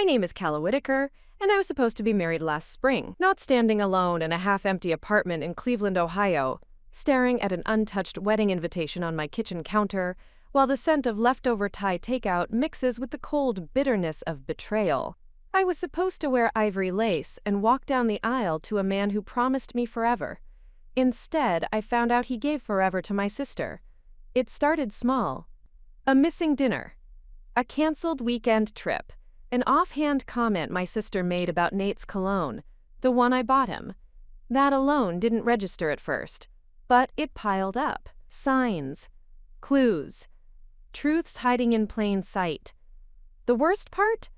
name is Calla Whitaker, and I was supposed to be married last spring, not standing alone in a half-empty apartment in Cleveland, Ohio, staring at an untouched wedding invitation on my kitchen counter, while the scent of leftover Thai takeout mixes with the cold bitterness of betrayal. I was supposed to wear ivory lace and walk down the aisle to a man who promised me forever. Instead, I found out he gave forever to my sister. It started small. A missing dinner. A canceled weekend trip. An offhand comment my sister made about Nate's cologne, the one I bought him. That alone didn't register at first, but it piled up. Signs. Clues. Truths hiding in plain sight. The worst part?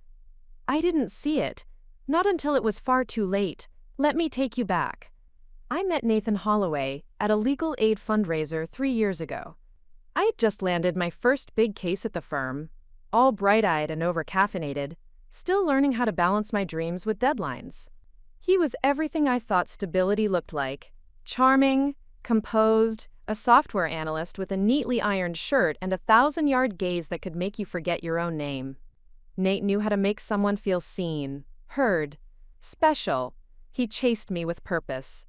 I didn't see it. Not until it was far too late. Let me take you back. I met Nathan Holloway at a legal aid fundraiser 3 years ago. I had just landed my first big case at the firm, all bright-eyed and over-caffeinated, still learning how to balance my dreams with deadlines. He was everything I thought stability looked like. Charming, composed, a software analyst with a neatly ironed shirt and a 1,000-yard gaze that could make you forget your own name. Nate knew how to make someone feel seen, heard, special. He chased me with purpose,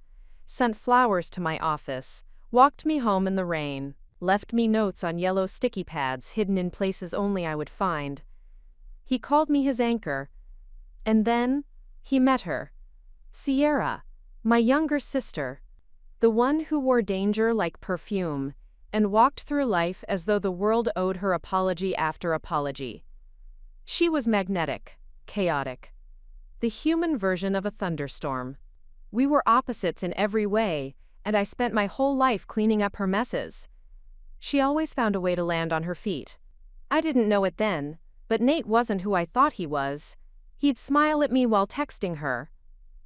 sent flowers to my office, walked me home in the rain, left me notes on yellow sticky pads hidden in places only I would find. He called me his anchor. And then, he met her. Sierra, my younger sister, the one who wore danger like perfume, and walked through life as though the world owed her apology after apology. She was magnetic, chaotic, the human version of a thunderstorm. We were opposites in every way, and I spent my whole life cleaning up her messes. She always found a way to land on her feet. I didn't know it then, but Nate wasn't who I thought he was. He'd smile at me while texting her.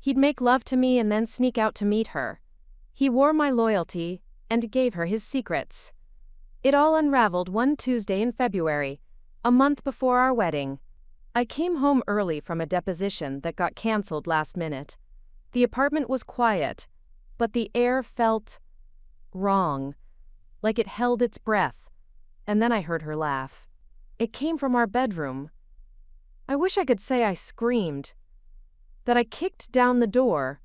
He'd make love to me and then sneak out to meet her. He wore my loyalty and gave her his secrets. It all unraveled one Tuesday in February, a month before our wedding. I came home early from a deposition that got canceled last minute. The apartment was quiet, but the air felt wrong, like it held its breath. And then I heard her laugh. It came from our bedroom. I wish I could say I screamed, that I kicked down the door,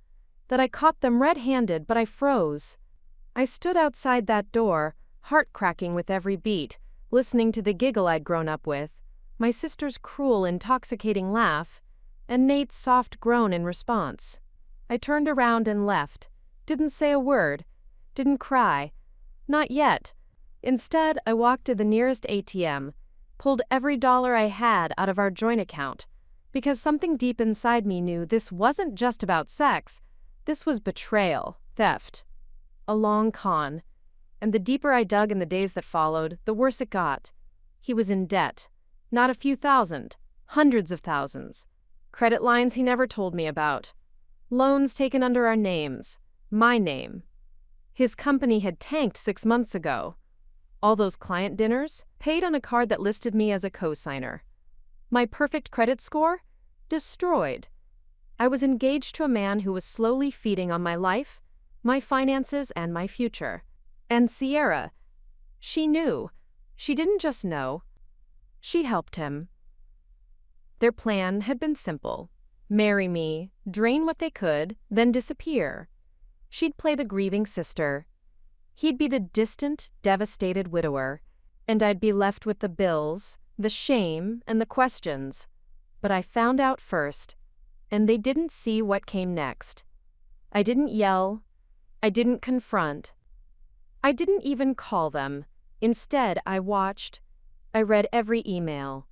that I caught them red-handed, but I froze. I stood outside that door, heart cracking with every beat, listening to the giggle I'd grown up with, my sister's cruel, intoxicating laugh, and Nate's soft groan in response. I turned around and left, didn't say a word, didn't cry. Not yet. Instead, I walked to the nearest ATM, pulled every dollar I had out of our joint account, because something deep inside me knew this wasn't just about sex. This was betrayal, theft, a long con. And the deeper I dug in the days that followed, the worse it got. He was in debt. Not a few thousand, hundreds of thousands. Credit lines he never told me about. Loans taken under our names. My name. His company had tanked 6 months ago. All those client dinners, paid on a card that listed me as a co-signer. My perfect credit score? Destroyed. I was engaged to a man who was slowly feeding on my life, my finances, and my future. And Sierra, she knew. She didn't just know. She helped him. Their plan had been simple. Marry me, drain what they could, then disappear. She'd play the grieving sister. He'd be the distant, devastated widower, and I'd be left with the bills, the shame, and the questions. But I found out first, and they didn't see what came next. I didn't yell. I didn't confront. I didn't even call them. Instead, I watched. I read every email,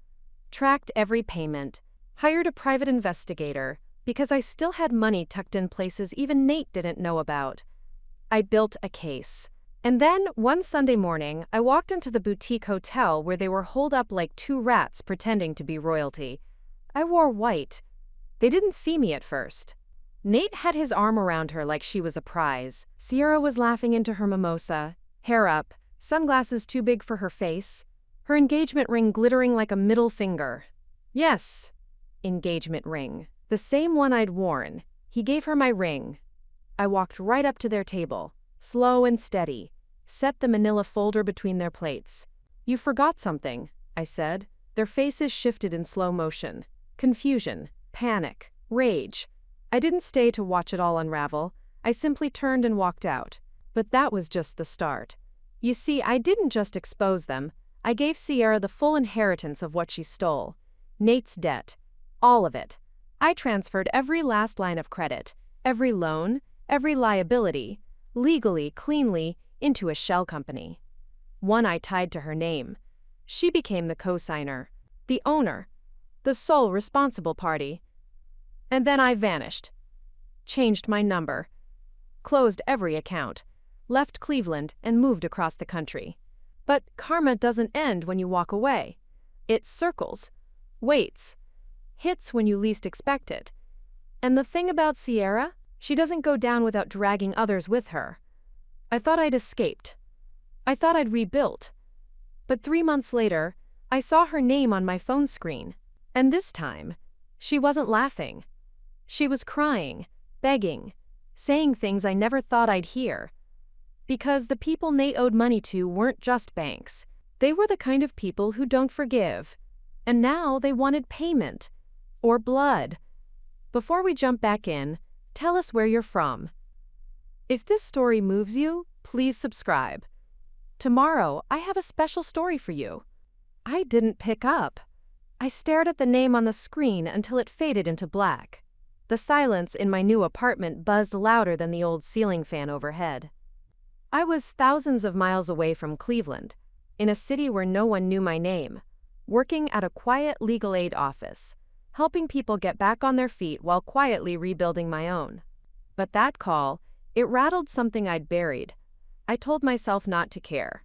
tracked every payment, hired a private investigator, because I still had money tucked in places even Nate didn't know about. I built a case. And then, one Sunday morning, I walked into the boutique hotel where they were holed up like 2 rats pretending to be royalty. I wore white. They didn't see me at first. Nate had his arm around her like she was a prize. Sierra was laughing into her mimosa, hair up, sunglasses too big for her face, her engagement ring glittering like a middle finger. Yes, engagement ring. The same one I'd worn. He gave her my ring. I walked right up to their table, slow and steady, set the manila folder between their plates. "You forgot something," I said. Their faces shifted in slow motion. Confusion, panic, rage. I didn't stay to watch it all unravel. I simply turned and walked out. But that was just the start. You see, I didn't just expose them. I gave Sierra the full inheritance of what she stole. Nate's debt. All of it. I transferred every last line of credit, every loan, every liability, legally, cleanly, into a shell company. One I tied to her name. She became the co-signer, the owner, the sole responsible party. And then I vanished. Changed my number. Closed every account. Left Cleveland and moved across the country. But karma doesn't end when you walk away. It circles, waits, hits when you least expect it. And the thing about Sierra, she doesn't go down without dragging others with her. I thought I'd escaped. I thought I'd rebuilt. But 3 months later, I saw her name on my phone screen. And this time, she wasn't laughing. She was crying, begging, saying things I never thought I'd hear. Because the people Nate owed money to weren't just banks. They were the kind of people who don't forgive. And now they wanted payment. Or blood. Before we jump back in, tell us where you're from. If this story moves you, please subscribe. Tomorrow, I have a special story for you. I didn't pick up. I stared at the name on the screen until it faded into black. The silence in my new apartment buzzed louder than the old ceiling fan overhead. I was thousands of miles away from Cleveland, in a city where no one knew my name, working at a quiet legal aid office, helping people get back on their feet while quietly rebuilding my own. But that call, it rattled something I'd buried. I told myself not to care.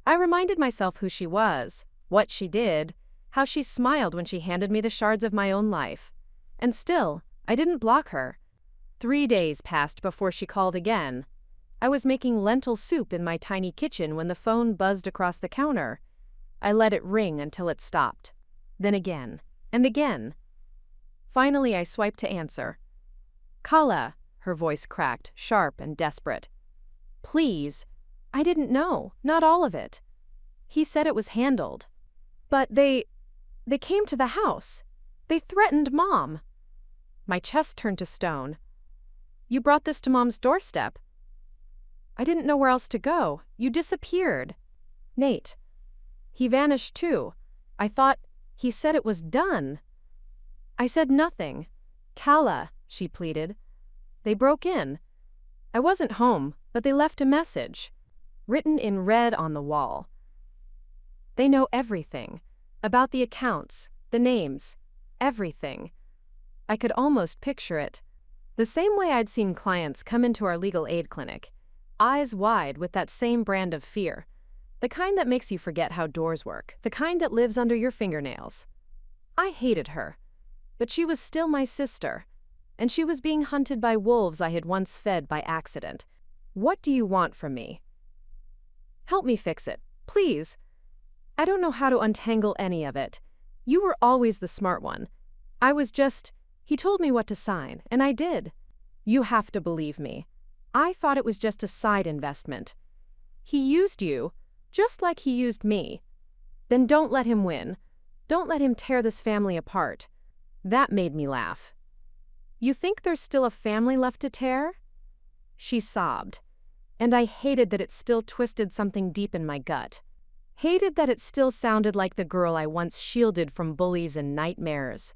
I reminded myself who she was, what she did, how she smiled when she handed me the shards of my own life. And still, I didn't block her. 3 days passed before she called again. I was making lentil soup in my tiny kitchen when the phone buzzed across the counter. I let it ring until it stopped. Then again, and again. Finally, I swiped to answer. "Kala," her voice cracked, sharp and desperate. "Please. I didn't know, not all of it. He said it was handled. But they came to the house. They threatened Mom." My chest turned to stone. "You brought this to Mom's doorstep." "I didn't know where else to go. You disappeared." "Nate. He vanished too. I thought he said it was done." I said nothing. "Kala," she pleaded. "They broke in. I wasn't home, but they left a message, written in red on the wall. They know everything, about the accounts, the names, everything." I could almost picture it. The same way I'd seen clients come into our legal aid clinic, eyes wide with that same brand of fear. The kind that makes you forget how doors work, the kind that lives under your fingernails. I hated her, but she was still my sister, and she was being hunted by wolves I had once fed by accident. "What do you want from me?" "Help me fix it, please. I don't know how to untangle any of it. You were always the smart one. He told me what to sign, and I did. You have to believe me. I thought it was just a side investment. He used you, just like he used me. Then don't let him win. Don't let him tear this family apart." That made me laugh. "You think there's still a family left to tear?" She sobbed, and I hated that it still twisted something deep in my gut. Hated that it still sounded like the girl I once shielded from bullies and nightmares.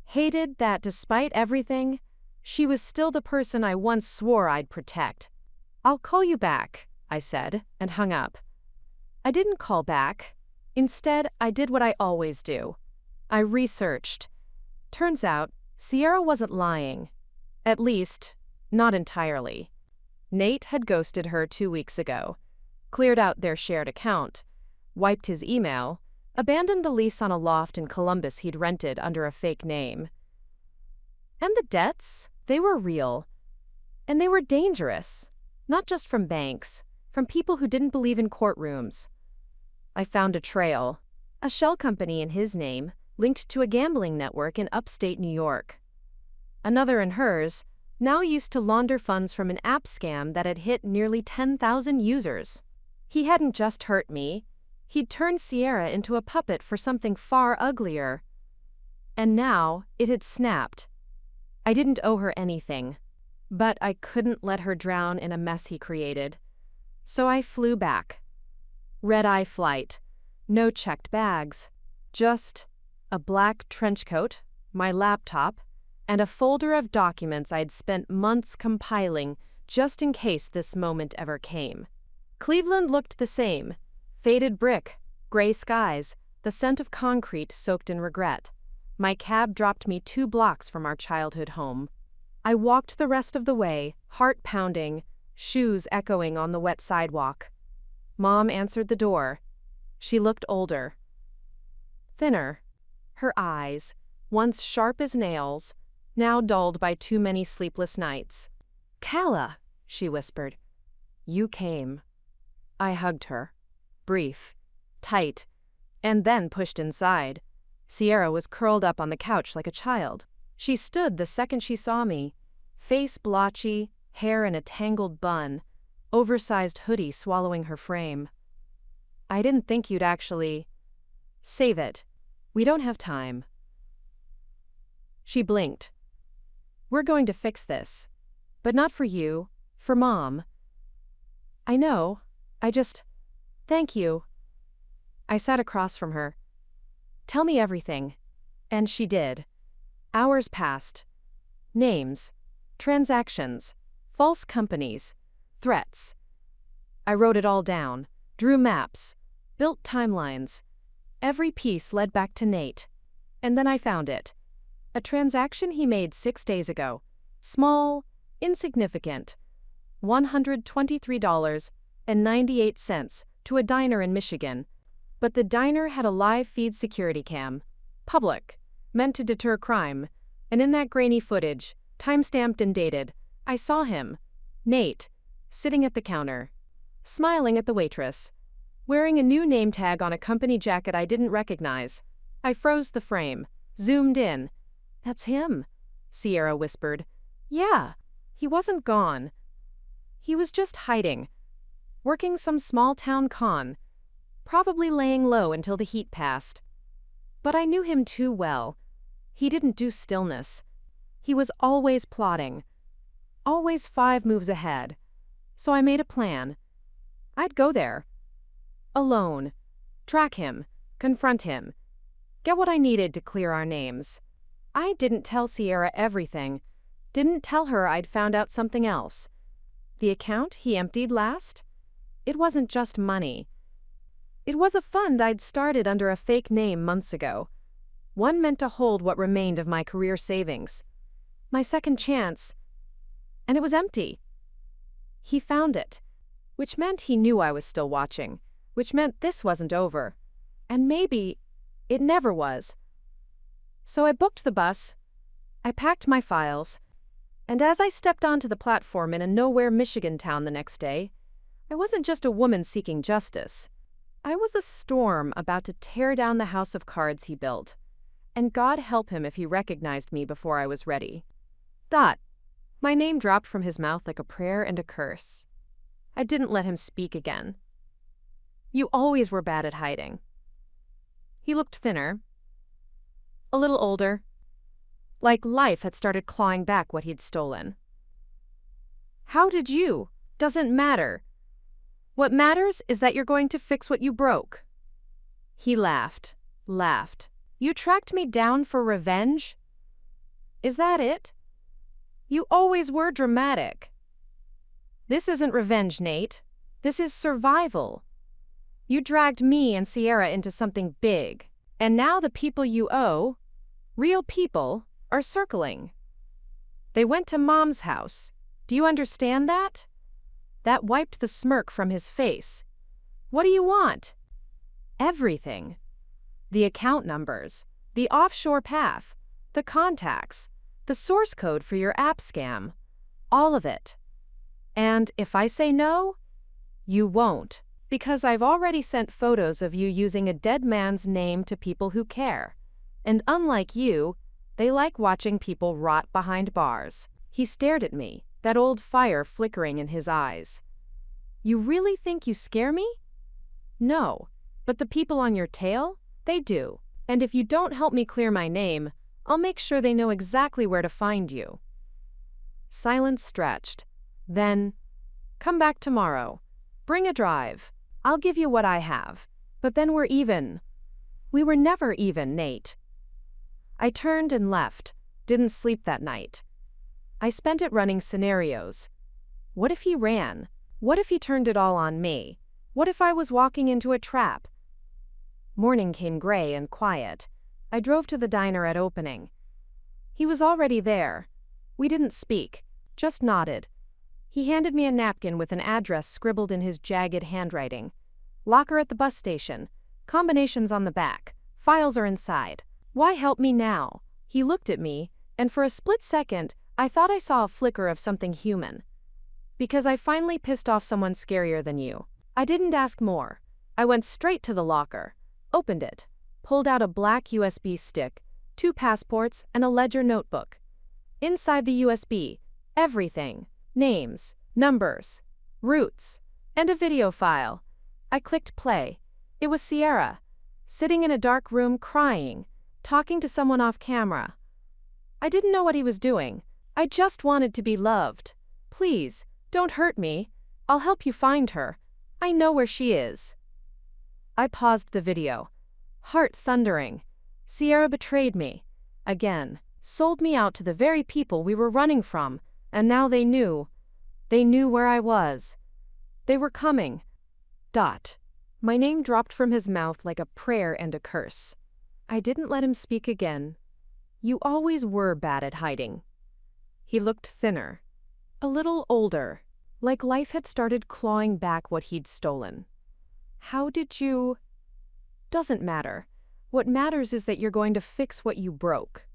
Hated that, despite everything, she was still the person I once swore I'd protect. "I'll call you back," I said, and hung up. I didn't call back. Instead, I did what I always do. I researched. Turns out, Sierra wasn't lying. At least, not entirely. Nate had ghosted her 2 weeks ago, cleared out their shared account, wiped his email, abandoned the lease on a loft in Columbus he'd rented under a fake name. And the debts, they were real. And they were dangerous. Not just from banks, from people who didn't believe in courtrooms. I found a trail, a shell company in his name, linked to a gambling network in upstate New York. Another in hers, now used to launder funds from an app scam that had hit nearly 10,000 users. He hadn't just hurt me. He'd turned Sierra into a puppet for something far uglier. And now, it had snapped. I didn't owe her anything, but I couldn't let her drown in a mess he created. So I flew back. Red-eye flight. No checked bags. Just a black trench coat, my laptop, and a folder of documents I'd spent months compiling just in case this moment ever came. Cleveland looked the same. Faded brick, gray skies, the scent of concrete soaked in regret. My cab dropped me 2 blocks from our childhood home. I walked the rest of the way, heart pounding, shoes echoing on the wet sidewalk. Mom answered the door. She looked older. Thinner. Her eyes, once sharp as nails, now dulled by too many sleepless nights. "Calla," she whispered. "You came." I hugged her. Brief. Tight. And then pushed inside. Sierra was curled up on the couch like a child. She stood the second she saw me. Face blotchy, hair in a tangled bun, oversized hoodie swallowing her frame. "I didn't think you'd actually..." "Save it. We don't have time." She blinked. "We're going to fix this. But not for you, for Mom." "I know. Thank you." I sat across from her. "Tell me everything." And she did. Hours passed. Names. Transactions. False companies. Threats. I wrote it all down. Drew maps. Built timelines. Every piece led back to Nate. And then I found it. A transaction he made 6 days ago. Small, insignificant. $123.98 to a diner in Michigan. But the diner had a live feed security cam. Public. Meant to deter crime. And in that grainy footage, time-stamped and dated, I saw him, Nate, sitting at the counter. Smiling at the waitress. Wearing a new name tag on a company jacket I didn't recognize. I froze the frame. Zoomed in. "That's him," Sierra whispered. "Yeah, he wasn't gone. He was just hiding. Working some small-town con. Probably laying low until the heat passed. But I knew him too well. He didn't do stillness. He was always plotting. Always 5 moves ahead. So I made a plan. I'd go there. Alone. Track him. Confront him. Get what I needed to clear our names. I didn't tell Sierra everything. Didn't tell her I'd found out something else. The account he emptied last? It wasn't just money. It was a fund I'd started under a fake name months ago. One meant to hold what remained of my career savings. My second chance. And it was empty. He found it. Which meant he knew I was still watching. Which meant this wasn't over. And maybe it never was. So I booked the bus. I packed my files. And as I stepped onto the platform in a nowhere Michigan town the next day, I wasn't just a woman seeking justice. I was a storm about to tear down the house of cards he built. And God help him if he recognized me before I was ready. Dot. My name dropped from his mouth like a prayer and a curse. I didn't let him speak again. "You always were bad at hiding." He looked thinner. A little older. Like life had started clawing back what he'd stolen. "How did you? Doesn't matter. What matters is that you're going to fix what you broke." He laughed. "You tracked me down for revenge? Is that it? You always were dramatic." "This isn't revenge, Nate. This is survival. You dragged me and Sierra into something big. And now the people you owe, real people, are circling. They went to Mom's house. Do you understand that?" That wiped the smirk from his face. "What do you want?" "Everything. The account numbers, the offshore path, the contacts, the source code for your app scam. All of it. And if I say no, you won't, because I've already sent photos of you using a dead man's name to people who care. And unlike you, they like watching people rot behind bars." He stared at me, that old fire flickering in his eyes. "You really think you scare me?" "No, but the people on your tail, they do. And if you don't help me clear my name, I'll make sure they know exactly where to find you. Silence stretched. Then, come back tomorrow. Bring a drive. I'll give you what I have. But then we're even. We were never even, Nate. I turned and left. Didn't sleep that night. I spent it running scenarios. What if he ran? What if he turned it all on me? What if I was walking into a trap? Morning came gray and quiet. I drove to the diner at opening. He was already there. We didn't speak, just nodded. He handed me a napkin with an address scribbled in his jagged handwriting. Locker at the bus station. Combinations on the back. Files are inside. Why help me now? He looked at me, and for a split second, I thought I saw a flicker of something human. Because I finally pissed off someone scarier than you. I didn't ask more. I went straight to the locker, opened it, pulled out a black USB stick, 2 passports, and a ledger notebook. Inside the USB, everything. Names, numbers, routes, and a video file. I clicked play. It was Sierra, sitting in a dark room crying, talking to someone off camera. I didn't know what he was doing. I just wanted to be loved. Please, don't hurt me. I'll help you find her. I know where she is. I paused the video. Heart thundering. Sierra betrayed me. Again. Sold me out to the very people we were running from, and now they knew. They knew where I was. They were coming. My name dropped from his mouth like a prayer and a curse. I didn't let him speak again. You always were bad at hiding. He looked thinner. A little older, like life had started clawing back what he'd stolen. How did you? Doesn't matter. What matters is that you're going to fix what you broke.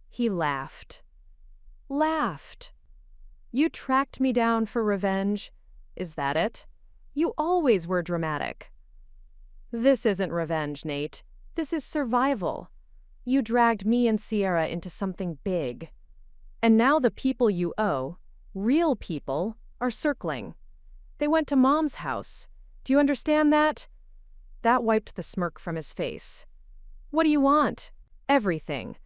He laughed. Laughed. You tracked me down for revenge? Is that it? You always were dramatic. This isn't revenge, Nate. This is survival. You dragged me and Sierra into something big. And now the people you owe, real people, are circling. They went to Mom's house. Do you understand that? That wiped the smirk from his face. What do you want? Everything.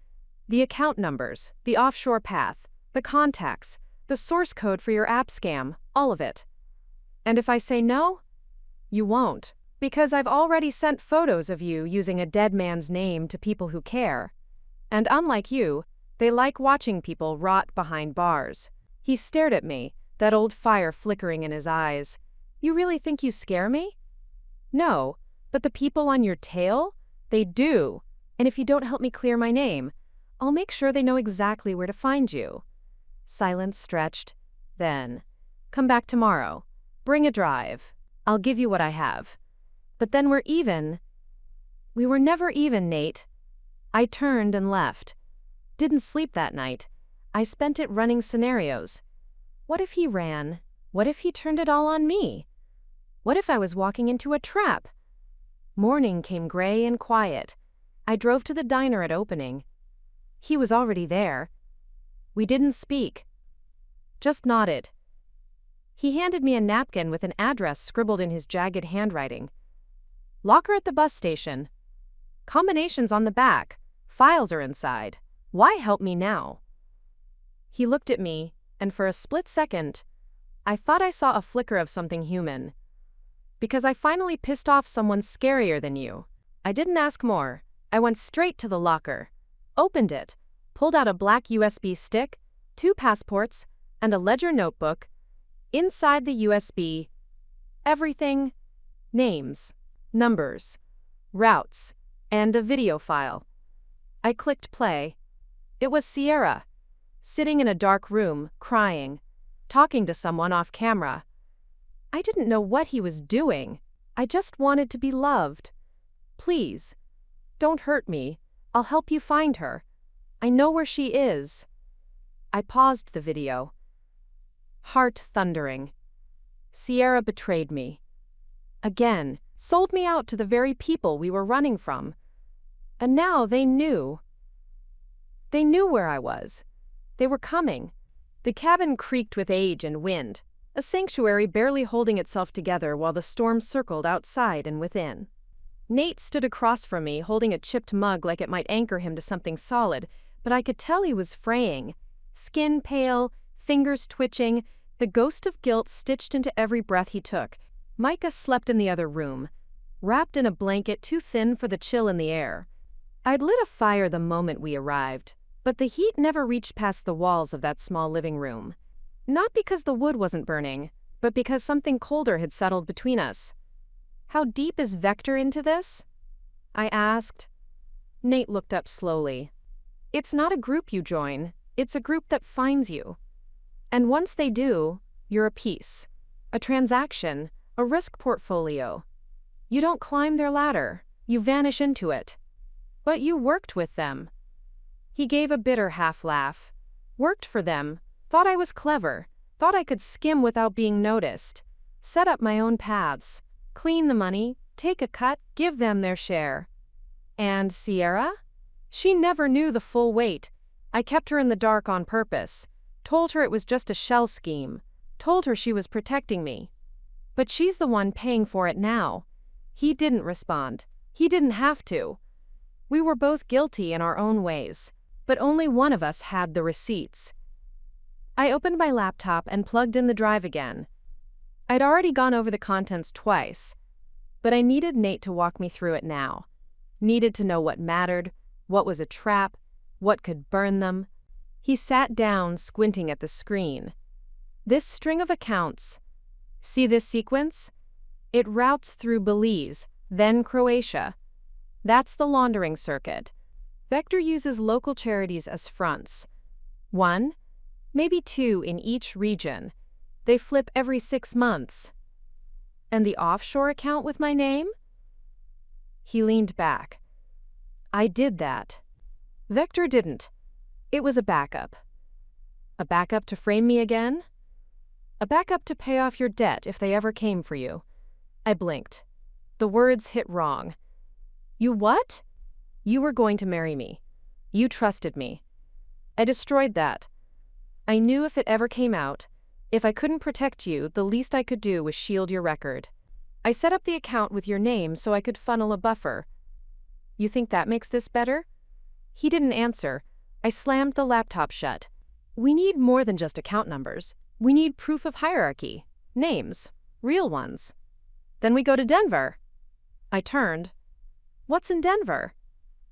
The account numbers, the offshore path, the contacts, the source code for your app scam, all of it. And if I say no? You won't, because I've already sent photos of you using a dead man's name to people who care. And unlike you, they like watching people rot behind bars. He stared at me, that old fire flickering in his eyes. You really think you scare me? No, but the people on your tail? They do. And if you don't help me clear my name, I'll make sure they know exactly where to find you. Silence stretched. Then, come back tomorrow. Bring a drive. I'll give you what I have. But then we're even. We were never even, Nate. I turned and left. Didn't sleep that night. I spent it running scenarios. What if he ran? What if he turned it all on me? What if I was walking into a trap? Morning came gray and quiet. I drove to the diner at opening. He was already there. We didn't speak. Just nodded. He handed me a napkin with an address scribbled in his jagged handwriting. Locker at the bus station. Combinations on the back. Files are inside. Why help me now? He looked at me, and for a split second, I thought I saw a flicker of something human. Because I finally pissed off someone scarier than you. I didn't ask more. I went straight to the locker. Opened it, pulled out a black USB stick, 2 passports, and a ledger notebook. Inside the USB, everything, names, numbers, routes, and a video file. I clicked play. It was Sierra, sitting in a dark room, crying, talking to someone off camera. I didn't know what he was doing. I just wanted to be loved. Please, don't hurt me. I'll help you find her. I know where she is. I paused the video. Heart thundering. Sierra betrayed me. Again, sold me out to the very people we were running from. And now they knew. They knew where I was. They were coming. The cabin creaked with age and wind, a sanctuary barely holding itself together while the storm circled outside and within. Nate stood across from me, holding a chipped mug like it might anchor him to something solid, but I could tell he was fraying. Skin pale, fingers twitching, the ghost of guilt stitched into every breath he took. Micah slept in the other room, wrapped in a blanket too thin for the chill in the air. I'd lit a fire the moment we arrived, but the heat never reached past the walls of that small living room. Not because the wood wasn't burning, but because something colder had settled between us. "How deep is Vector into this?" I asked. Nate looked up slowly. "It's not a group you join, it's a group that finds you. And once they do, you're a piece, a transaction, a risk portfolio. You don't climb their ladder, you vanish into it. But you worked with them." He gave a bitter half-laugh. "Worked for them, thought I was clever, thought I could skim without being noticed, set up my own paths, clean the money, take a cut, give them their share. And Sierra? She never knew the full weight. I kept her in the dark on purpose, told her it was just a shell scheme, told her she was protecting me. But she's the one paying for it now." He didn't respond. He didn't have to. We were both guilty in our own ways, but only one of us had the receipts. I opened my laptop and plugged in the drive again. I'd already gone over the contents twice, but I needed Nate to walk me through it now. Needed to know what mattered, what was a trap, what could burn them. He sat down, squinting at the screen. "This string of accounts. See this sequence? It routes through Belize, then Croatia. That's the laundering circuit. Vector uses local charities as fronts. 1, maybe 2 in each region. They flip every 6 months. And the offshore account with my name?" He leaned back. "I did that. Vector didn't. It was a backup. A backup to frame me again? A backup to pay off your debt if they ever came for you." I blinked. The words hit wrong. "You what?" "You were going to marry me. You trusted me. I destroyed that. I knew if it ever came out, if I couldn't protect you, the least I could do was shield your record. I set up the account with your name so I could funnel a buffer. You think that makes this better?" He didn't answer. I slammed the laptop shut. "We need more than just account numbers. We need proof of hierarchy. Names. Real ones. Then we go to Denver." I turned. "What's in Denver?"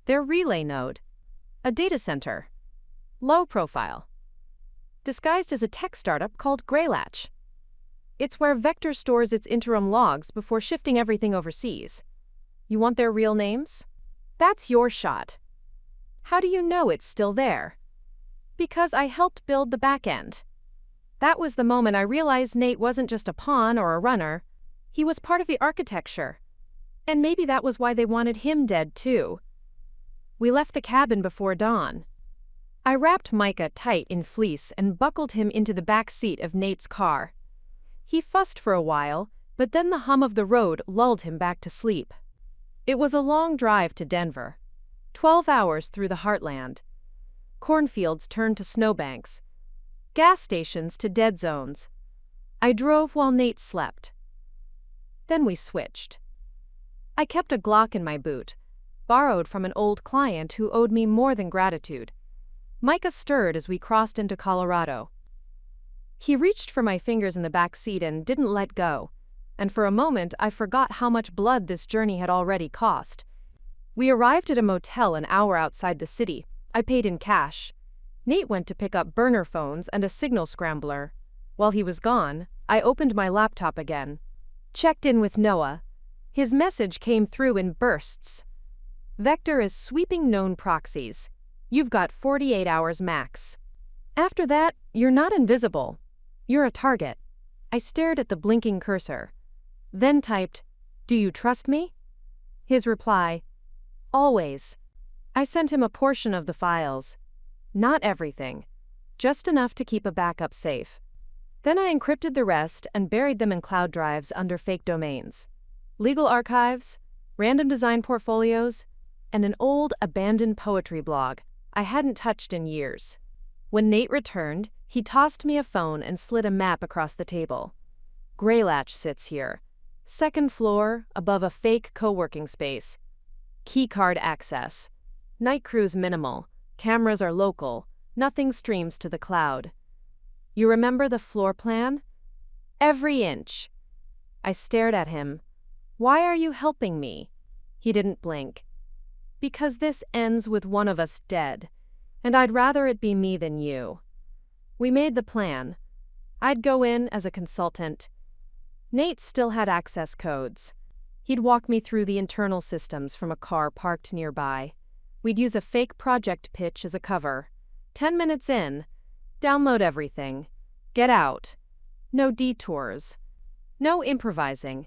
"Their relay node. A data center. Low profile. Disguised as a tech startup called Greylatch. It's where Vector stores its interim logs before shifting everything overseas. You want their real names? That's your shot." "How do you know it's still there?" "Because I helped build the back end." That was the moment I realized Nate wasn't just a pawn or a runner. He was part of the architecture. And maybe that was why they wanted him dead too. We left the cabin before dawn. I wrapped Micah tight in fleece and buckled him into the back seat of Nate's car. He fussed for a while, but then the hum of the road lulled him back to sleep. It was a long drive to Denver. 12 hours through the heartland. Cornfields turned to snowbanks. Gas stations to dead zones. I drove while Nate slept. Then we switched. I kept a Glock in my boot, borrowed from an old client who owed me more than gratitude. Micah stirred as we crossed into Colorado. He reached for my fingers in the back seat and didn't let go, and for a moment I forgot how much blood this journey had already cost. We arrived at a motel an hour outside the city. I paid in cash. Nate went to pick up burner phones and a signal scrambler. While he was gone, I opened my laptop again. Checked in with Noah. His message came through in bursts. "Vector is sweeping known proxies. You've got 48 hours max. After that, you're not invisible. You're a target." I stared at the blinking cursor. Then typed, "Do you trust me?" His reply, "Always." I sent him a portion of the files. Not everything. Just enough to keep a backup safe. Then I encrypted the rest and buried them in cloud drives under fake domains. Legal archives, random design portfolios, and an old, abandoned poetry blog I hadn't touched in years. When Nate returned, he tossed me a phone and slid a map across the table. "Greylatch sits here. Second floor, above a fake co-working space. Keycard access. Night cruise minimal. Cameras are local. Nothing streams to the cloud. You remember the floor plan? Every inch. I stared at him. Why are you helping me? He didn't blink. Because this ends with one of us dead, and I'd rather it be me than you. We made the plan. I'd go in as a consultant. Nate still had access codes. He'd walk me through the internal systems from a car parked nearby. We'd use a fake project pitch as a cover. 10 minutes in, download everything. Get out. No detours. No improvising.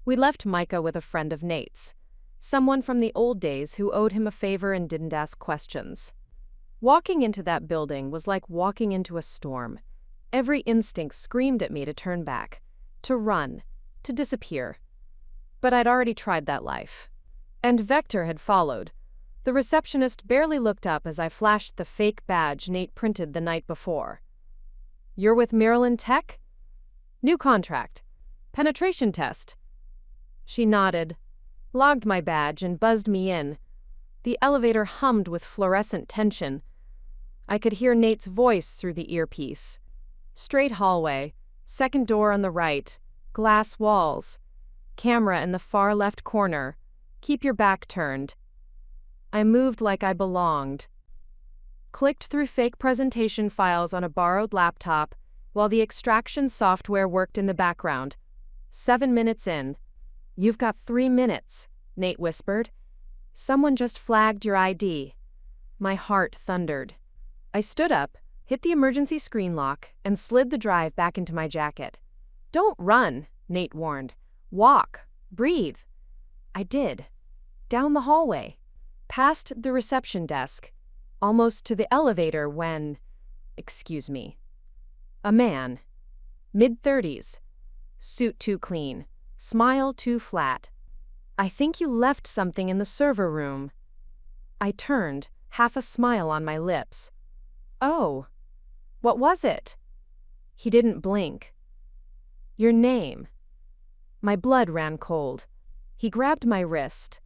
We left Micah with a friend of Nate's. Someone from the old days who owed him a favor and didn't ask questions. Walking into that building was like walking into a storm. Every instinct screamed at me to turn back, to run, to disappear. But I'd already tried that life. And Vector had followed. The receptionist barely looked up as I flashed the fake badge Nate printed the night before. You're with Maryland Tech? New contract. Penetration test. She nodded, logged my badge, and buzzed me in. The elevator hummed with fluorescent tension. I could hear Nate's voice through the earpiece. Straight hallway, second door on the right, glass walls, camera in the far left corner. Keep your back turned. I moved like I belonged. Clicked through fake presentation files on a borrowed laptop while the extraction software worked in the background. 7 minutes in. You've got 3 minutes, Nate whispered. Someone just flagged your ID. My heart thundered. I stood up, hit the emergency screen lock, and slid the drive back into my jacket. Don't run, Nate warned. Walk. Breathe. I did. Down the hallway. Past the reception desk. Almost to the elevator when… excuse me. A man. Mid-30s. Suit too clean. Smile too flat. I think you left something in the server room. I turned, half a smile on my lips. Oh. What was it? He didn't blink. Your name. My blood ran cold. He grabbed my wrist.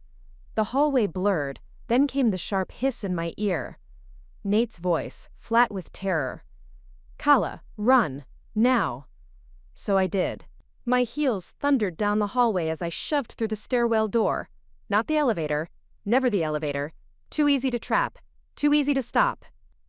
The hallway blurred, then came the sharp hiss in my ear. Nate's voice, flat with terror. Kala, run, now. So I did. My heels thundered down the hallway as I shoved through the stairwell door. Not the elevator, never the elevator. Too easy to trap, too easy to stop.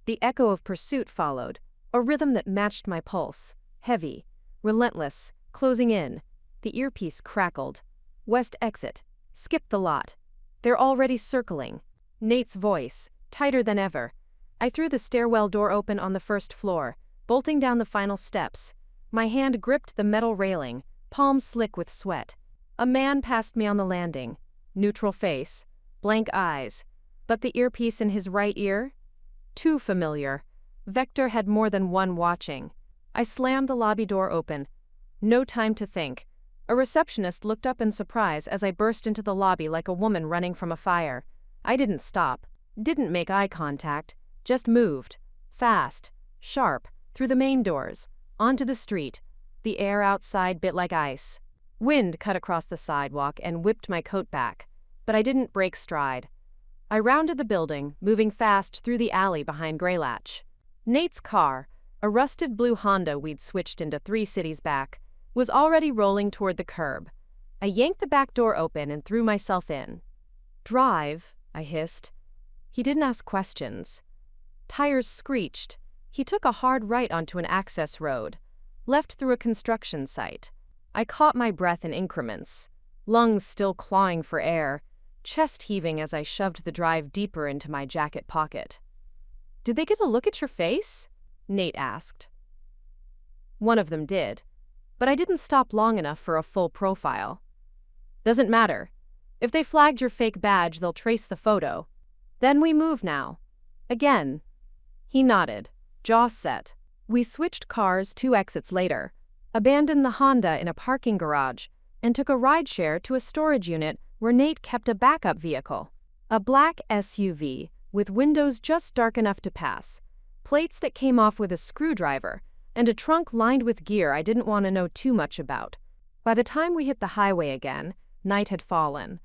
The echo of pursuit followed, a rhythm that matched my pulse. Heavy, relentless, closing in. The earpiece crackled. West exit. Skip the lot. They're already circling. Nate's voice, tighter than ever. I threw the stairwell door open on the first floor, bolting down the final steps. My hand gripped the metal railing, palm slick with sweat. A man passed me on the landing. Neutral face, blank eyes. But the earpiece in his right ear? Too familiar. Vector had more than one watching. I slammed the lobby door open. No time to think. A receptionist looked up in surprise as I burst into the lobby like a woman running from a fire. I didn't stop, didn't make eye contact, just moved. Fast, sharp, through the main doors, onto the street. The air outside bit like ice. Wind cut across the sidewalk and whipped my coat back. But I didn't break stride. I rounded the building, moving fast through the alley behind Greylatch. Nate's car, a rusted blue Honda we'd switched into 3 cities back, was already rolling toward the curb. I yanked the back door open and threw myself in. Drive, I hissed. He didn't ask questions. Tires screeched. He took a hard right onto an access road, left through a construction site. I caught my breath in increments, lungs still clawing for air, chest heaving as I shoved the drive deeper into my jacket pocket. Did they get a look at your face? Nate asked. One of them did, but I didn't stop long enough for a full profile. Doesn't matter. If they flagged your fake badge, they'll trace the photo. Then we move now. Again. He nodded, jaw set. We switched cars 2 exits later, abandoned the Honda in a parking garage, and took a rideshare to a storage unit where Nate kept a backup vehicle. A black SUV with windows just dark enough to pass, plates that came off with a screwdriver, and a trunk lined with gear I didn't want to know too much about. By the time we hit the highway again, night had fallen.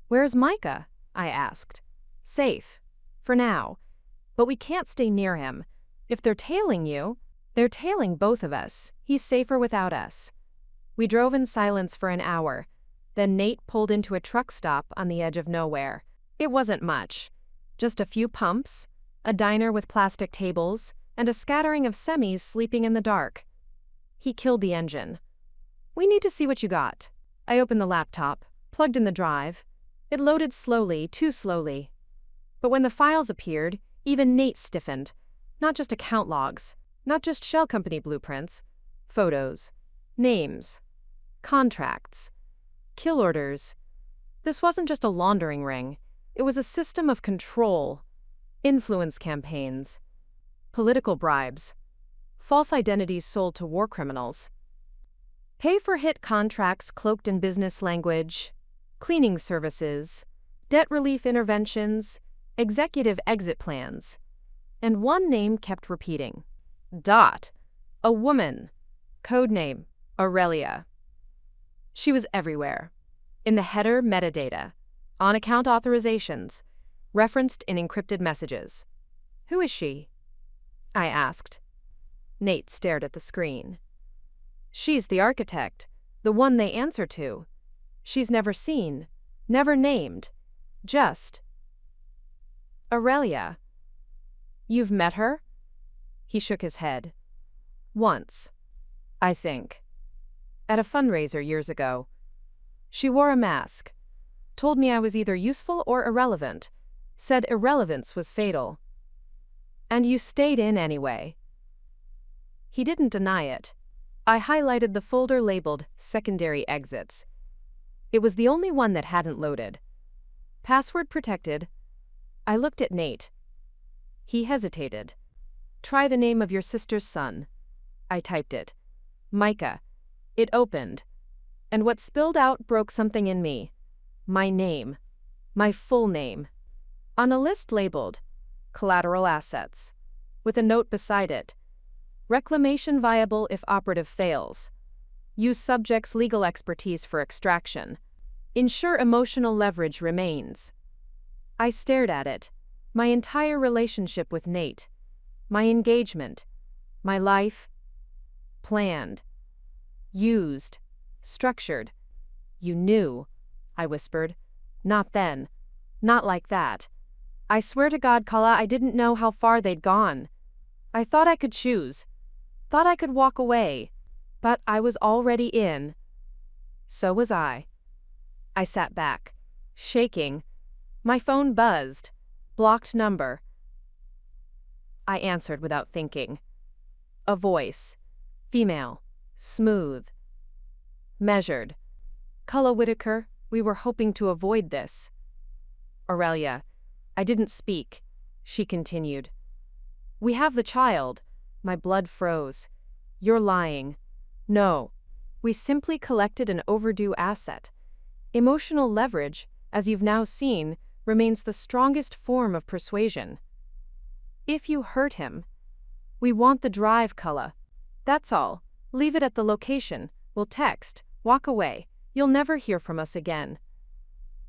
"Where's Micah?" I asked. "Safe. For now. But we can't stay near him. If they're tailing you, they're tailing both of us. He's safer without us." We drove in silence for an hour. Then Nate pulled into a truck stop on the edge of nowhere. It wasn't much. Just a few pumps, a diner with plastic tables, and a scattering of semis sleeping in the dark. He killed the engine. "We need to see what you got." I opened the laptop, plugged in the drive. It loaded slowly, too slowly. But when the files appeared, even Nate stiffened. Not just account logs, not just shell company blueprints, photos, names, contracts, kill orders. This wasn't just a laundering ring. It was a system of control, influence campaigns, political bribes, false identities sold to war criminals, pay-for-hit contracts cloaked in business language, cleaning services, debt relief interventions, executive exit plans. And one name kept repeating. Dot. A woman. Codename Aurelia. She was everywhere. In the header metadata, on account authorizations, referenced in encrypted messages. "Who is she?" I asked. Nate stared at the screen. "She's the architect, the one they answer to. She's never seen, never named, just Aurelia." "You've met her?" He shook his head. "Once, I think. At a fundraiser years ago. She wore a mask, told me I was either useful or irrelevant, said irrelevance was fatal. And you stayed in anyway." He didn't deny it. I highlighted the folder labeled Secondary Exits. It was the only one that hadn't loaded. Password protected. I looked at Nate. He hesitated. "Try the name of your sister's son." I typed it. "Micah." It opened. And what spilled out broke something in me. My name. My full name. On a list labeled Collateral Assets, with a note beside it. Reclamation viable if operative fails. Use subject's legal expertise for extraction. Ensure emotional leverage remains. I stared at it. My entire relationship with Nate. My engagement. My life. Planned. Used. Structured. "You knew," I whispered. "Not then. Not like that. I swear to God, Kala, I didn't know how far they'd gone. I thought I could choose. Thought I could walk away. But I was already in." So was I. I sat back, shaking. My phone buzzed. Blocked number. I answered without thinking. A voice. Female. Smooth. Measured. "Culla Whitaker, we were hoping to avoid this." "Aurelia." I didn't speak. She continued. "We have the child." My blood froze. "You're lying." "No. We simply collected an overdue asset. Emotional leverage, as you've now seen, remains the strongest form of persuasion. If you hurt him, we want the drive, Culla. That's all. Leave it at the location. We'll text. Walk away. You'll never hear from us again."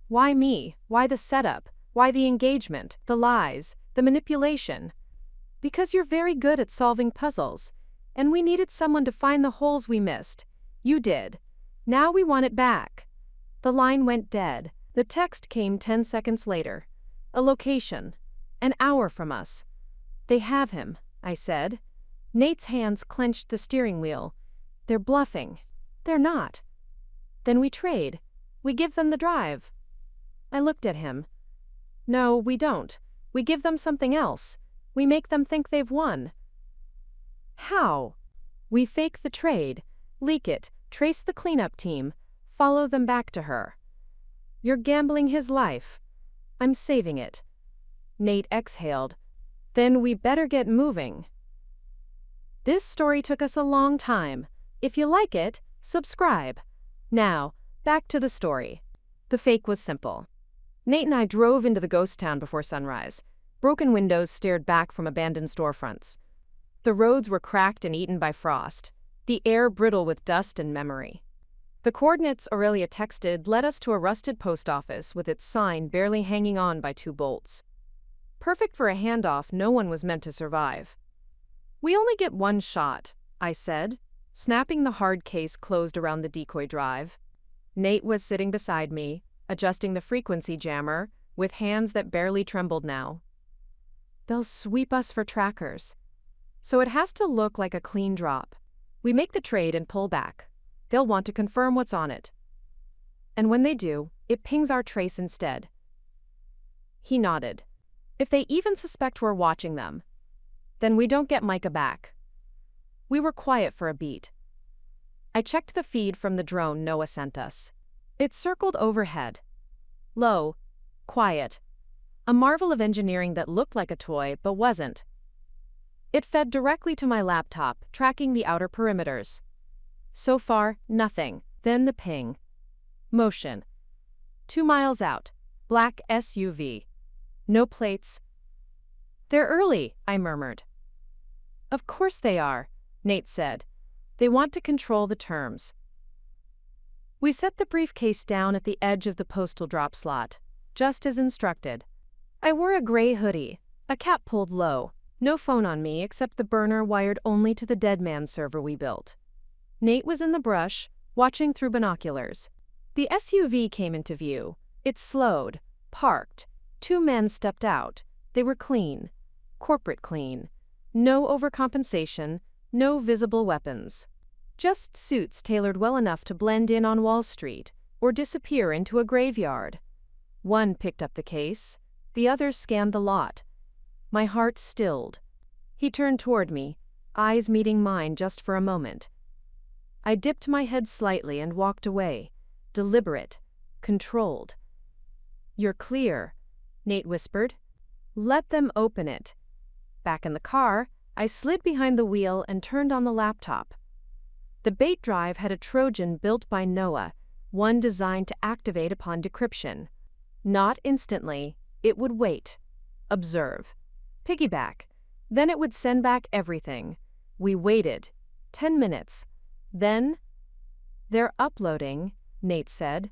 Why me? Why the setup? Why the engagement, the lies, the manipulation? Because you're very good at solving puzzles, and we needed someone to find the holes we missed. You did. Now we want it back. The line went dead. The text came 10 seconds later. A location. An hour from us. "They have him," I said. Nate's hands clenched the steering wheel. "They're bluffing." "They're not." "Then we trade. We give them the drive." I looked at him. "No, we don't. We give them something else. We make them think they've won." "How?" "We fake the trade, leak it, trace the cleanup team, follow them back to her." "You're gambling his life." "I'm saving it." Nate exhaled. "Then we better get moving." This story took us a long time. If you like it, subscribe. Now, back to the story. The fake was simple. Nate and I drove into the ghost town before sunrise. Broken windows stared back from abandoned storefronts. The roads were cracked and eaten by frost, the air brittle with dust and memory. The coordinates Aurelia texted led us to a rusted post office with its sign barely hanging on by 2 bolts. Perfect for a handoff no one was meant to survive. "We only get one shot," I said, snapping the hard case closed around the decoy drive. Nate was sitting beside me, adjusting the frequency jammer, with hands that barely trembled now. "They'll sweep us for trackers. So it has to look like a clean drop. We make the trade and pull back. They'll want to confirm what's on it. And when they do, it pings our trace instead." He nodded. "If they even suspect we're watching them, then we don't get Micah back." We were quiet for a beat. I checked the feed from the drone Noah sent us. It circled overhead. Low, quiet. A marvel of engineering that looked like a toy but wasn't. It fed directly to my laptop, tracking the outer perimeters. So far, nothing. Then the ping. Motion. 2 miles out. Black SUV. No plates. "They're early," I murmured. "Of course they are," Nate said. "They want to control the terms." We set the briefcase down at the edge of the postal drop slot, just as instructed. I wore a gray hoodie, a cap pulled low, no phone on me except the burner wired only to the dead man server we built. Nate was in the brush, watching through binoculars. The SUV came into view. It slowed, parked. 2 men stepped out. They were clean. Corporate clean. No overcompensation, no visible weapons. Just suits tailored well enough to blend in on Wall Street or disappear into a graveyard. One picked up the case. The other scanned the lot. My heart stilled. He turned toward me, eyes meeting mine just for a moment. I dipped my head slightly and walked away, deliberate, controlled. "You're clear," Nate whispered. "Let them open it." Back in the car, I slid behind the wheel and turned on the laptop. The bait drive had a Trojan built by Noah, one designed to activate upon decryption. Not instantly, it would wait, observe, piggyback. Then it would send back everything. We waited. 10 minutes. Then, "They're uploading," Nate said.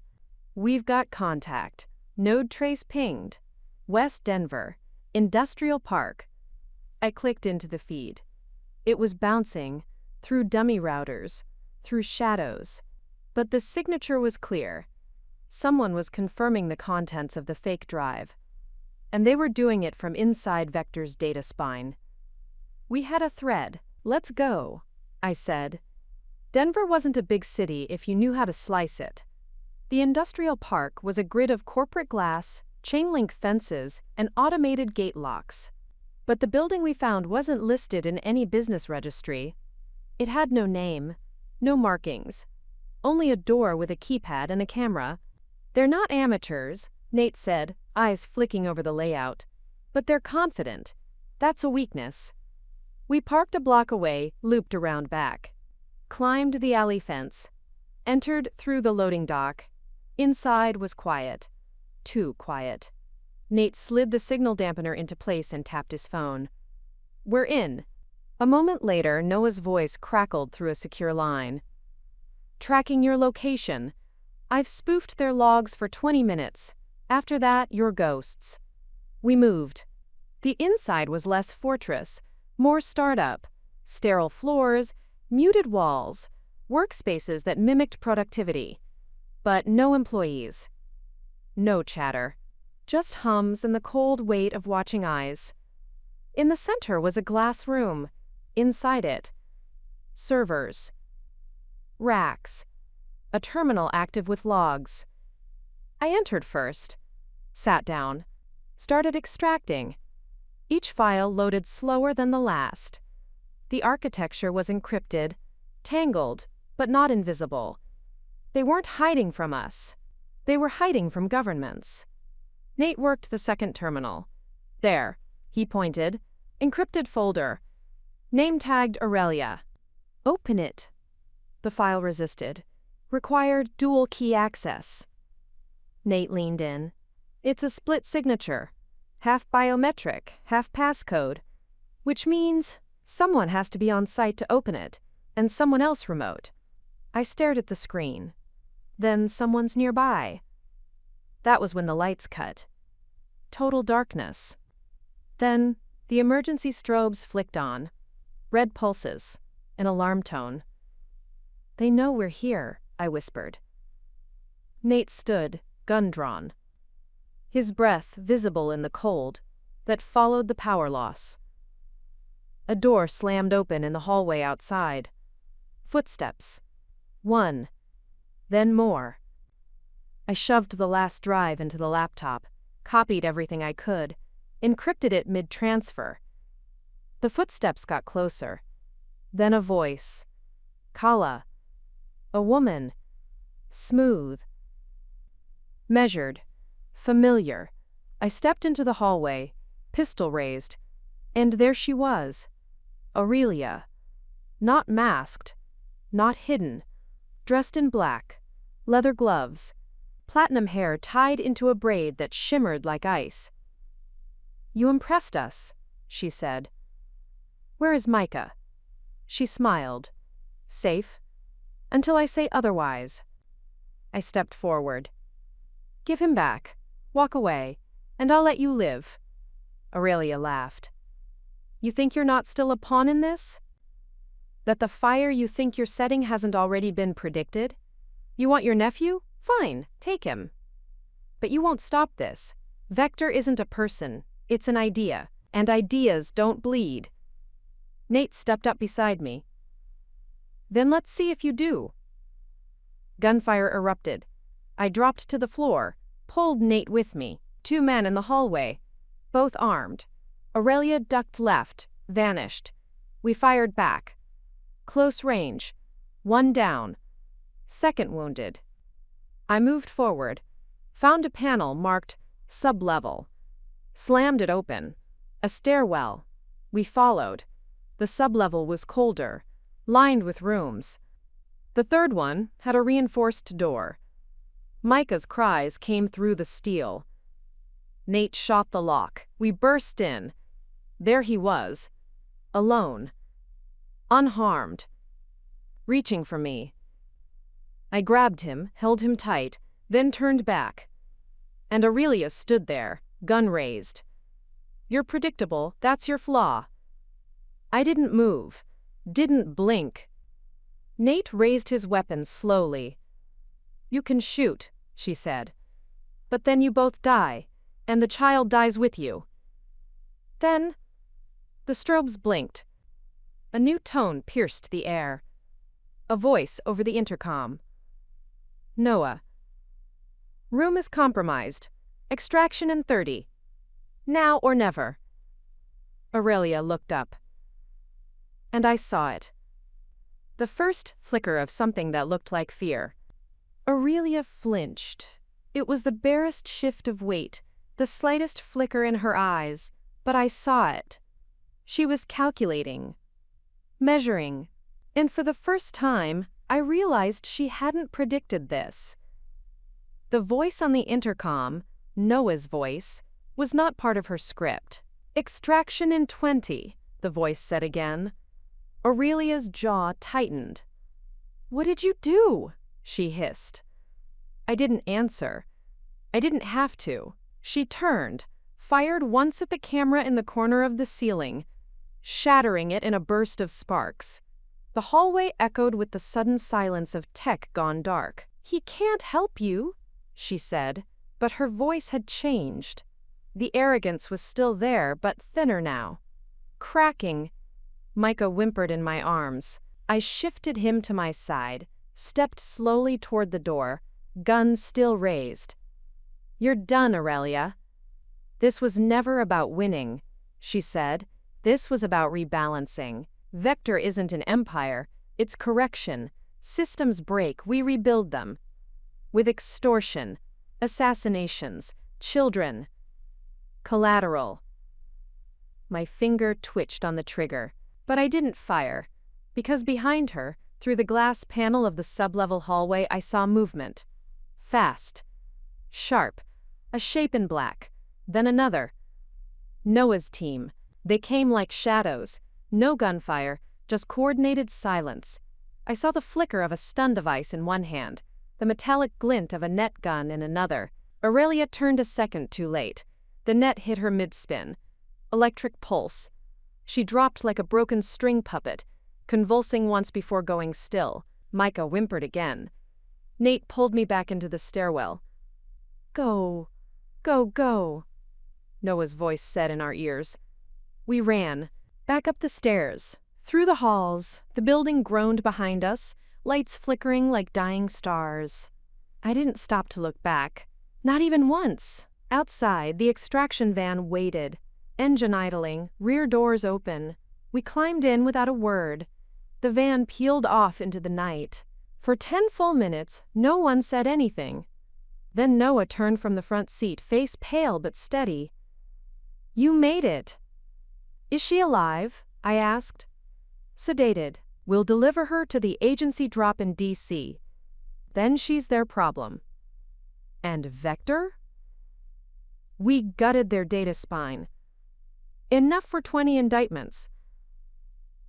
"We've got contact. Node trace pinged. West Denver. Industrial Park." I clicked into the feed. It was bouncing, through dummy routers, through shadows. But the signature was clear. Someone was confirming the contents of the fake drive. And they were doing it from inside Vector's data spine. We had a thread. "Let's go," I said. Denver wasn't a big city if you knew how to slice it. The industrial park was a grid of corporate glass, chain-link fences, and automated gate locks. But the building we found wasn't listed in any business registry. It had no name, no markings, only a door with a keypad and a camera. "They're not amateurs," Nate said, eyes flicking over the layout. "But they're confident. That's a weakness." We parked a block away, looped around back. Climbed the alley fence. Entered through the loading dock. Inside was quiet. Too quiet. Nate slid the signal dampener into place and tapped his phone. "We're in." A moment later, Noah's voice crackled through a secure line. "Tracking your location. I've spoofed their logs for 20 minutes. After that, you're ghosts." We moved. The inside was less fortress, more startup. Sterile floors, muted walls, workspaces that mimicked productivity. But no employees. No chatter. Just hums and the cold weight of watching eyes. In the center was a glass room. Inside it, servers. Racks. A terminal active with logs. I entered first. Sat down. Started extracting. Each file loaded slower than the last. The architecture was encrypted, tangled, but not invisible. They weren't hiding from us. They were hiding from governments. Nate worked the second terminal. "There," he pointed. "Encrypted folder. Name-tagged Aurelia." "Open it." The file resisted. Required dual-key access. Nate leaned in. "It's a split signature. Half biometric, half passcode. Which means someone has to be on site to open it, and someone else remote." I stared at the screen. Then someone's nearby. That was when the lights cut. Total darkness. Then, the emergency strobes flicked on. Red pulses. An alarm tone. "They know we're here," I whispered. Nate stood, gun drawn. His breath visible in the cold that followed the power loss. A door slammed open in the hallway outside. Footsteps. One. Then more. I shoved the last drive into the laptop, copied everything I could, encrypted it mid-transfer. The footsteps got closer. Then a voice. Kala. A woman. Smooth. Measured. Familiar. I stepped into the hallway, pistol raised, and there she was. Aurelia. Not masked. Not hidden. Dressed in black. Leather gloves. Platinum hair tied into a braid that shimmered like ice. "You impressed us," she said. "Where is Micah?" She smiled. "Safe? Until I say otherwise." I stepped forward. "Give him back. Walk away, and I'll let you live." Aurelia laughed. "You think you're not still a pawn in this? That the fire you think you're setting hasn't already been predicted? You want your nephew? Fine, take him. But you won't stop this. Vector isn't a person, it's an idea, and ideas don't bleed." Nate stepped up beside me. "Then let's see if you do." Gunfire erupted. I dropped to the floor, pulled Nate with me. 2 men in the hallway, both armed. Aurelia ducked left, vanished. We fired back. Close range. 1 down. 2nd wounded. I moved forward, found a panel marked sub-level. Slammed it open. A stairwell. We followed. The sub-level was colder, lined with rooms. The 3rd one had a reinforced door. Micah's cries came through the steel. Nate shot the lock. We burst in. There he was. Alone. Unharmed. Reaching for me. I grabbed him, held him tight, then turned back. And Aurelia stood there, gun raised. "You're predictable, that's your flaw." I didn't move. Didn't blink. Nate raised his weapon slowly. "You can shoot," she said. "But then you both die, and the child dies with you." Then, the strobes blinked. A new tone pierced the air. A voice over the intercom. "Noah. Room is compromised. Extraction in 30. Now or never." Aurelia looked up. And I saw it. The first flicker of something that looked like fear. Aurelia flinched. It was the barest shift of weight, the slightest flicker in her eyes, but I saw it. She was calculating, measuring, and for the first time, I realized she hadn't predicted this. The voice on the intercom, Noah's voice, was not part of her script. "Extraction in 20, the voice said again. Aurelia's jaw tightened. "What did you do?" she hissed. I didn't answer. I didn't have to. She turned, fired once at the camera in the corner of the ceiling, shattering it in a burst of sparks. The hallway echoed with the sudden silence of tech gone dark. "He can't help you," she said, but her voice had changed. The arrogance was still there, but thinner now. Cracking. Micah whimpered in my arms. I shifted him to my side, stepped slowly toward the door, gun still raised. "You're done, Aurelia." "This was never about winning," she said. "This was about rebalancing. Vector isn't an empire, it's correction. Systems break, we rebuild them. With extortion, assassinations, children. Collateral." My finger twitched on the trigger, but I didn't fire, because behind her, through the glass panel of the sub-level hallway, I saw movement. Fast. Sharp. A shape in black. Then another. Noah's team. They came like shadows. No gunfire, just coordinated silence. I saw the flicker of a stun device in one hand, the metallic glint of a net gun in another. Aurelia turned a second too late. The net hit her mid-spin. Electric pulse. She dropped like a broken string puppet, convulsing once before going still. Micah whimpered again. Nate pulled me back into the stairwell. Go, go, go, Noah's voice said in our ears. We ran, back up the stairs, through the halls. The building groaned behind us, lights flickering like dying stars. I didn't stop to look back. Not even once. Outside, the extraction van waited. Engine idling, rear doors open. We climbed in without a word. The van peeled off into the night. For 10 full minutes, no one said anything. Then Noah turned from the front seat, face pale but steady. You made it. Is she alive? I asked. Sedated. We'll deliver her to the agency drop in D.C. Then she's their problem. And Vector? We gutted their data spine. Enough for 20 indictments.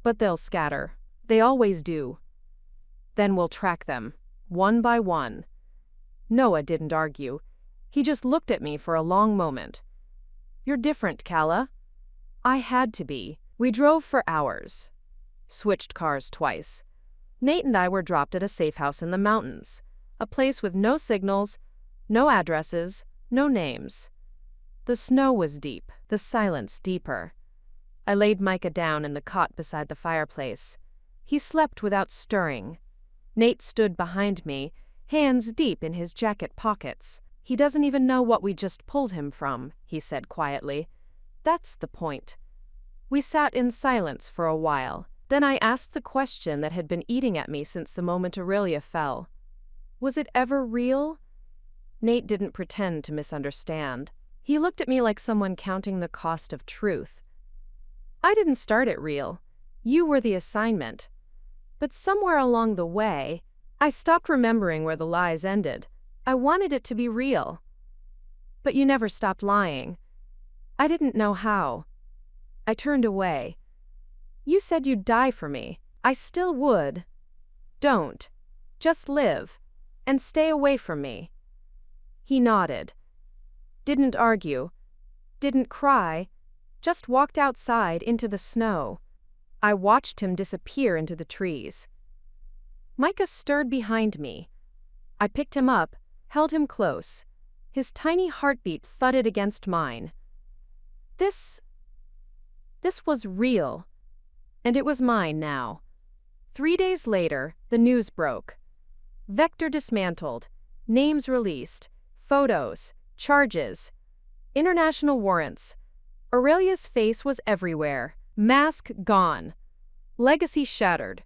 But they'll scatter. They always do. Then we'll track them, one by one. Noah didn't argue. He just looked at me for a long moment. You're different, Calla. I had to be. We drove for hours. Switched cars twice. Nate and I were dropped at a safe house in the mountains. A place with no signals, no addresses, no names. The snow was deep, the silence deeper. I laid Micah down in the cot beside the fireplace. He slept without stirring. Nate stood behind me, hands deep in his jacket pockets. He doesn't even know what we just pulled him from, he said quietly. That's the point. We sat in silence for a while. Then I asked the question that had been eating at me since the moment Aurelia fell. Was it ever real? Nate didn't pretend to misunderstand. He looked at me like someone counting the cost of truth. I didn't start it real. You were the assignment. But somewhere along the way, I stopped remembering where the lies ended. I wanted it to be real. But you never stopped lying. I didn't know how. I turned away. You said you'd die for me. I still would. Don't. Just live. And stay away from me. He nodded. Didn't argue. Didn't cry. Just walked outside into the snow. I watched him disappear into the trees. Micah stirred behind me. I picked him up, held him close. His tiny heartbeat thudded against mine. This was real. And it was mine now. 3 days later, the news broke. Vector dismantled. Names released. Photos. Charges. International warrants. Aurelia's face was everywhere. Mask gone. Legacy shattered.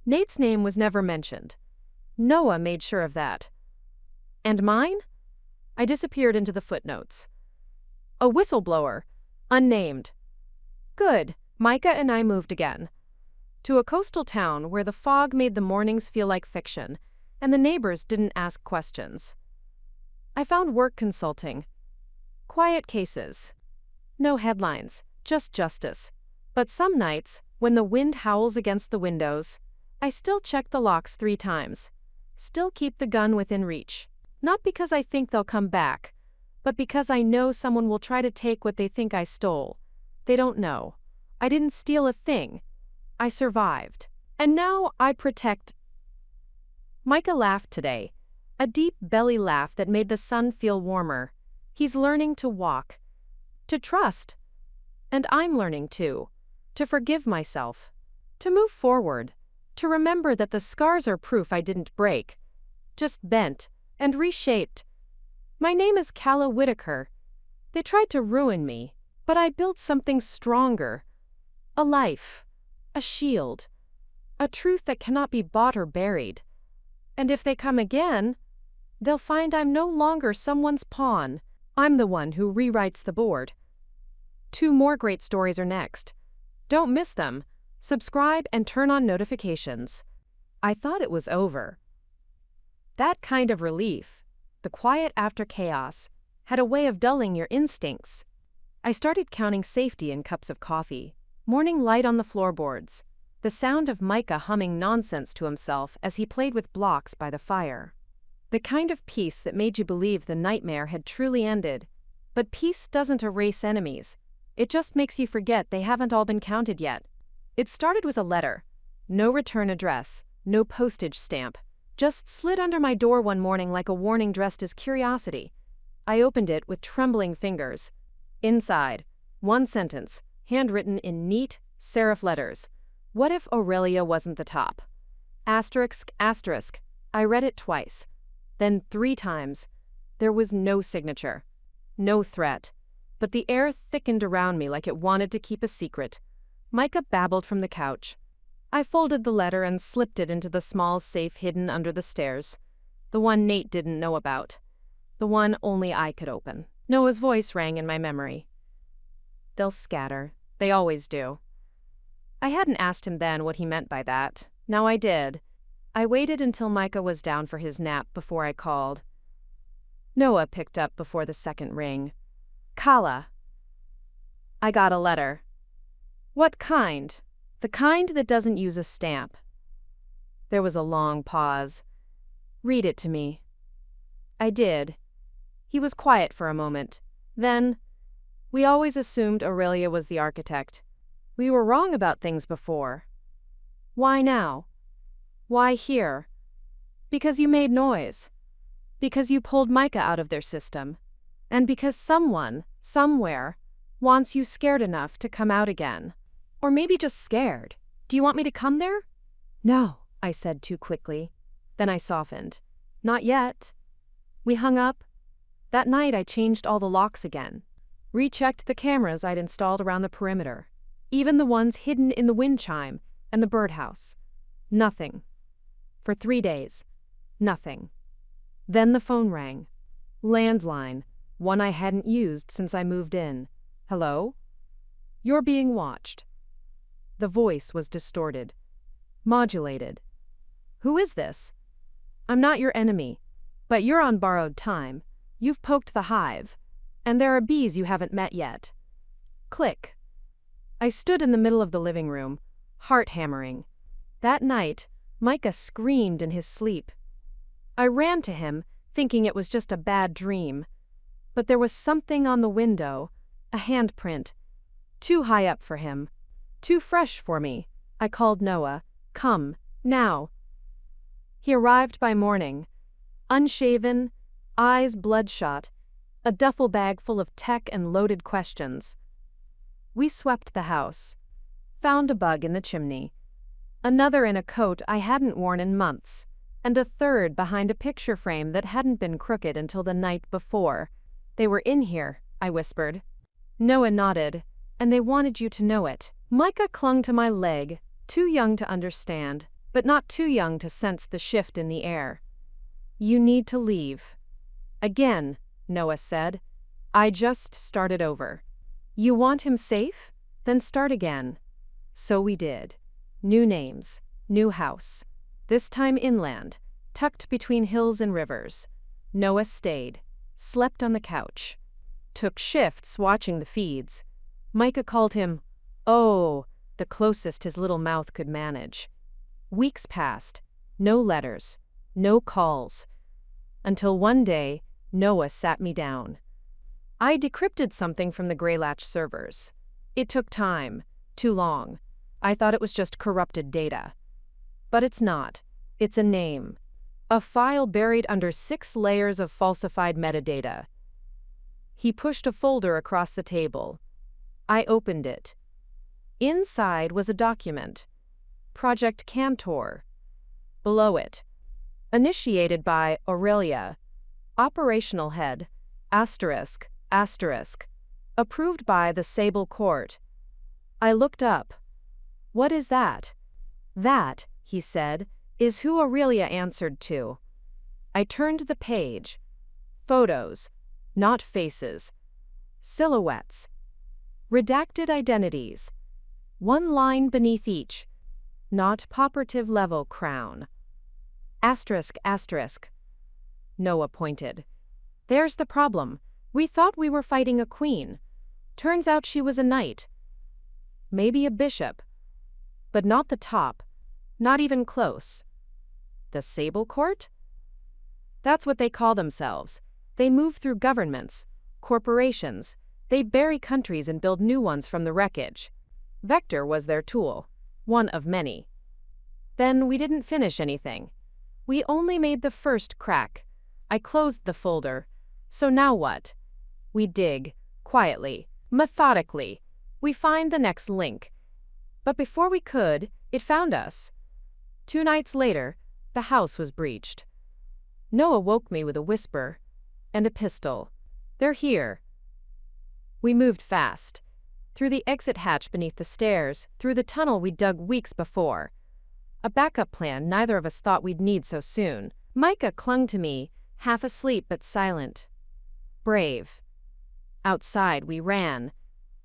Nate's name was never mentioned. Noah made sure of that. And mine? I disappeared into the footnotes. A whistleblower. Unnamed. Good. Micah and I moved again. To a coastal town where the fog made the mornings feel like fiction, and the neighbors didn't ask questions. I found work consulting. Quiet cases. No headlines, just justice. But some nights, when the wind howls against the windows, I still check the locks 3 times. Still keep the gun within reach. Not because I think they'll come back, but because I know someone will try to take what they think I stole. They don't know. I didn't steal a thing. I survived. And now I protect. Micah laughed today. A deep belly laugh that made the sun feel warmer. He's learning to walk. To trust. And I'm learning too. To forgive myself. To move forward. To remember that the scars are proof I didn't break. Just bent and reshaped. My name is Calla Whitaker. They tried to ruin me, but I built something stronger. A life. A shield. A truth that cannot be bought or buried. And if they come again, they'll find I'm no longer someone's pawn. I'm the one who rewrites the board. 2 more great stories are next. Don't miss them. Subscribe and turn on notifications. I thought it was over. That kind of relief, the quiet after chaos, had a way of dulling your instincts. I started counting safety in cups of coffee, morning light on the floorboards, the sound of Micah humming nonsense to himself as he played with blocks by the fire. The kind of peace that made you believe the nightmare had truly ended. But peace doesn't erase enemies. It just makes you forget they haven't all been counted yet. It started with a letter. No return address, no postage stamp. Just slid under my door one morning like a warning dressed as curiosity. I opened it with trembling fingers. Inside, one sentence, handwritten in neat, serif letters. What if Aurelia wasn't the top? Asterisk, asterisk. I read it twice. Then 3 times. There was no signature. No threat. But the air thickened around me like it wanted to keep a secret. Micah babbled from the couch. I folded the letter and slipped it into the small safe hidden under the stairs. The one Nate didn't know about. The one only I could open. Noah's voice rang in my memory. They'll scatter. They always do. I hadn't asked him then what he meant by that. Now I did. I waited until Micah was down for his nap before I called. Noah picked up before the second ring. Kala. I got a letter. What kind? The kind that doesn't use a stamp. There was a long pause. Read it to me. I did. He was quiet for a moment. Then, we always assumed Aurelia was the architect. We were wrong about things before. Why now? Why here? Because you made noise. Because you pulled Micah out of their system. And because someone, somewhere, wants you scared enough to come out again. Or maybe just scared. Do you want me to come there? No, I said too quickly. Then I softened. Not yet. We hung up. That night I changed all the locks again. Rechecked the cameras I'd installed around the perimeter. Even the ones hidden in the wind chime and the birdhouse. Nothing. For 3 days. Nothing. Then the phone rang. Landline. One I hadn't used since I moved in. Hello? You're being watched. The voice was distorted. Modulated. Who is this? I'm not your enemy. But you're on borrowed time. You've poked the hive. And there are bees you haven't met yet. Click. I stood in the middle of the living room, heart hammering. That night, Micah screamed in his sleep. I ran to him, thinking it was just a bad dream. But there was something on the window, a handprint. Too high up for him. Too fresh for me. I called Noah. Come, now. He arrived by morning. Unshaven, eyes bloodshot, a duffel bag full of tech and loaded questions. We swept the house. Found a bug in the chimney. Another in a coat I hadn't worn in months. And a third behind a picture frame that hadn't been crooked until the night before. They were in here, I whispered. Noah nodded, and they wanted you to know it. Micah clung to my leg, too young to understand, but not too young to sense the shift in the air. You need to leave. Again, Noah said. I just started over. You want him safe? Then start again. So we did. New names, new house. This time inland, tucked between hills and rivers. Noah stayed, slept on the couch. Took shifts watching the feeds. Micah called him, oh, the closest his little mouth could manage. Weeks passed, no letters, no calls. Until one day, Noah sat me down. I decrypted something from the Greylatch servers. It took time, too long. I thought it was just corrupted data. But it's not. It's a name. A file buried under 6 layers of falsified metadata. He pushed a folder across the table. I opened it. Inside was a document. Project Cantor. Below it, initiated by Aurelia. Operational head, asterisk, asterisk. Approved by the Sable Court. I looked up. What is that? That, he said, is who Aurelia answered to. I turned the page. Photos, not faces. Silhouettes. Redacted identities. One line beneath each. Not poperative level crown. Asterisk, asterisk. Noah pointed. There's the problem. We thought we were fighting a queen. Turns out she was a knight. Maybe a bishop. But not the top. Not even close. The Sable Court? That's what they call themselves. They move through governments, corporations. They bury countries and build new ones from the wreckage. Vector was their tool, one of many. Then we didn't finish anything. We only made the first crack. I closed the folder. So now what? We dig, quietly, methodically. We find the next link. But before we could, it found us. 2 nights later, the house was breached. Noah woke me with a whisper and a pistol. They're here. We moved fast. Through the exit hatch beneath the stairs, through the tunnel we dug weeks before. A backup plan neither of us thought we'd need so soon. Micah clung to me, half asleep but silent. Brave. Outside we ran.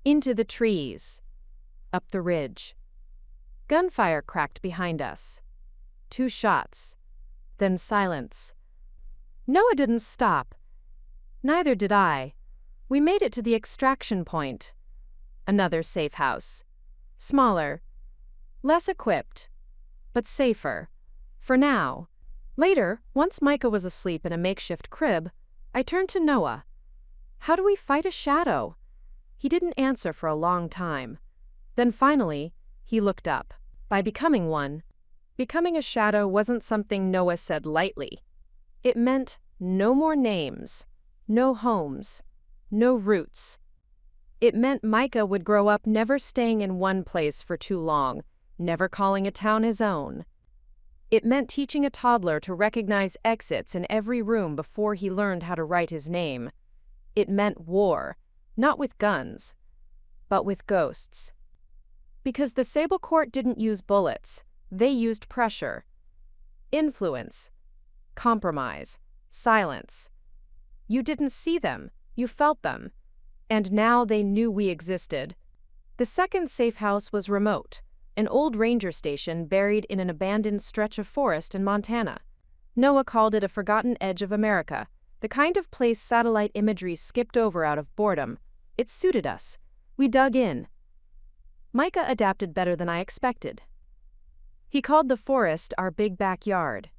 Into the trees. Up the ridge. Gunfire cracked behind us. 2 shots. Then silence. Noah didn't stop. Neither did I. We made it to the extraction point. Another safe house. Smaller. Less equipped. But safer. For now. Later, once Micah was asleep in a makeshift crib, I turned to Noah. How do we fight a shadow? He didn't answer for a long time. Then finally, he looked up. By becoming one. Becoming a shadow wasn't something Noah said lightly. It meant no more names, no homes, no roots. It meant Micah would grow up never staying in one place for too long, never calling a town his own. It meant teaching a toddler to recognize exits in every room before he learned how to write his name. It meant war, not with guns, but with ghosts. Because the Sable Court didn't use bullets, they used pressure, influence, compromise, silence. You didn't see them, you felt them. And now they knew we existed. The second safe house was remote, an old ranger station buried in an abandoned stretch of forest in Montana. Noah called it a forgotten edge of America, the kind of place satellite imagery skipped over out of boredom. It suited us. We dug in. Micah adapted better than I expected. He called the forest our big backyard.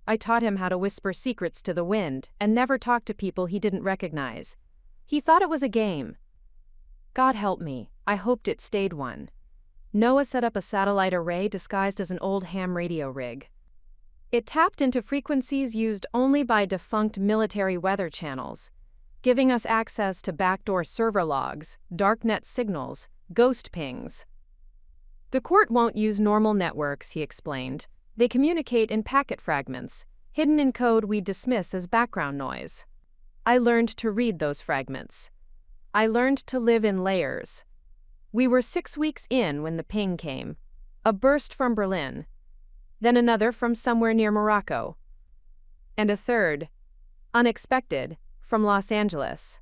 I taught him how to whisper secrets to the wind and never talk to people he didn't recognize. He thought it was a game. God help me, I hoped it stayed one. Noah set up a satellite array disguised as an old ham radio rig. It tapped into frequencies used only by defunct military weather channels, giving us access to backdoor server logs, darknet signals, ghost pings. The court won't use normal networks, he explained. They communicate in packet fragments, hidden in code we dismiss as background noise. I learned to read those fragments. I learned to live in layers. We were 6 weeks in when the ping came. A burst from Berlin. Then another from somewhere near Morocco. And a third, unexpected, from Los Angeles.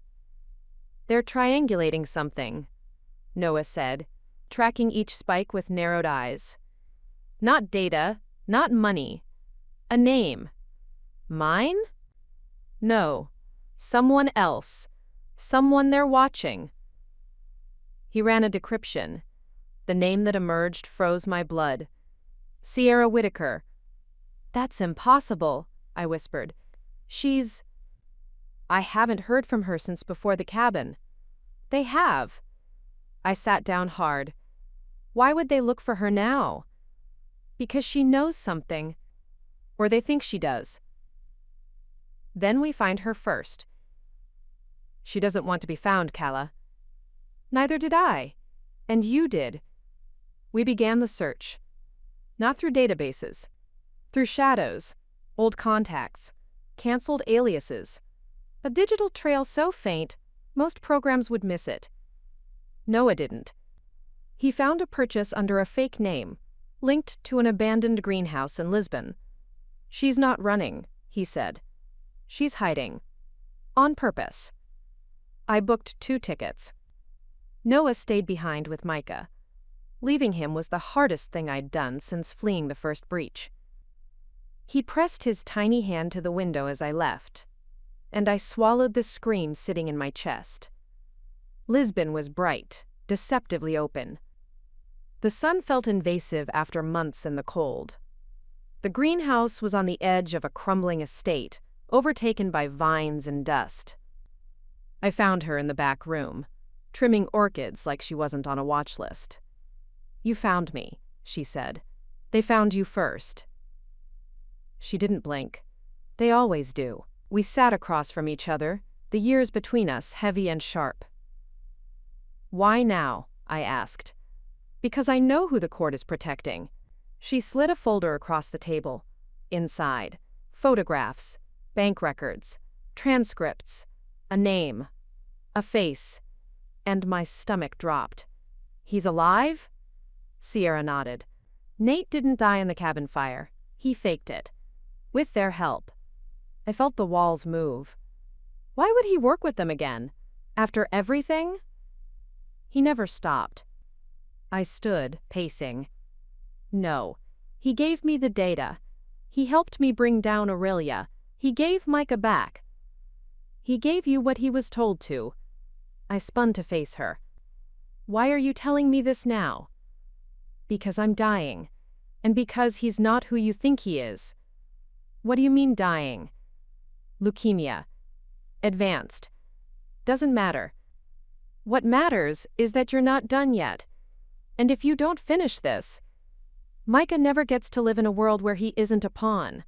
They're triangulating something, Noah said, tracking each spike with narrowed eyes. Not data, not money. A name. Mine? No. Someone else. Someone they're watching. He ran a decryption. The name that emerged froze my blood. Sierra Whitaker. That's impossible, I whispered. I haven't heard from her since before the cabin. They have. I sat down hard. Why would they look for her now? Because she knows something. Or they think she does. Then we find her first. She doesn't want to be found, Calla. Neither did I. And you did. We began the search. Not through databases. Through shadows, old contacts, canceled aliases. A digital trail so faint, most programs would miss it. Noah didn't. He found a purchase under a fake name, linked to an abandoned greenhouse in Lisbon. She's not running, he said. She's hiding. On purpose. I booked 2 tickets. Noah stayed behind with Micah. Leaving him was the hardest thing I'd done since fleeing the first breach. He pressed his tiny hand to the window as I left, and I swallowed the scream sitting in my chest. Lisbon was bright, deceptively open. The sun felt invasive after months in the cold. The greenhouse was on the edge of a crumbling estate, overtaken by vines and dust. I found her in the back room, trimming orchids like she wasn't on a watch list. "You found me," she said. "They found you first." She didn't blink. They always do. We sat across from each other, the years between us heavy and sharp. "Why now?" I asked. "Because I know who the court is protecting." She slid a folder across the table. Inside, photographs, bank records, transcripts, a name, a face, and my stomach dropped. "He's alive?" Sierra nodded. "Nate didn't die in the cabin fire. He faked it. With their help." I felt the walls move. Why would he work with them again? After everything? He never stopped. I stood, pacing. No. He gave me the data. He helped me bring down Aurelia. He gave Micah back. He gave you what he was told to. I spun to face her. "Why are you telling me this now?" "Because I'm dying. And because he's not who you think he is." "What do you mean dying?" "Leukemia. Advanced. Doesn't matter. What matters is that you're not done yet. And if you don't finish this, Micah never gets to live in a world where he isn't a pawn."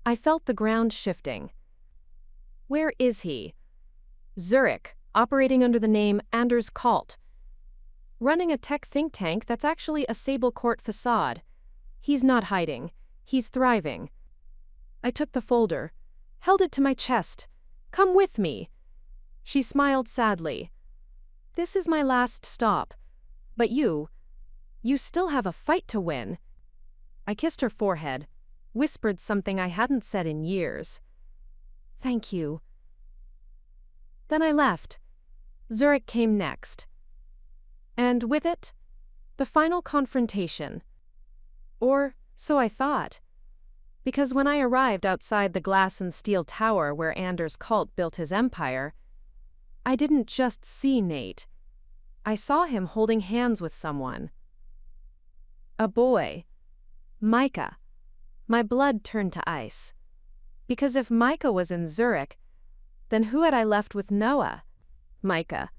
I felt the ground shifting. "Where is he?" "Zurich, operating under the name Anders Kalt. Running a tech think tank that's actually a Sable Court facade. He's not hiding. He's thriving." I took the folder, held it to my chest. "Come with me." She smiled sadly. "This is my last stop. But you still have a fight to win." I kissed her forehead, whispered something I hadn't said in years. "Thank you." Then I left. Zurich came next. And with it, the final confrontation. Or so I thought. Because when I arrived outside the glass and steel tower where Anders Kalt built his empire, I didn't just see Nate. I saw him holding hands with someone. A boy. Micah. My blood turned to ice. Because if Micah was in Zurich, then who had I left with Noah? Micah.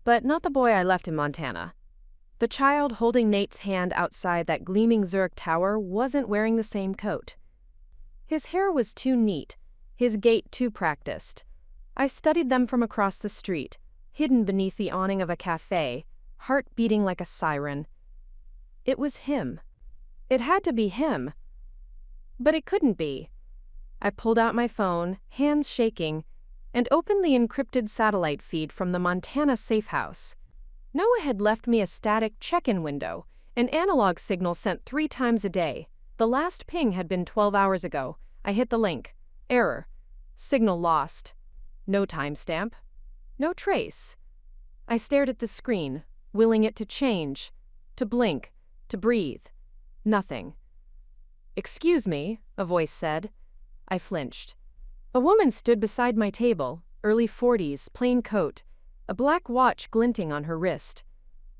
But not the boy I left in Montana. The child holding Nate's hand outside that gleaming Zurich tower wasn't wearing the same coat. His hair was too neat, his gait too practiced. I studied them from across the street, hidden beneath the awning of a cafe, heart beating like a siren. It was him. It had to be him. But it couldn't be. I pulled out my phone, hands shaking, and opened the encrypted satellite feed from the Montana safe house. Noah had left me a static check-in window, an analog signal sent 3 times a day. The last ping had been 12 hours ago. I hit the link. Error. Signal lost. No timestamp. No trace. I stared at the screen, willing it to change, to blink, to breathe. Nothing. "Excuse me," a voice said. I flinched. A woman stood beside my table, early 40s, plain coat, a black watch glinting on her wrist.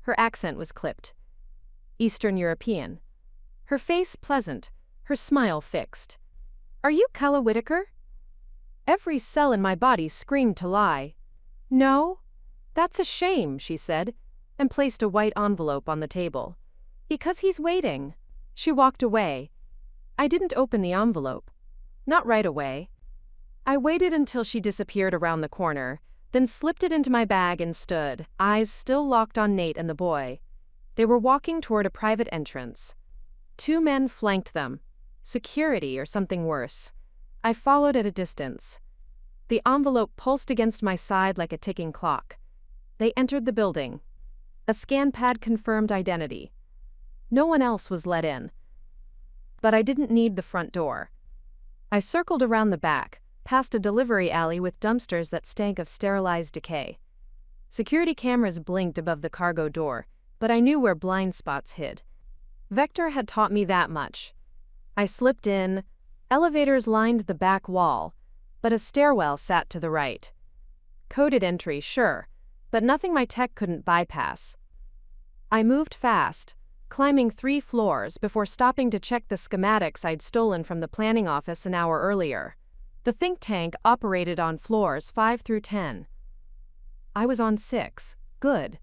Her accent was clipped. Eastern European. Her face pleasant, her smile fixed. "Are you Kella Whitaker?" Every cell in my body screamed to lie. "No?" "That's a shame," she said, and placed a white envelope on the table. "Because he's waiting." She walked away. I didn't open the envelope. Not right away. I waited until she disappeared around the corner, then slipped it into my bag and stood, eyes still locked on Nate and the boy. They were walking toward a private entrance. 2 men flanked them. Security or something worse. I followed at a distance. The envelope pulsed against my side like a ticking clock. They entered the building. A scan pad confirmed identity. No one else was let in. But I didn't need the front door. I circled around the back, past a delivery alley with dumpsters that stank of sterilized decay. Security cameras blinked above the cargo door, but I knew where blind spots hid. Vector had taught me that much. I slipped in. Elevators lined the back wall, but a stairwell sat to the right. Coded entry, sure, but nothing my tech couldn't bypass. I moved fast, climbing 3 floors before stopping to check the schematics I'd stolen from the planning office an hour earlier. The think tank operated on floors 5 through 10. I was on 6. Good.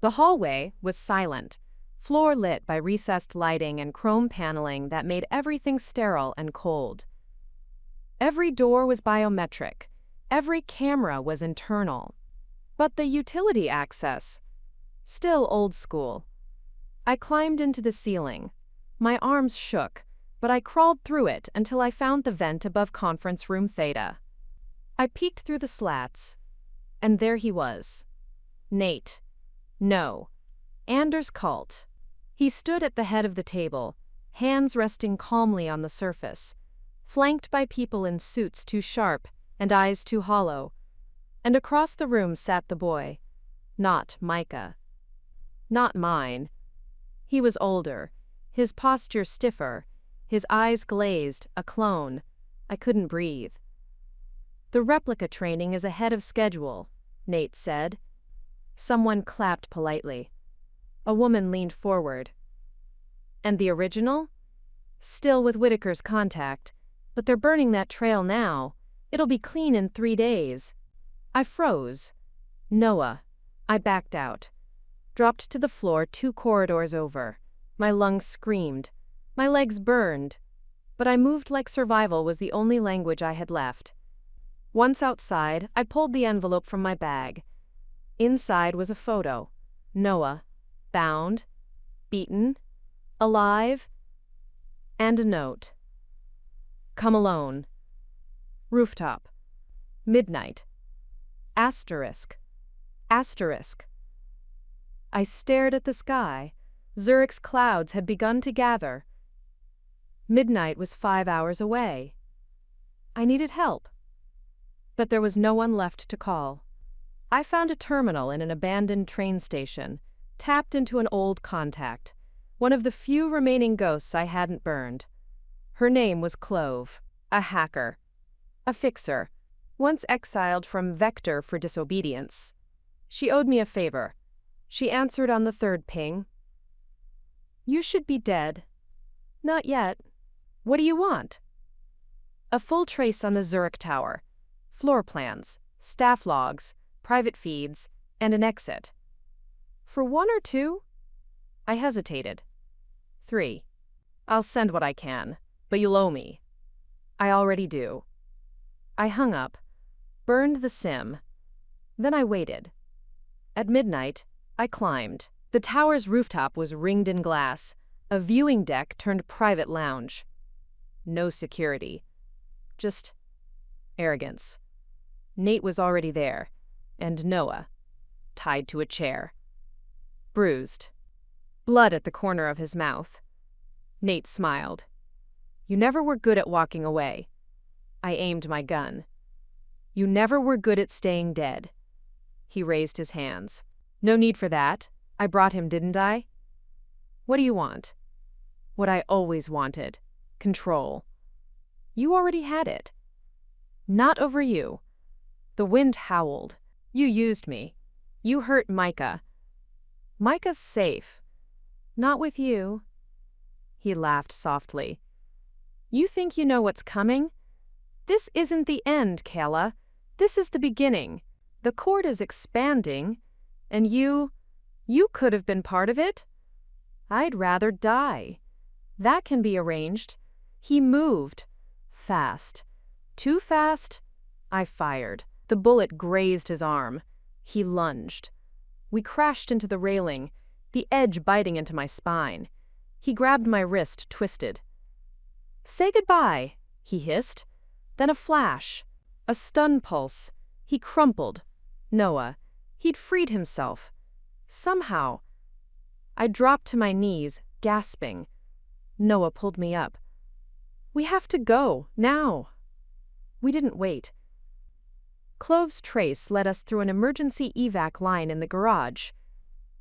The hallway was silent, floor lit by recessed lighting and chrome paneling that made everything sterile and cold. Every door was biometric. Every camera was internal. But the utility access, still old school. I climbed into the ceiling. My arms shook, but I crawled through it until I found the vent above conference room Theta. I peeked through the slats, and there he was. Nate. No. Anders Kalt. He stood at the head of the table, hands resting calmly on the surface, flanked by people in suits too sharp and eyes too hollow. And across the room sat the boy. Not Micah. Not mine. He was older, his posture stiffer, his eyes glazed, a clone. I couldn't breathe. The replica training is ahead of schedule, Nate said. Someone clapped politely. A woman leaned forward. And the original? Still with Whitaker's contact, but they're burning that trail now. It'll be clean in 3 days. I froze. Noah. I backed out. Dropped to the floor 2 corridors over. My lungs screamed. My legs burned. But I moved like survival was the only language I had left. Once outside, I pulled the envelope from my bag. Inside was a photo. Noah. Bound. Beaten. Alive. And a note. Come alone. Rooftop. Midnight. Asterisk. Asterisk. I stared at the sky. Zurich's clouds had begun to gather. Midnight was 5 hours away. I needed help. But there was no one left to call. I found a terminal in an abandoned train station, tapped into an old contact, one of the few remaining ghosts I hadn't burned. Her name was Clove, a hacker, a fixer, once exiled from Vector for disobedience. She owed me a favor. She answered on the 3rd ping. You should be dead. Not yet. What do you want? A full trace on the Zurich Tower. Floor plans, staff logs, private feeds, and an exit. For 1 or 2? I hesitated. 3. I'll send what I can, but you'll owe me. I already do. I hung up, burned the SIM. Then I waited. At midnight, I climbed. The tower's rooftop was ringed in glass, a viewing deck turned private lounge. No security. Just arrogance. Nate was already there, and Noah, tied to a chair. Bruised. Blood at the corner of his mouth. Nate smiled. You never were good at walking away. I aimed my gun. You never were good at staying dead. He raised his hands. No need for that. I brought him, didn't I? What do you want? What I always wanted. Control. You already had it. Not over you. The wind howled. You used me. You hurt Micah. Micah's safe. Not with you. He laughed softly. You think you know what's coming? This isn't the end, Kayla. This is the beginning. The court is expanding, and you could have been part of it. I'd rather die. That can be arranged. He moved. Fast. Too fast? I fired. The bullet grazed his arm. He lunged. We crashed into the railing, the edge biting into my spine. He grabbed my wrist, twisted. Say goodbye, he hissed. Then a flash. A stun pulse. He crumpled. Noah. He'd freed himself. Somehow. I dropped to my knees, gasping. Noah pulled me up. We have to go, now. We didn't wait. Clove's trace led us through an emergency evac line in the garage.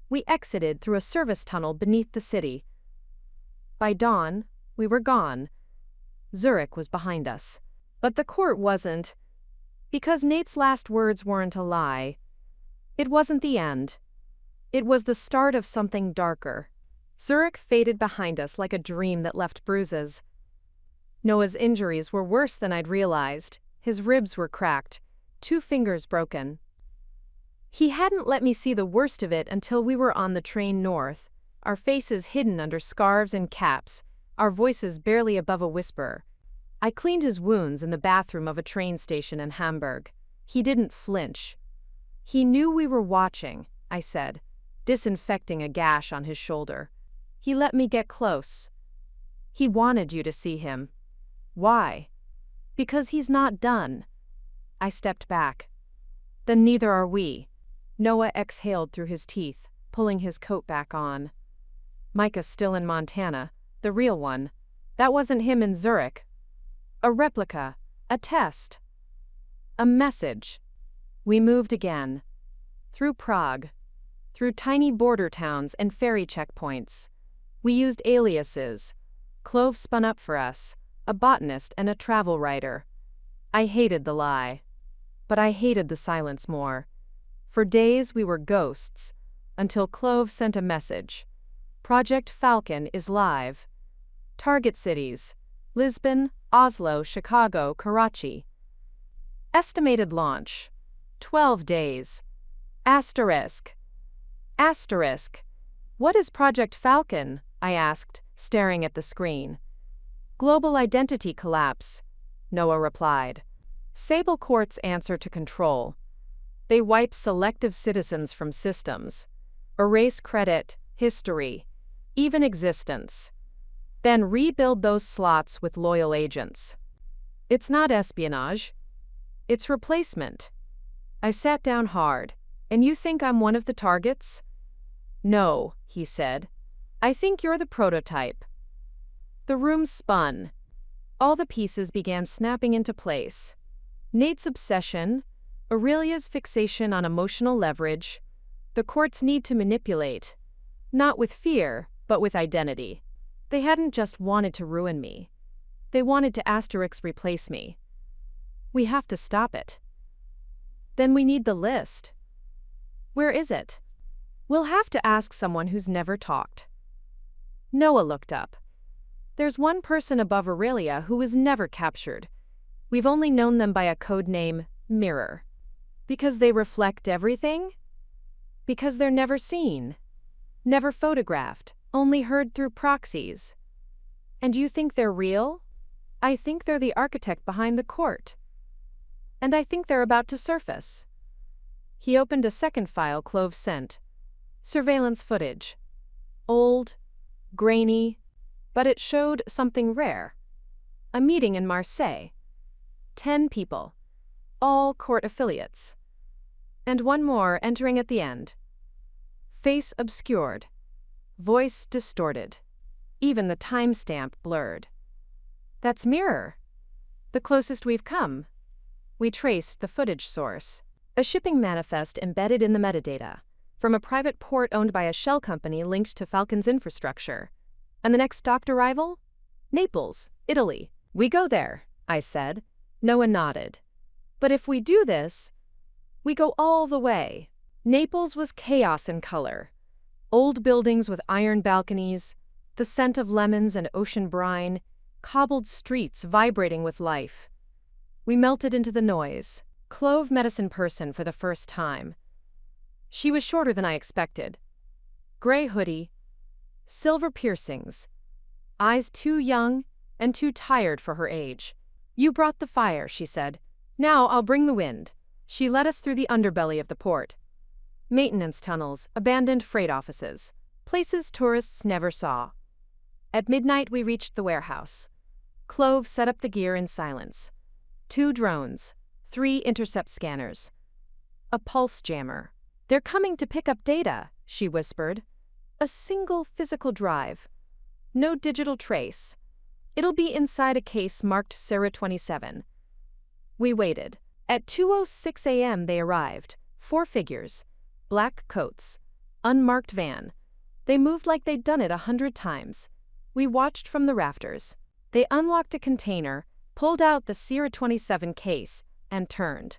We exited through a service tunnel beneath the city. By dawn, we were gone. Zurich was behind us. But the court wasn't. Because Nate's last words weren't a lie. It wasn't the end. It was the start of something darker. Zurich faded behind us like a dream that left bruises. Noah's injuries were worse than I'd realized. His ribs were cracked, 2 fingers broken. He hadn't let me see the worst of it until we were on the train north, our faces hidden under scarves and caps, our voices barely above a whisper. I cleaned his wounds in the bathroom of a train station in Hamburg. He didn't flinch. He knew we were watching, I said, disinfecting a gash on his shoulder. He let me get close. He wanted you to see him. Why? Because he's not done. I stepped back. Then neither are we. Noah exhaled through his teeth, pulling his coat back on. Micah's still in Montana, the real one. That wasn't him in Zurich. A replica, a test. A message. We moved again. Through Prague. Through tiny border towns and ferry checkpoints. We used aliases. Clove spun up for us, a botanist and a travel writer. I hated the lie. But I hated the silence more. For days we were ghosts, until Clove sent a message. Project Falcon is live. Target cities: Lisbon, Oslo, Chicago, Karachi. Estimated launch: 12 days. Asterisk. Asterisk. What is Project Falcon? I asked, staring at the screen. Global identity collapse, Noah replied. Sable Court's answer to control. They wipe selective citizens from systems, erase credit, history, even existence, then rebuild those slots with loyal agents. It's not espionage. It's replacement. I sat down hard. And you think I'm one of the targets? No, he said. I think you're the prototype. The room spun. All the pieces began snapping into place. Nate's obsession, Aurelia's fixation on emotional leverage, the court's need to manipulate, not with fear, but with identity. They hadn't just wanted to ruin me. They wanted to asterisk replace me. We have to stop it. Then we need the list. Where is it? We'll have to ask someone who's never talked. Noah looked up. There's one person above Aurelia who was never captured. We've only known them by a code name, Mirror. Because they reflect everything? Because they're never seen. Never photographed, only heard through proxies. And you think they're real? I think they're the architect behind the court. And I think they're about to surface. He opened a second file Clove sent. Surveillance footage. Old, grainy, but it showed something rare. A meeting in Marseille. 10 people. All court affiliates. And one more entering at the end. Face obscured. Voice distorted. Even the timestamp blurred. That's Mirror. The closest we've come. We traced the footage source. A shipping manifest embedded in the metadata, from a private port owned by a shell company linked to Falcon's infrastructure. And the next docked arrival? Naples, Italy. We go there, I said. Noah nodded. But if we do this, we go all the way. Naples was chaos in color. Old buildings with iron balconies, the scent of lemons and ocean brine, cobbled streets vibrating with life. We melted into the noise. Clove met us in person for the first time. She was shorter than I expected. Gray hoodie, silver piercings, eyes too young and too tired for her age. You brought the fire, she said. Now I'll bring the wind. She led us through the underbelly of the port. Maintenance tunnels, abandoned freight offices, places tourists never saw. At midnight we reached the warehouse. Clove set up the gear in silence. 2 drones. 3 intercept scanners. A pulse jammer. They're coming to pick up data, she whispered. A single physical drive. No digital trace. It'll be inside a case marked Sarah 27. We waited. At 2:06 a.m. they arrived. 4 figures. Black coats. Unmarked van. They moved like they'd done it 100 times. We watched from the rafters. They unlocked a container, pulled out the Sierra 27 case, and turned.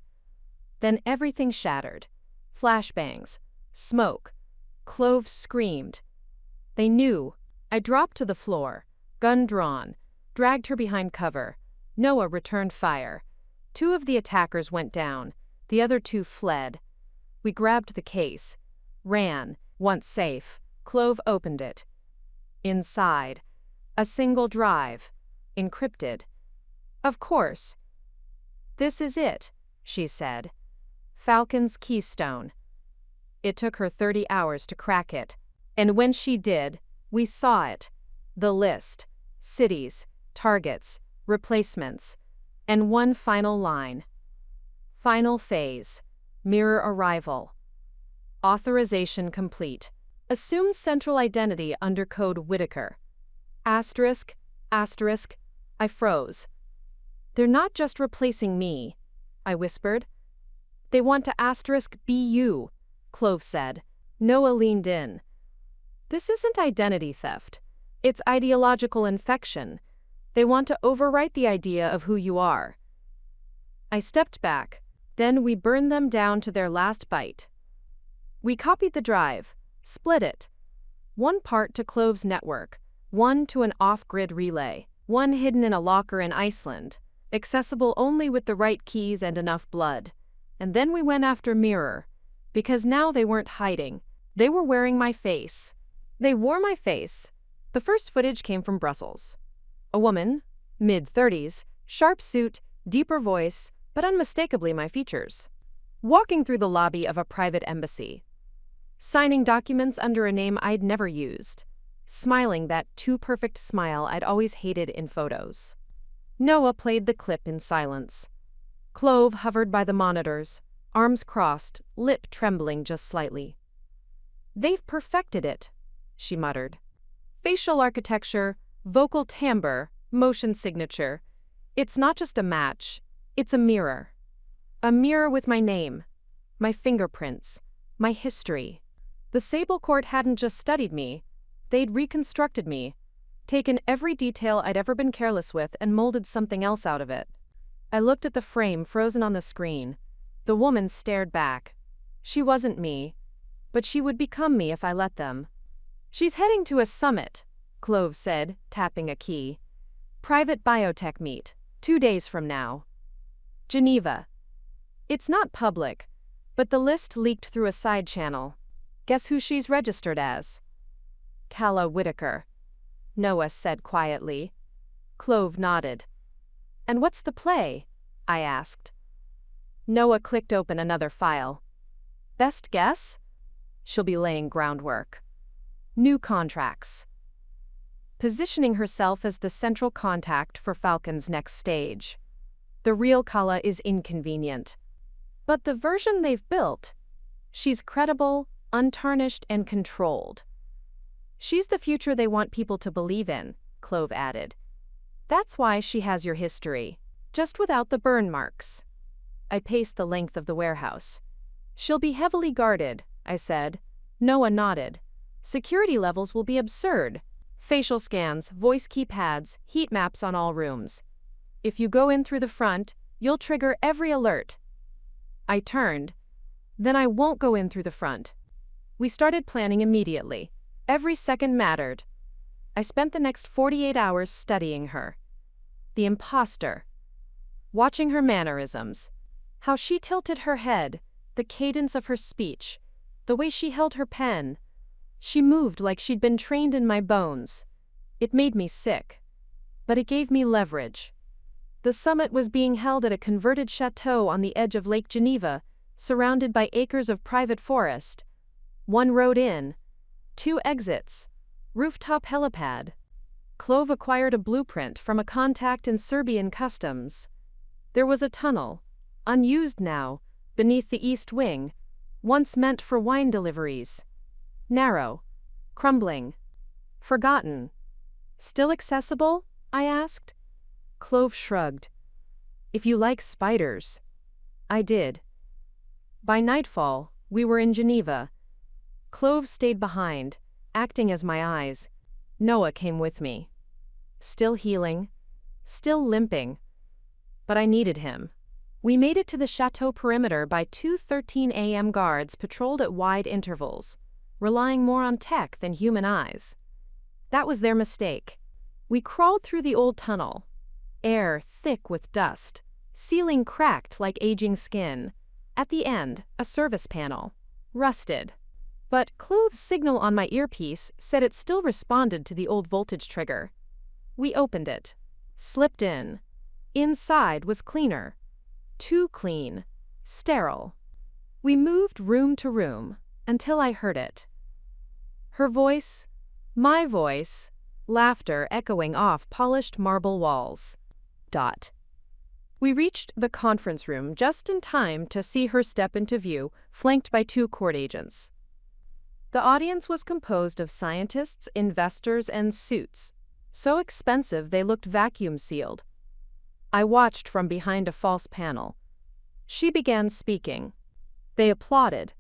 Then everything shattered. Flashbangs. Smoke. Clove screamed. They knew. I dropped to the floor, gun drawn, dragged her behind cover. Noah returned fire. 2 of the attackers went down, the other 2 fled. We grabbed the case, ran. Once safe, Clove opened it. Inside, a single drive, encrypted. Of course. This is it, she said. Falcon's keystone. It took her 30 hours to crack it. And when she did, we saw it. The list, cities, targets, replacements, and one final line. Final phase. Mirror arrival. Authorization complete. Assume central identity under code Whitaker. Asterisk, asterisk, I froze. They're not just replacing me, I whispered. They want to asterisk be you, Clove said. Noah leaned in. This isn't identity theft. It's ideological infection. They want to overwrite the idea of who you are. I stepped back. Then we burned them down to their last byte. We copied the drive, split it. One part to Clove's network, one to an off-grid relay, one hidden in a locker in Iceland, accessible only with the right keys and enough blood. And then we went after Mirror, because now they weren't hiding. They were wearing my face. They wore my face. The first footage came from Brussels. A woman, mid-30s, sharp suit, deeper voice, but unmistakably my features. Walking through the lobby of a private embassy. Signing documents under a name I'd never used. Smiling that too-perfect smile I'd always hated in photos. Noah played the clip in silence. Clove hovered by the monitors, arms crossed, lip trembling just slightly. They've perfected it, she muttered. Facial architecture, vocal timbre, motion signature. It's not just a match, it's a mirror. A mirror with my name, my fingerprints, my history. The Sable Court hadn't just studied me, they'd reconstructed me, taken every detail I'd ever been careless with and molded something else out of it. I looked at the frame frozen on the screen. The woman stared back. She wasn't me, but she would become me if I let them. She's heading to a summit, Clove said, tapping a key. Private biotech meet, 2 days from now. Geneva. It's not public, but the list leaked through a side channel. Guess who she's registered as? Calla Whitaker, Noah said quietly. Clove nodded. And what's the play? I asked. Noah clicked open another file. Best guess? She'll be laying groundwork. New contracts. Positioning herself as the central contact for Falcon's next stage. The real Calla is inconvenient. But the version they've built, she's credible, untarnished, and controlled. She's the future they want people to believe in, Clove added. That's why she has your history, just without the burn marks. I paced the length of the warehouse. She'll be heavily guarded, I said. Noah nodded. Security levels will be absurd. Facial scans, voice keypads, heat maps on all rooms. If you go in through the front, you'll trigger every alert. I turned. Then I won't go in through the front. We started planning immediately. Every second mattered. I spent the next 48 hours studying her. The imposter. Watching her mannerisms. How she tilted her head, the cadence of her speech, the way she held her pen. She moved like she'd been trained in my bones. It made me sick. But it gave me leverage. The summit was being held at a converted chateau on the edge of Lake Geneva, surrounded by acres of private forest. 1 road in, 2 exits, rooftop helipad. Clove acquired a blueprint from a contact in Serbian customs. There was a tunnel, unused now, beneath the east wing, once meant for wine deliveries. Narrow, crumbling, forgotten. Still accessible? I asked. Clove shrugged. If you like spiders. I did. By nightfall, we were in Geneva. Clove stayed behind, acting as my eyes. Noah came with me. Still healing, still limping. But I needed him. We made it to the chateau perimeter by 2:13 a.m. guards patrolled at wide intervals, relying more on tech than human eyes. That was their mistake. We crawled through the old tunnel. Air thick with dust, Ceiling cracked like aging skin. At the end, a service panel. Rusted. But Clove's signal on my earpiece said it still responded to the old voltage trigger. We opened it. Slipped in. Inside was cleaner. Too clean. Sterile. We moved room to room until I heard it. Her voice, my voice, laughter echoing off polished marble walls. We reached the conference room just in time to see her step into view, flanked by 2 court agents. The audience was composed of scientists, investors, and suits, so expensive they looked vacuum-sealed. I watched from behind a false panel. She began speaking. They applauded,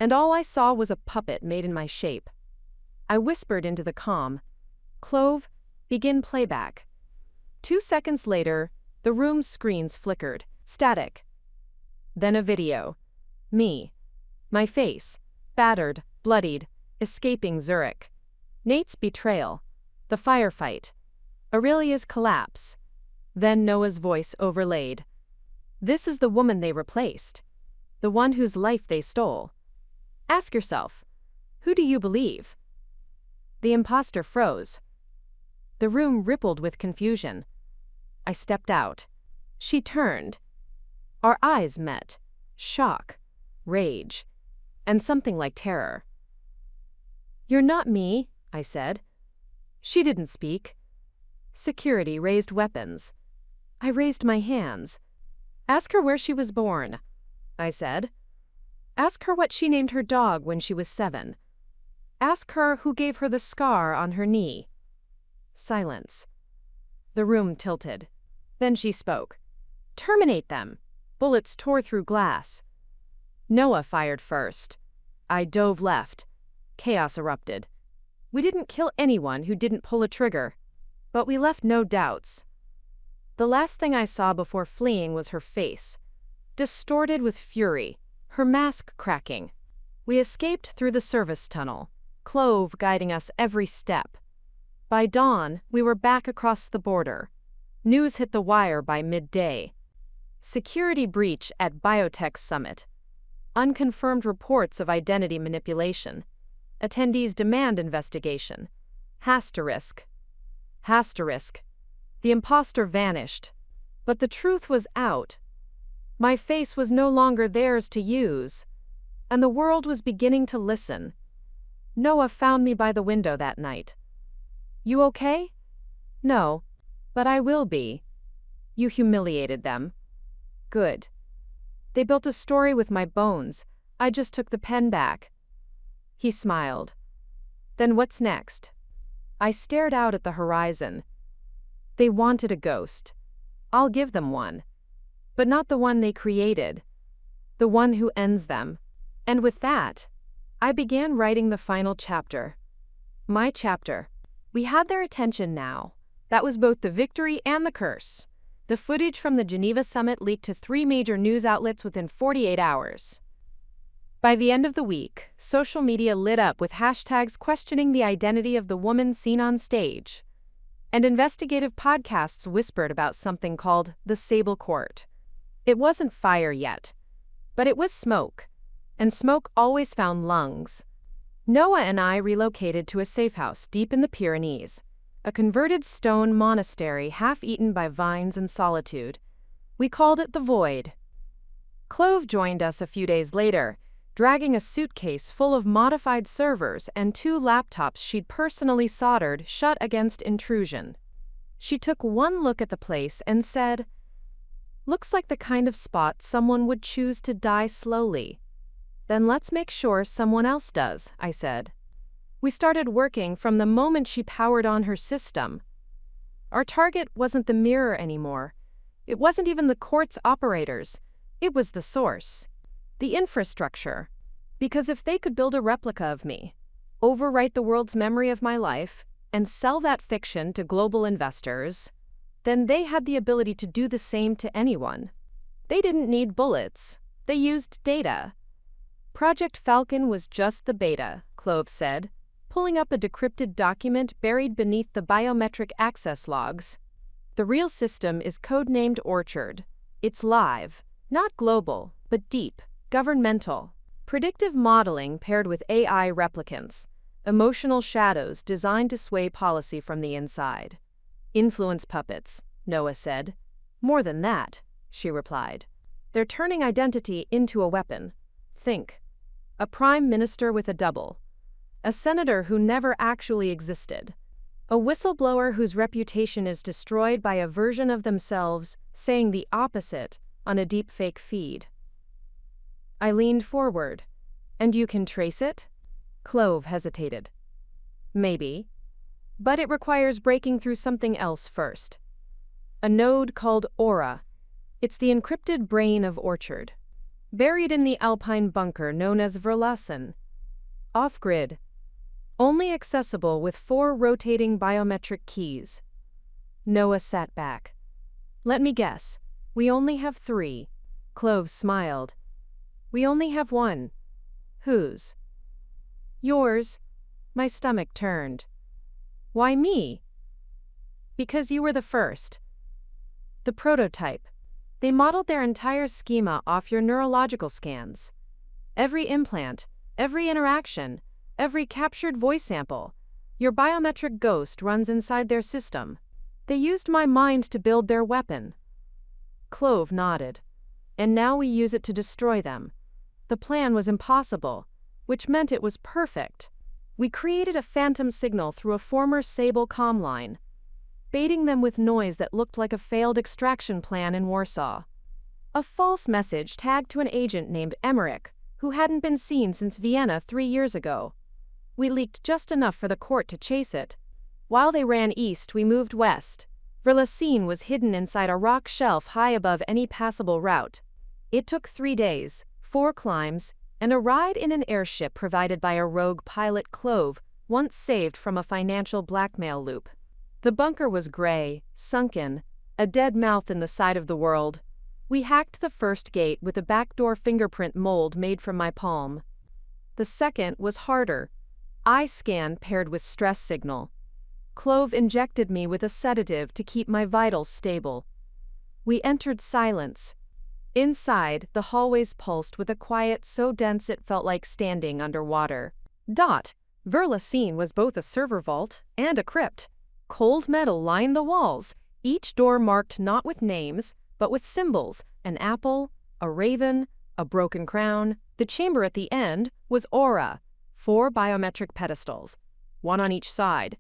and all I saw was a puppet made in my shape. I whispered into the comm, "Clove, begin playback." 2 seconds later, the room's screens flickered, static. Then a video. Me. My face, battered, bloodied, escaping Zurich. Nate's betrayal. The firefight. Aurelia's collapse. Then Noah's voice overlaid. This is the woman they replaced. The one whose life they stole. Ask yourself, who do you believe? The imposter froze. The room rippled with confusion. I stepped out. She turned. Our eyes met. Shock, rage, and something like terror. "You're not me," I said. She didn't speak. Security raised weapons. I raised my hands. "Ask her where she was born," I said. "Ask her what she named her dog when she was 7. Ask her who gave her the scar on her knee." Silence. The room tilted. Then she spoke. "Terminate them." Bullets tore through glass. Noah fired first. I dove left. Chaos erupted. We didn't kill anyone who didn't pull a trigger, but we left no doubts. The last thing I saw before fleeing was her face, distorted with fury, her mask cracking. We escaped through the service tunnel, Clove guiding us every step. By dawn, we were back across the border. News hit the wire by midday. Security breach at Biotech Summit. Unconfirmed reports of identity manipulation. Attendees demand investigation. Asterisk. The imposter vanished. But the truth was out. My face was no longer theirs to use. And the world was beginning to listen. Noah found me by the window that night. "You okay?" "No. But I will be." "You humiliated them." "Good. They built a story with my bones. I just took the pen back." He smiled. "Then what's next?" I stared out at the horizon. They wanted a ghost. I'll give them one. But not the one they created. The one who ends them. And with that, I began writing the final chapter. My chapter. We had their attention now. That was both the victory and the curse. The footage from the Geneva summit leaked to 3 major news outlets within 48 hours. By the end of the week, social media lit up with hashtags questioning the identity of the woman seen on stage. And investigative podcasts whispered about something called the Sable Court. It wasn't fire yet, but it was smoke. And smoke always found lungs. Noah and I relocated to a safe house deep in the Pyrenees, a converted stone monastery half-eaten by vines and solitude. We called it the Void. Clove joined us a few days later, dragging a suitcase full of modified servers and 2 laptops she'd personally soldered shut against intrusion. She took one look at the place and said, "Looks like the kind of spot someone would choose to die slowly." "Then let's make sure someone else does," I said. We started working from the moment she powered on her system. Our target wasn't the mirror anymore. It wasn't even the court's operators. It was the source. The infrastructure. Because if they could build a replica of me, overwrite the world's memory of my life, and sell that fiction to global investors, then they had the ability to do the same to anyone. They didn't need bullets. They used data. Project Falcon was just the beta, Clove said, pulling up a decrypted document buried beneath the biometric access logs. The real system is codenamed Orchard. It's live, not global, but deep, governmental. Predictive modeling paired with AI replicants. Emotional shadows designed to sway policy from the inside. Influence puppets, Noah said. More than that, she replied. They're turning identity into a weapon. Think. A prime minister with a double. A senator who never actually existed. A whistleblower whose reputation is destroyed by a version of themselves saying the opposite on a deepfake feed. I leaned forward. And you can trace it? Clove hesitated. Maybe. But it requires breaking through something else first. A node called Aura. It's the encrypted brain of Orchard. Buried in the alpine bunker known as Verlassen. Off-grid. Only accessible with 4 rotating biometric keys. Noah sat back. Let me guess. We only have 3. Clove smiled. We only have 1. Whose? Yours. My stomach turned. Why me? Because you were the first. The prototype. They modeled their entire schema off your neurological scans. Every implant, every interaction, every captured voice sample. Your biometric ghost runs inside their system. They used my mind to build their weapon. Clove nodded. And now we use it to destroy them. The plan was impossible, which meant it was perfect. We created a phantom signal through a former Sable comm line, baiting them with noise that looked like a failed extraction plan in Warsaw. A false message tagged to an agent named Emmerich, who hadn't been seen since Vienna 3 years ago. We leaked just enough for the court to chase it. While they ran east, we moved west. Verlassen was hidden inside a rock shelf high above any passable route. It took 3 days, 4 climbs, and a ride in an airship provided by a rogue pilot Clove, once saved from a financial blackmail loop. The bunker was gray, sunken, a dead mouth in the side of the world. We hacked the first gate with a backdoor fingerprint mold made from my palm. The second was harder. Eye scan paired with stress signal. Clove injected me with a sedative to keep my vitals stable. We entered silence. Inside, the hallways pulsed with a quiet so dense it felt like standing underwater. Verlassen was both a server vault and a crypt. Cold metal lined the walls, each door marked not with names, but with symbols: an apple, a raven, a broken crown. The chamber at the end was Aura, 4 biometric pedestals, 1 on each side.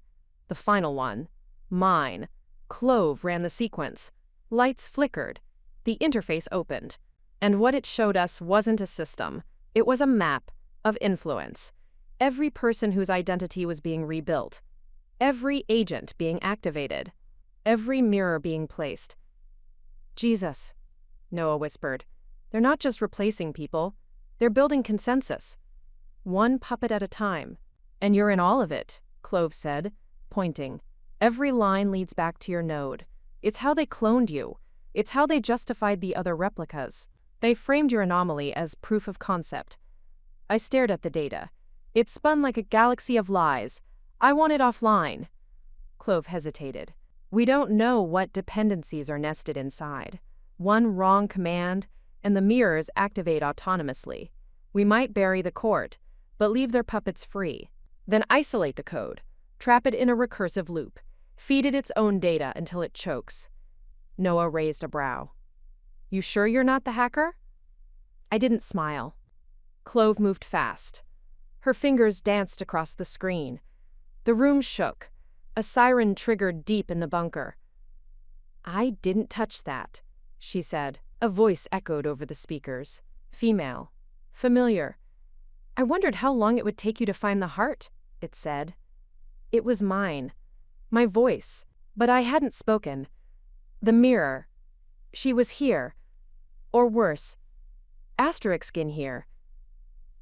The final one, mine. Clove ran the sequence. Lights flickered. The interface opened. And what it showed us wasn't a system. It was a map of influence. Every person whose identity was being rebuilt. Every agent being activated. Every mirror being placed. Jesus, Noah whispered. They're not just replacing people. They're building consensus. 1 puppet at a time. And you're in all of it, Clove said, pointing. Every line leads back to your node. It's how they cloned you. It's how they justified the other replicas. They framed your anomaly as proof of concept. I stared at the data. It spun like a galaxy of lies. I want it offline. Clove hesitated. We don't know what dependencies are nested inside. 1 wrong command, and the mirrors activate autonomously. We might bury the court, but leave their puppets free. Then isolate the code, trap it in a recursive loop, feed it its own data until it chokes. Noah raised a brow. You sure you're not the hacker? I didn't smile. Clove moved fast. Her fingers danced across the screen. The room shook. A siren triggered deep in the bunker. I didn't touch that, she said. A voice echoed over the speakers. Female. Familiar. I wondered how long it would take you to find the heart, it said. It was mine. My voice. But I hadn't spoken. The mirror. She was here. Or worse. Asterix in here.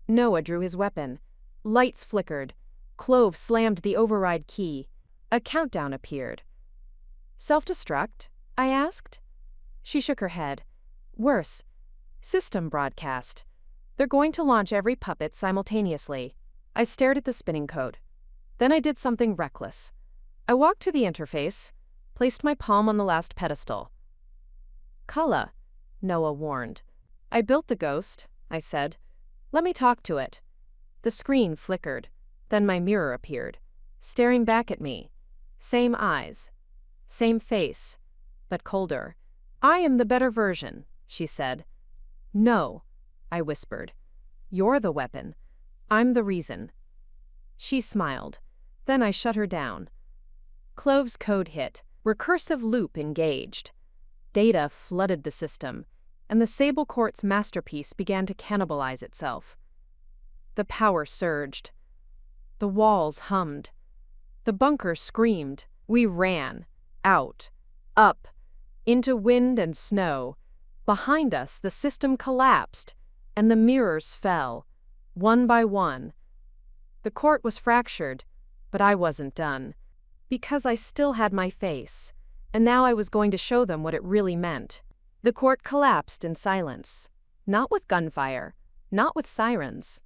Noah drew his weapon. Lights flickered. Clove slammed the override key. A countdown appeared. Self-destruct? I asked. She shook her head. Worse. System broadcast. They're going to launch every puppet simultaneously. I stared at the spinning code. Then I did something reckless. I walked to the interface, placed my palm on the last pedestal. Kala, Noah warned. I built the ghost, I said. Let me talk to it. The screen flickered. Then my mirror appeared, staring back at me. Same eyes. Same face. But colder. I am the better version, she said. No, I whispered. You're the weapon. I'm the reason. She smiled. Then I shut her down. Clove's code hit. Recursive loop engaged. Data flooded the system, and the Sable Court's masterpiece began to cannibalize itself. The power surged. The walls hummed. The bunker screamed. We ran. Out. Up. Into wind and snow. Behind us, the system collapsed, and the mirrors fell, one by one. The court was fractured, but I wasn't done. Because I still had my face, and now I was going to show them what it really meant. The court collapsed in silence. Not with gunfire, not with sirens,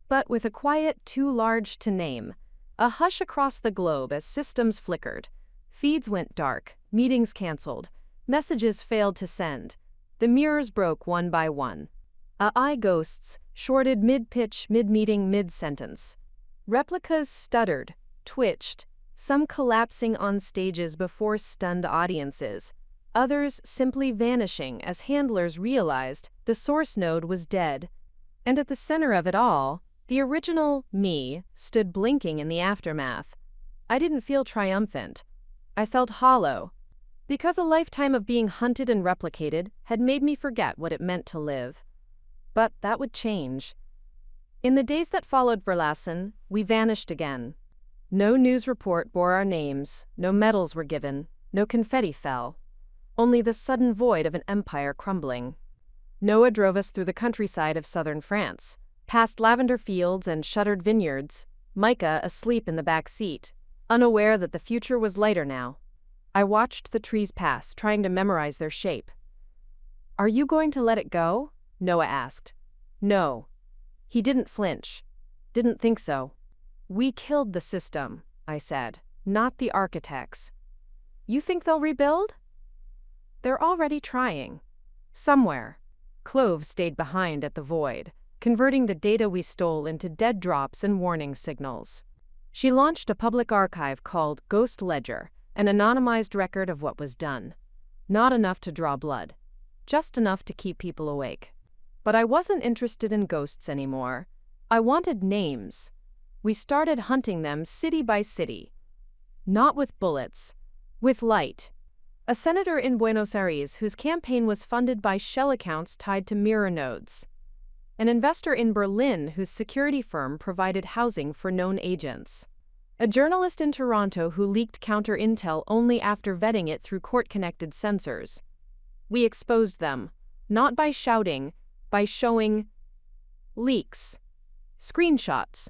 but with a quiet too large to name. A hush across the globe as systems flickered. Feeds went dark, meetings canceled, messages failed to send. The mirrors broke one by one. AI ghosts shorted mid-pitch, mid-meeting, mid-sentence. Replicas stuttered, twitched, some collapsing on stages before stunned audiences, others simply vanishing as handlers realized the source node was dead. And at the center of it all, the original me stood blinking in the aftermath. I didn't feel triumphant. I felt hollow, because a lifetime of being hunted and replicated had made me forget what it meant to live. But that would change. In the days that followed Verlassen, we vanished again. No news report bore our names, no medals were given, no confetti fell. Only the sudden void of an empire crumbling. Noah drove us through the countryside of southern France, past lavender fields and shuttered vineyards, Micah asleep in the back seat, unaware that the future was lighter now. I watched the trees pass, trying to memorize their shape. Are you going to let it go? Noah asked. No. He didn't flinch. Didn't think so. We killed the system, I said, not the architects. You think they'll rebuild? They're already trying. Somewhere. Clove stayed behind at the void, converting the data we stole into dead drops and warning signals. She launched a public archive called Ghost Ledger, an anonymized record of what was done. Not enough to draw blood. Just enough to keep people awake. But I wasn't interested in ghosts anymore. I wanted names. We started hunting them city by city. Not with bullets. With light. A senator in Buenos Aires whose campaign was funded by shell accounts tied to mirror nodes. An investor in Berlin whose security firm provided housing for known agents. A journalist in Toronto who leaked counter-intel only after vetting it through court-connected sensors. We exposed them, not by shouting, by showing leaks, screenshots,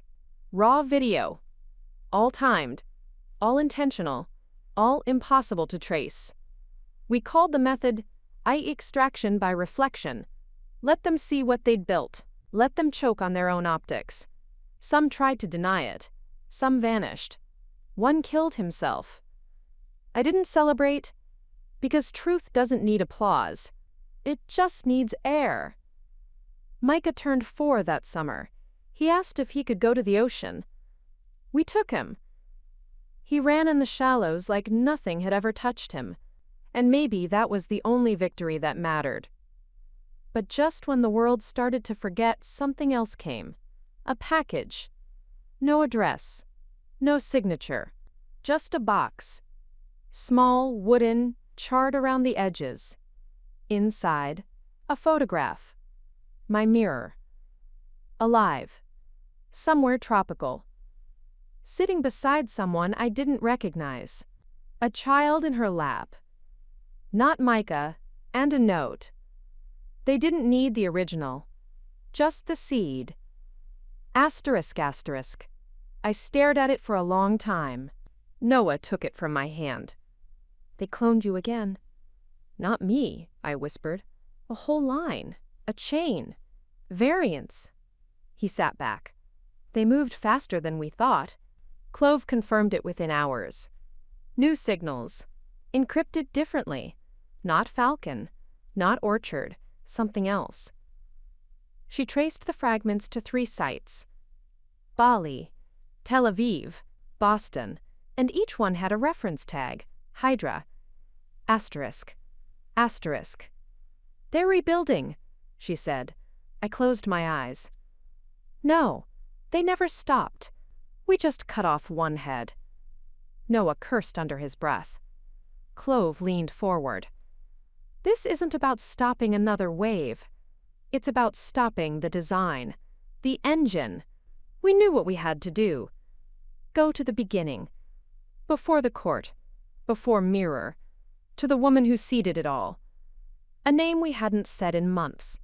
raw video, all timed, all intentional, all impossible to trace. We called the method eye extraction by reflection. Let them see what they'd built. Let them choke on their own optics. Some tried to deny it. Some vanished. One killed himself. I didn't celebrate, because truth doesn't need applause. It just needs air. Micah turned 4 that summer. He asked if he could go to the ocean. We took him. He ran in the shallows like nothing had ever touched him. And maybe that was the only victory that mattered. But just when the world started to forget, something else came. A package. No address. No signature. Just a box. Small, wooden, charred around the edges. Inside, a photograph. My mirror. Alive. Somewhere tropical. Sitting beside someone I didn't recognize. A child in her lap. Not Micah, and a note. They didn't need the original. Just the seed. Asterisk, asterisk. I stared at it for a long time. Noah took it from my hand. They cloned you again. Not me, I whispered. A whole line. A chain. Variants. He sat back. They moved faster than we thought. Clove confirmed it within hours. New signals. Encrypted differently. Not Falcon. Not Orchard. something else. She traced the fragments to 3 sites: Bali, Tel Aviv, Boston, and each one had a reference tag: Hydra, asterisk, asterisk. "They're rebuilding," she said. I closed my eyes. "No, they never stopped. We just cut off one head." Noah cursed under his breath. Clove leaned forward. "This isn't about stopping another wave. It's about stopping the design, the engine. We knew what we had to do. Go to the beginning. Before the court. Before Mirror. To the woman who seeded it all. A name we hadn't said in months.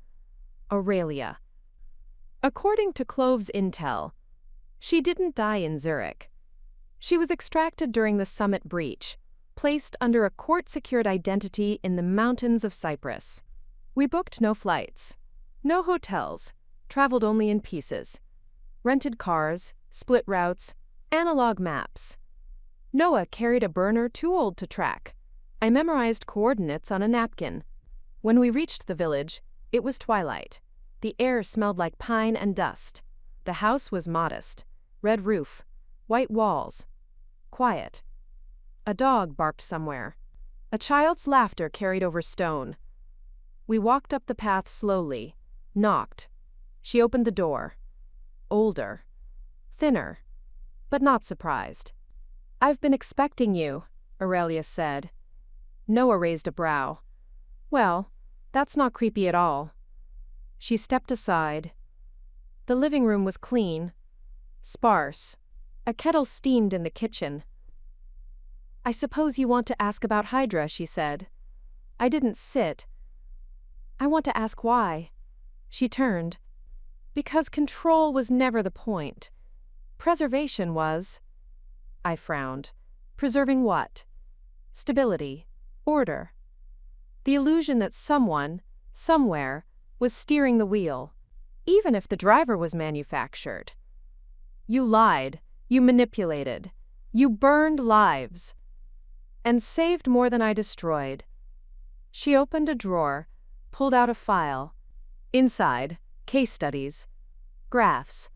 Aurelia. According to Clove's intel, she didn't die in Zurich. She was extracted during the summit breach, placed under a court-secured identity in the mountains of Cyprus. We booked no flights, no hotels, traveled only in pieces. Rented cars, split routes, analog maps. Noah carried a burner too old to track. I memorized coordinates on a napkin. When we reached the village, it was twilight. The air smelled like pine and dust. The house was modest. Red roof, white walls. Quiet. A dog barked somewhere. A child's laughter carried over stone. We walked up the path slowly, knocked. She opened the door. Older. Thinner. But not surprised. "I've been expecting you," Aurelia said. Noah raised a brow. "Well, that's not creepy at all." She stepped aside. The living room was clean, sparse. A kettle steamed in the kitchen. "I suppose you want to ask about Hydra," she said. I didn't sit. "I want to ask why." She turned. "Because control was never the point. Preservation was." I frowned. "Preserving what?" "Stability. Order. The illusion that someone, somewhere, was steering the wheel, even if the driver was manufactured. You lied. You manipulated. You burned lives. And saved more than I destroyed." She opened a drawer, pulled out a file. Inside, case studies, graphs,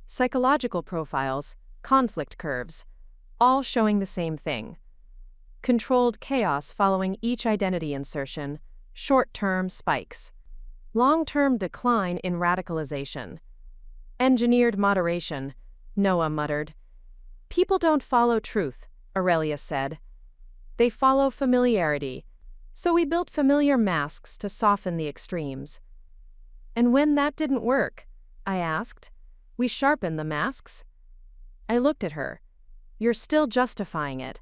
psychological profiles, conflict curves, all showing the same thing. Controlled chaos following each identity insertion, short-term spikes. Long-term decline in radicalization. Engineered moderation, Noah muttered. "People don't follow truth," Aurelia said. "They follow familiarity. So we built familiar masks to soften the extremes." "And when that didn't work," I asked, "we sharpened the masks?" I looked at her. "You're still justifying it."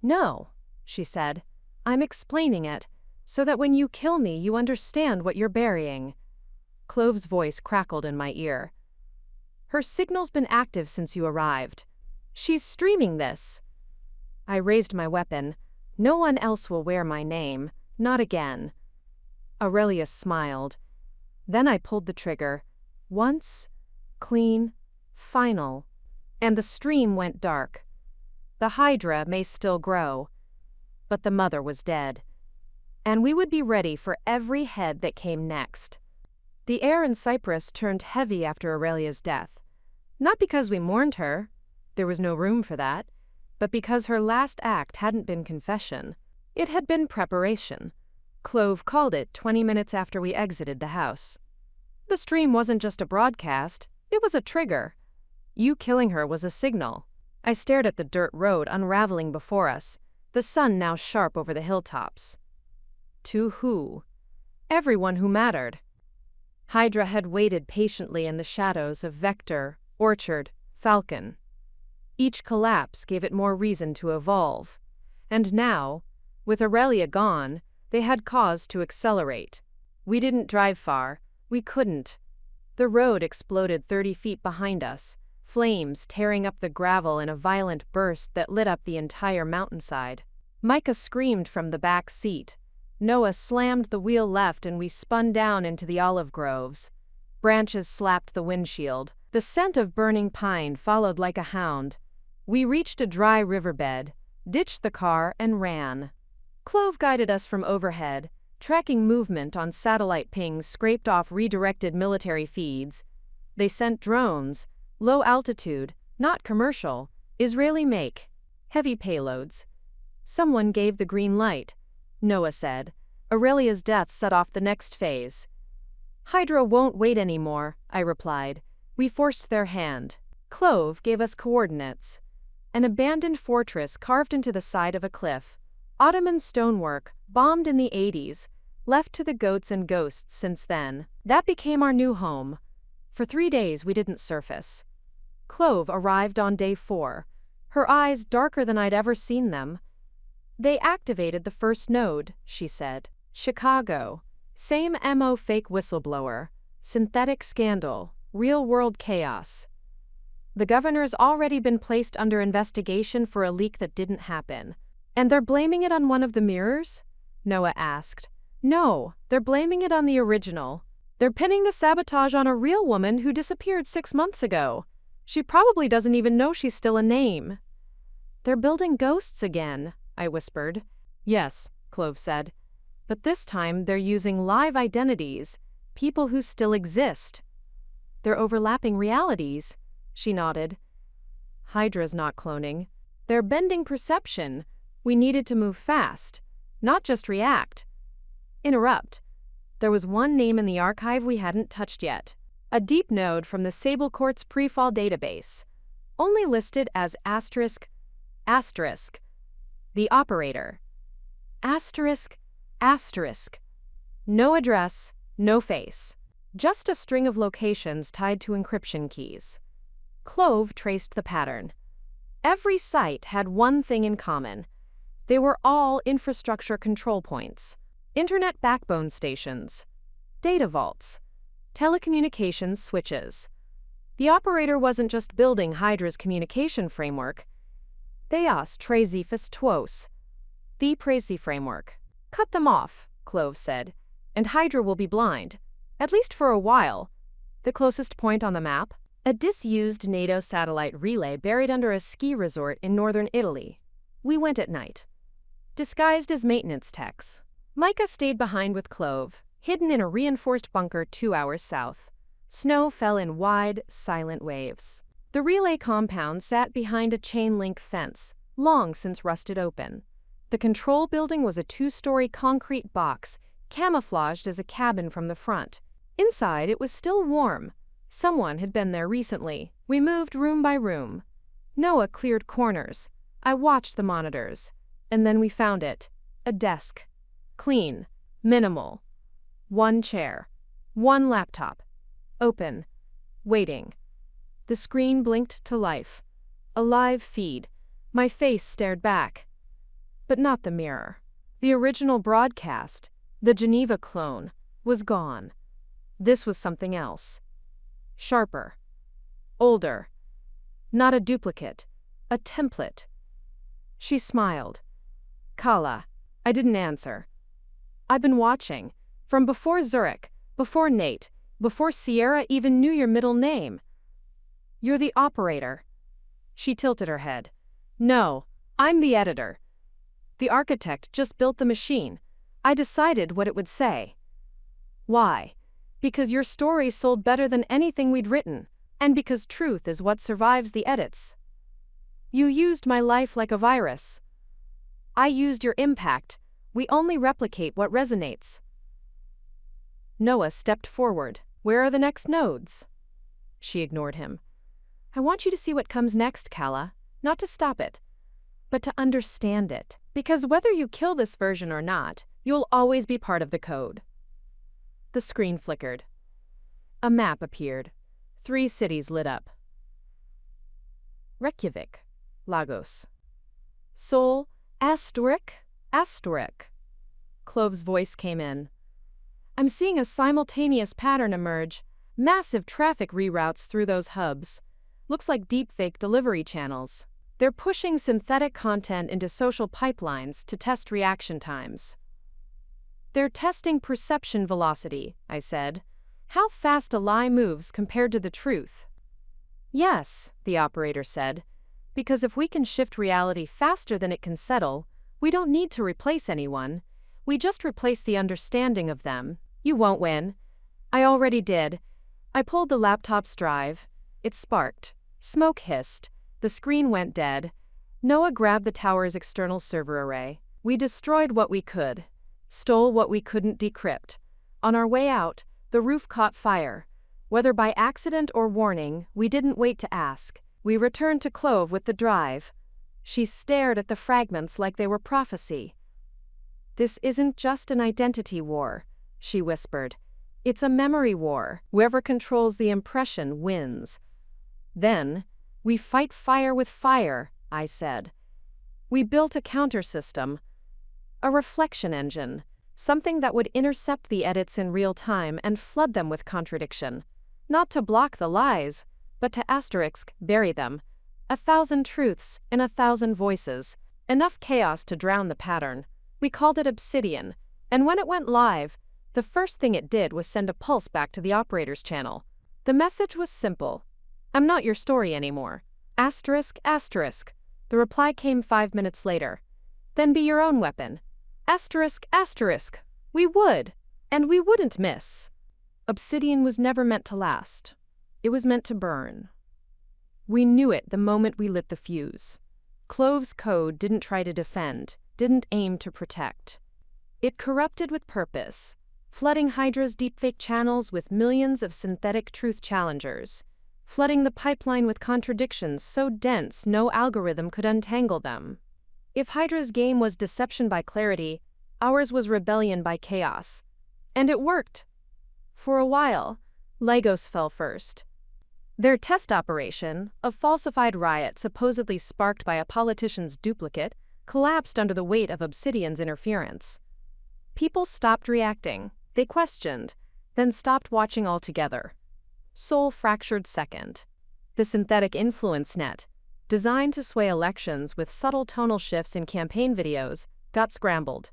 "No," she said. "I'm explaining it, so that when you kill me you understand what you're burying." Clove's voice crackled in my ear. "Her signal's been active since you arrived. She's streaming this." I raised my weapon. "No one else will wear my name. Not again." Aurelia smiled. Then I pulled the trigger. Once, clean, final. And the stream went dark. The Hydra may still grow. But the mother was dead. And we would be ready for every head that came next. The air in Cyprus turned heavy after Aurelia's death. Not because we mourned her. There was no room for that. But because her last act hadn't been confession. It had been preparation. Clove called it 20 minutes after we exited the house. The stream wasn't just a broadcast, it was a trigger. You killing her was a signal. I stared at the dirt road unraveling before us, the sun now sharp over the hilltops. To who? Everyone who mattered. Hydra had waited patiently in the shadows of Vector, Orchard, Falcon. Each collapse gave it more reason to evolve. And now, with Aurelia gone, they had cause to accelerate. We didn't drive far. We couldn't. The road exploded 30 feet behind us, flames tearing up the gravel in a violent burst that lit up the entire mountainside. Micah screamed from the back seat. Noah slammed the wheel left and we spun down into the olive groves. Branches slapped the windshield. The scent of burning pine followed like a hound. We reached a dry riverbed, ditched the car, and ran. Clove guided us from overhead, tracking movement on satellite pings scraped off redirected military feeds. They sent drones, low altitude, not commercial, Israeli make, heavy payloads. Someone gave the green light, Noah said. Aurelia's death set off the next phase. Hydra won't wait anymore, I replied. We forced their hand. Clove gave us coordinates. An abandoned fortress carved into the side of a cliff. Ottoman stonework, bombed in the 80s, left to the goats and ghosts since then. That became our new home. For 3 days we didn't surface. Clove arrived on day 4, her eyes darker than I'd ever seen them. They activated the first node, she said. Chicago. Same MO fake whistleblower. Synthetic scandal. Real-world chaos. The governor's already been placed under investigation for a leak that didn't happen. And they're blaming it on one of the mirrors? Noah asked. No, they're blaming it on the original. They're pinning the sabotage on a real woman who disappeared 6 months ago. She probably doesn't even know she's still a name. They're building ghosts again, I whispered. Yes, Clove said. But this time they're using live identities, people who still exist. They're overlapping realities, she nodded. Hydra's not cloning. They're bending perception. We needed to move fast, not just react. Interrupt. There was one name in the archive we hadn't touched yet. A deep node from the Sable Court's pre-fall database. Only listed as asterisk. The operator. Asterisk. No address, no face. Just a string of locations tied to encryption keys. Clove traced the pattern. Every site had one thing in common. They were all infrastructure control points. Internet backbone stations. Data vaults. Telecommunications switches. The operator wasn't just building Hydra's communication framework. Theos Trezifus Tuos. The Prezi framework. Cut them off, Clove said, and Hydra will be blind. At least for a while. The closest point on the map? A disused NATO satellite relay buried under a ski resort in northern Italy. We went at night. Disguised as maintenance techs. Micah stayed behind with Clove, hidden in a reinforced bunker 2 hours south. Snow fell in wide, silent waves. The relay compound sat behind a chain-link fence, long since rusted open. The control building was a 2-story concrete box, camouflaged as a cabin from the front. Inside, it was still warm. Someone had been there recently. We moved room by room. Noah cleared corners. I watched the monitors. And then we found it. A desk. Clean. Minimal. 1 chair. 1 laptop. Open. Waiting. The screen blinked to life. A live feed. My face stared back. But not the mirror. The original broadcast, the Geneva clone, was gone. This was something else. Sharper. Older. Not a duplicate. A template. She smiled. Kala. I didn't answer. I've been watching. From before Zurich, before Nate, before Sierra even knew your middle name. You're the operator. She tilted her head. No, I'm the editor. The architect just built the machine. I decided what it would say. Why? Because your story sold better than anything we'd written, and because truth is what survives the edits. You used my life like a virus. I used your impact. We only replicate what resonates. Noah stepped forward. Where are the next nodes? She ignored him. I want you to see what comes next, Kala, not to stop it, but to understand it. Because whether you kill this version or not, you'll always be part of the code. The screen flickered. A map appeared. 3 cities lit up. Reykjavik, Lagos. Seoul, Astorik. Clove's voice came in. I'm seeing a simultaneous pattern emerge. Massive traffic reroutes through those hubs. Looks like deepfake delivery channels. They're pushing synthetic content into social pipelines to test reaction times. They're testing perception velocity, I said. How fast a lie moves compared to the truth. Yes, the operator said, because if we can shift reality faster than it can settle, we don't need to replace anyone. We just replaced the understanding of them. You won't win. I already did. I pulled the laptop's drive. It sparked. Smoke hissed. The screen went dead. Noah grabbed the tower's external server array. We destroyed what we could. Stole what we couldn't decrypt. On our way out, the roof caught fire. Whether by accident or warning, we didn't wait to ask. We returned to Clove with the drive. She stared at the fragments like they were prophecy. "This isn't just an identity war," she whispered. "It's a memory war. Whoever controls the impression wins." "Then, we fight fire with fire," I said. "We built a counter-system, a reflection engine, something that would intercept the edits in real time and flood them with contradiction. Not to block the lies, but to bury them. 1,000 truths in 1,000 voices. Enough chaos to drown the pattern. We called it Obsidian, and when it went live, the first thing it did was send a pulse back to the operator's channel. The message was simple. I'm not your story anymore. Asterisk, asterisk. The reply came 5 minutes later. Then be your own weapon. Asterisk, asterisk. We would. And we wouldn't miss. Obsidian was never meant to last. It was meant to burn. We knew it the moment we lit the fuse. Clove's code didn't try to defend, didn't aim to protect. It corrupted with purpose, flooding Hydra's deepfake channels with millions of synthetic truth challengers, flooding the pipeline with contradictions so dense no algorithm could untangle them. If Hydra's game was deception by clarity, ours was rebellion by chaos. And it worked. For a while, Lagos fell first. Their test operation, a falsified riot supposedly sparked by a politician's duplicate, collapsed under the weight of Obsidian's interference. People stopped reacting, they questioned, then stopped watching altogether. Seoul fractured second. The synthetic influence net, designed to sway elections with subtle tonal shifts in campaign videos, got scrambled.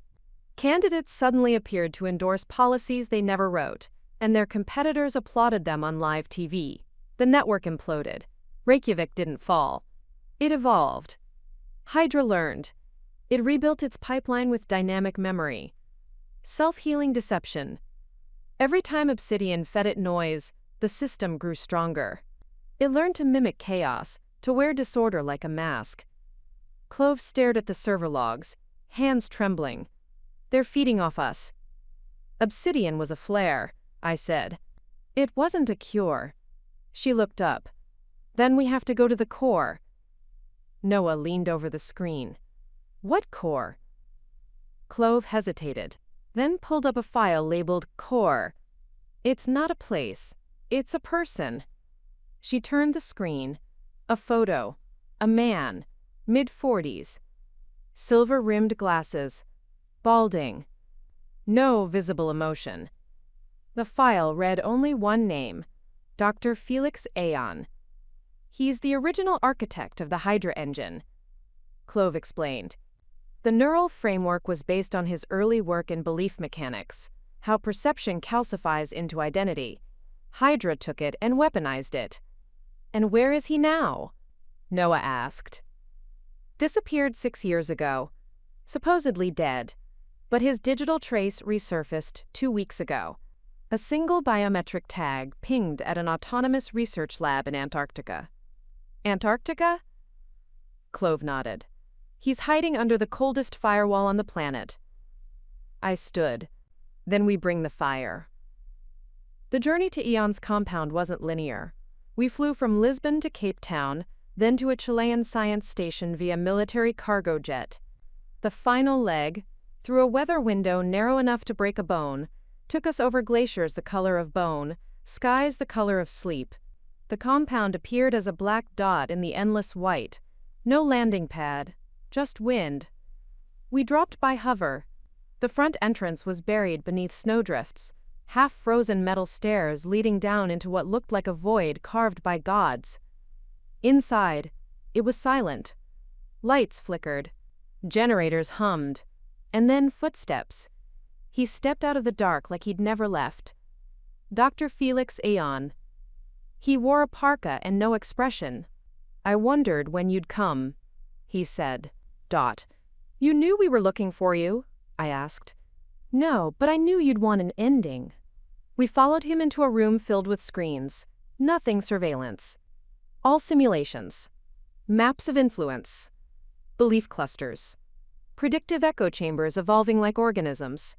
Candidates suddenly appeared to endorse policies they never wrote, and their competitors applauded them on live TV. The network imploded. Reykjavik didn't fall. It evolved. Hydra learned. It rebuilt its pipeline with dynamic memory. Self-healing deception. Every time Obsidian fed it noise, the system grew stronger. It learned to mimic chaos, to wear disorder like a mask. Clove stared at the server logs, hands trembling. They're feeding off us. Obsidian was a flare, I said. It wasn't a cure. She looked up. Then we have to go to the core. Noah leaned over the screen. What core? Clove hesitated, then pulled up a file labeled core. It's not a place. It's a person. She turned the screen. A photo. A man. Mid-40s. Silver-rimmed glasses. Balding. No visible emotion. The file read only one name. Dr. Felix Aeon. He's the original architect of the Hydra engine, Clove explained. The neural framework was based on his early work in belief mechanics, how perception calcifies into identity. Hydra took it and weaponized it. And where is he now? Noah asked. Disappeared 6 years ago. Supposedly dead. But his digital trace resurfaced 2 weeks ago. A single biometric tag pinged at an autonomous research lab in Antarctica. Antarctica? Clove nodded. He's hiding under the coldest firewall on the planet. I stood. Then we bring the fire. The journey to Aeon's compound wasn't linear. We flew from Lisbon to Cape Town, then to a Chilean science station via military cargo jet. The final leg, through a weather window narrow enough to break a bone, took us over glaciers the color of bone, skies the color of sleep. The compound appeared as a black dot in the endless white. No landing pad, just wind. We dropped by hover. The front entrance was buried beneath snowdrifts, half-frozen metal stairs leading down into what looked like a void carved by gods. Inside, it was silent. Lights flickered. Generators hummed. And then footsteps. He stepped out of the dark like he'd never left. Dr. Felix Aeon. He wore a parka and no expression. I wondered when you'd come, he said. You knew we were looking for you? I asked. No, but I knew you'd want an ending. We followed him into a room filled with screens. Nothing surveillance. All simulations. Maps of influence. Belief clusters. Predictive echo chambers evolving like organisms.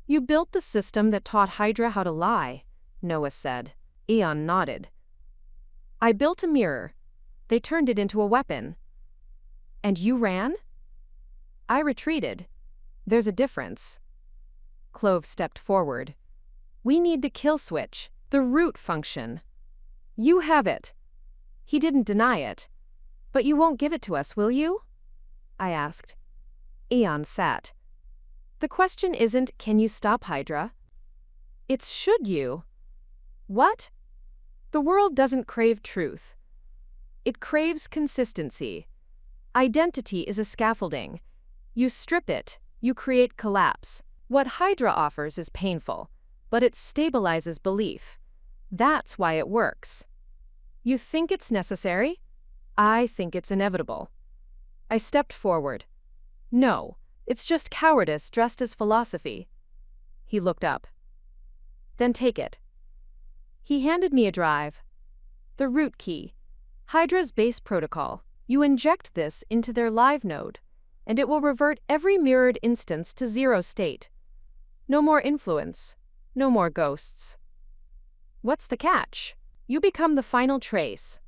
You built the system that taught Hydra how to lie, Noah said. Eon nodded. I built a mirror. They turned it into a weapon. And you ran? I retreated. There's a difference. Clove stepped forward. We need the kill switch, the root function. You have it. He didn't deny it. But you won't give it to us, will you? I asked. Eon sat. The question isn't, can you stop Hydra? It's should you? What? The world doesn't crave truth. It craves consistency. Identity is a scaffolding. You strip it, you create collapse. What Hydra offers is painful, but it stabilizes belief. That's why it works. You think it's necessary? I think it's inevitable. I stepped forward. No, it's just cowardice dressed as philosophy. He looked up. Then take it. He handed me a drive. The root key. Hydra's base protocol. You inject this into their live node, and it will revert every mirrored instance to zero state. No more influence. No more ghosts. What's the catch? You become the final trace.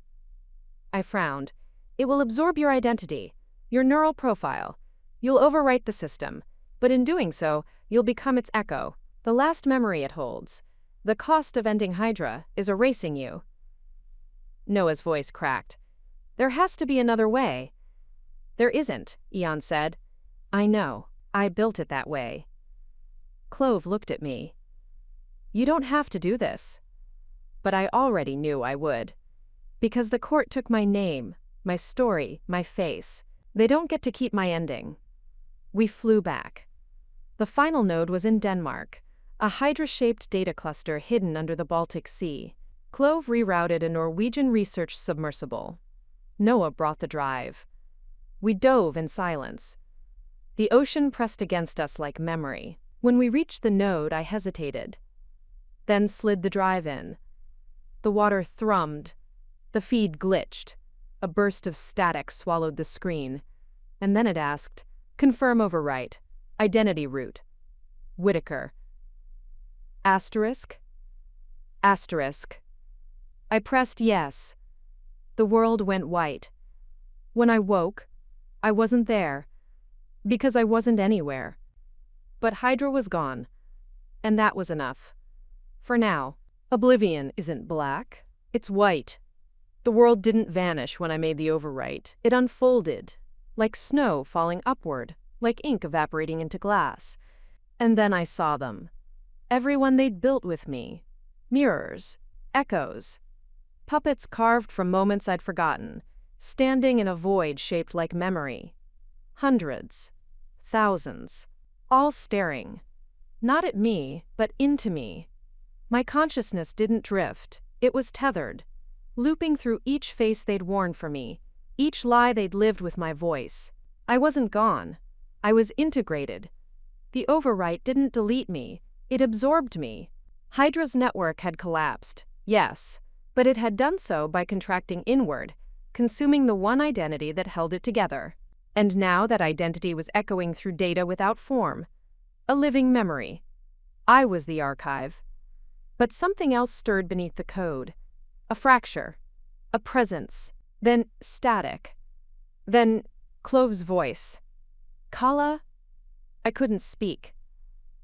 I frowned. It will absorb your identity, your neural profile. You'll overwrite the system, but in doing so, you'll become its echo, the last memory it holds. The cost of ending Hydra is erasing you. Noah's voice cracked. There has to be another way. There isn't, Eon said. I know. I built it that way. Clove looked at me. You don't have to do this. But I already knew I would. Because the court took my name, my story, my face. They don't get to keep my ending. We flew back. The final node was in Denmark, a Hydra-shaped data cluster hidden under the Baltic Sea. Clove rerouted a Norwegian research submersible. Noah brought the drive. We dove in silence. The ocean pressed against us like memory. When we reached the node, I hesitated. Then slid the drive in. The water thrummed. The feed glitched. A burst of static swallowed the screen. And then it asked, confirm overwrite. Identity root. Whitaker. Asterisk? Asterisk. I pressed yes. The world went white. When I woke, I wasn't there. Because I wasn't anywhere. But Hydra was gone. And that was enough. For now. Oblivion isn't black. It's white. The world didn't vanish when I made the overwrite. It unfolded. Like snow falling upward. Like ink evaporating into glass. And then I saw them. Everyone they'd built with me. Mirrors. Echoes. Puppets carved from moments I'd forgotten. Standing in a void shaped like memory. Hundreds. Thousands. All staring. Not at me, but into me. My consciousness didn't drift. It was tethered. Looping through each face they'd worn for me. Each lie they'd lived with my voice. I wasn't gone. I was integrated. The overwrite didn't delete me. It absorbed me. Hydra's network had collapsed, yes, but it had done so by contracting inward, consuming the one identity that held it together. And now that identity was echoing through data without form. A living memory. I was the archive. But something else stirred beneath the code. A fracture. A presence. Then static. Then Clove's voice. Kala? I couldn't speak.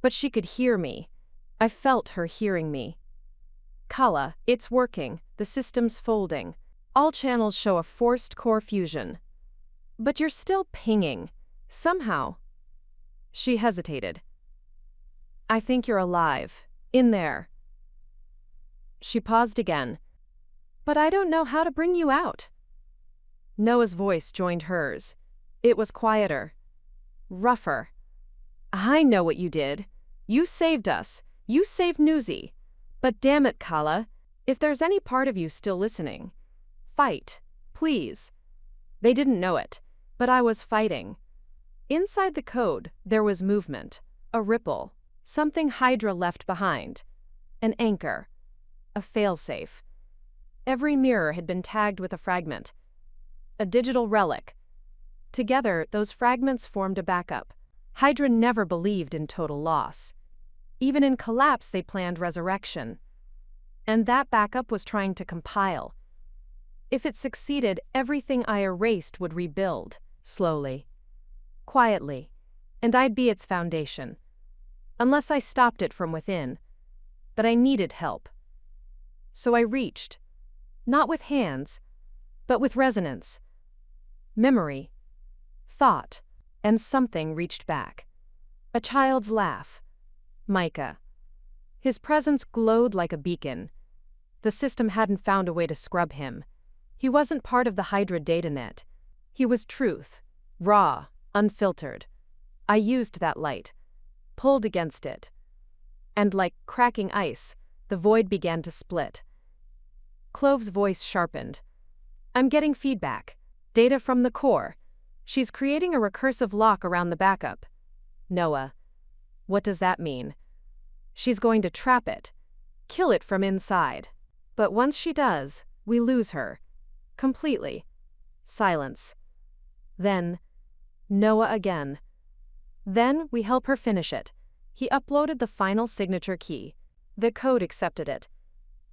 But she could hear me. I felt her hearing me. Kala, it's working. The system's folding. All channels show a forced core fusion. But you're still pinging. Somehow. She hesitated. I think you're alive. In there. She paused again. But I don't know how to bring you out. Noah's voice joined hers. It was quieter. Rougher. I know what you did. You saved us. You saved Newsy. But damn it, Kala, if there's any part of you still listening, fight, please. They didn't know it, but I was fighting. Inside the code, there was movement, a ripple. Something Hydra left behind. An anchor. A failsafe. Every mirror had been tagged with a fragment. A digital relic. Together, those fragments formed a backup. Hydra never believed in total loss. Even in collapse, they planned resurrection. And that backup was trying to compile. If it succeeded, everything I erased would rebuild, slowly, quietly, and I'd be its foundation. Unless I stopped it from within. But I needed help. So I reached, not with hands, but with resonance. Memory, thought, and something reached back. A child's laugh. Micah. His presence glowed like a beacon. The system hadn't found a way to scrub him. He wasn't part of the Hydra datanet. He was truth, raw, unfiltered. I used that light, pulled against it. And like cracking ice, the void began to split. Clove's voice sharpened. I'm getting feedback. Data from the core. She's creating a recursive lock around the backup. Noah. What does that mean? She's going to trap it. Kill it from inside. But once she does, we lose her. Completely. Silence. Then, Noah again. Then we help her finish it. He uploaded the final signature key. The code accepted it.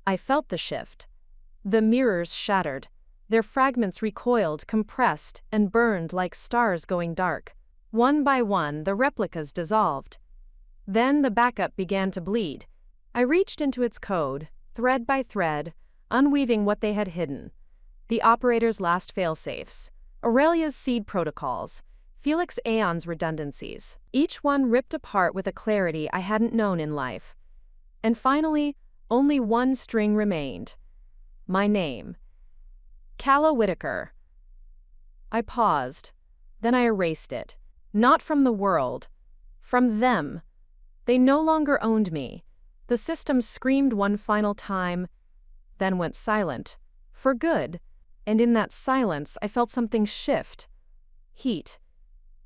I felt the shift. The mirrors shattered. Their fragments recoiled, compressed, and burned like stars going dark. One by one, the replicas dissolved. Then the backup began to bleed. I reached into its code, thread by thread, unweaving what they had hidden. The operator's last failsafes, Aurelia's seed protocols, Felix Aeon's redundancies, each one ripped apart with a clarity I hadn't known in life. And finally, only one string remained. My name. Calla Whitaker. I paused. Then I erased it. Not from the world. From them. They no longer owned me. The system screamed one final time, then went silent. For good. And in that silence, I felt something shift. Heat.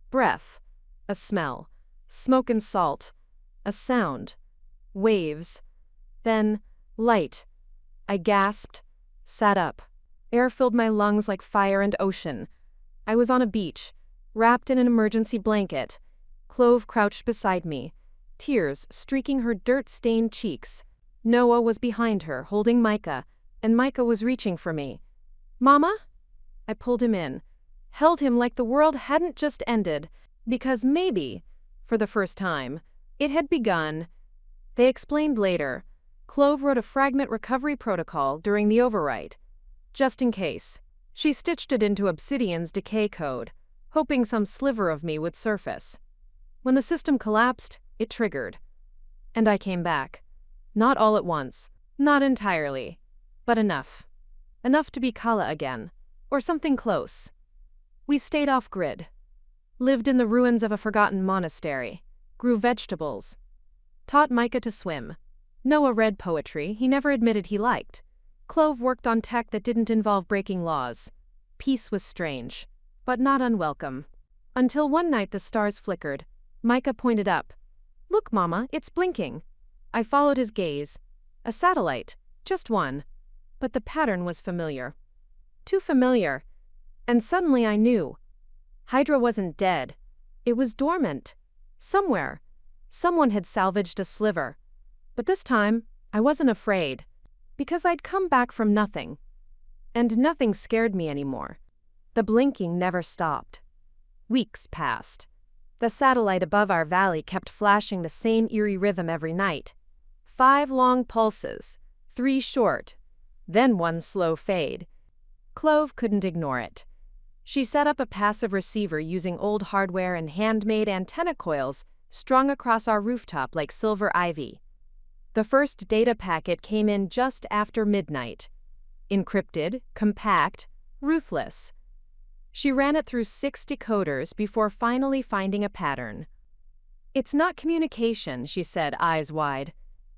Breath. A smell. Smoke and salt. A sound. Waves. Then, light. I gasped, sat up. Air filled my lungs like fire and ocean. I was on a beach, wrapped in an emergency blanket. Clove crouched beside me, tears streaking her dirt-stained cheeks. Noah was behind her, holding Micah, and Micah was reaching for me. Mama? I pulled him in, held him like the world hadn't just ended, because maybe, for the first time, it had begun. They explained later. Clove wrote a fragment recovery protocol during the overwrite. Just in case. She stitched it into Obsidian's decay code, hoping some sliver of me would surface. When the system collapsed, it triggered. And I came back. Not all at once. Not entirely. But enough. Enough to be Calla again. Or something close. We stayed off-grid. Lived in the ruins of a forgotten monastery. Grew vegetables. Taught Micah to swim. Noah read poetry he never admitted he liked. Clove worked on tech that didn't involve breaking laws. Peace was strange, but not unwelcome. Until one night the stars flickered. Micah pointed up. Look, Mama, it's blinking. I followed his gaze. A satellite, just one. But the pattern was familiar. Too familiar. And suddenly I knew. Hydra wasn't dead. It was dormant. Somewhere. Someone had salvaged a sliver. But this time, I wasn't afraid. Because I'd come back from nothing. And nothing scared me anymore. The blinking never stopped. Weeks passed. The satellite above our valley kept flashing the same eerie rhythm every night. 5 long pulses, 3 short, then 1 slow fade. Clove couldn't ignore it. She set up a passive receiver using old hardware and handmade antenna coils strung across our rooftop like silver ivy. The first data packet came in just after midnight. Encrypted, compact, ruthless. She ran it through 6 decoders before finally finding a pattern. It's not communication, she said, eyes wide.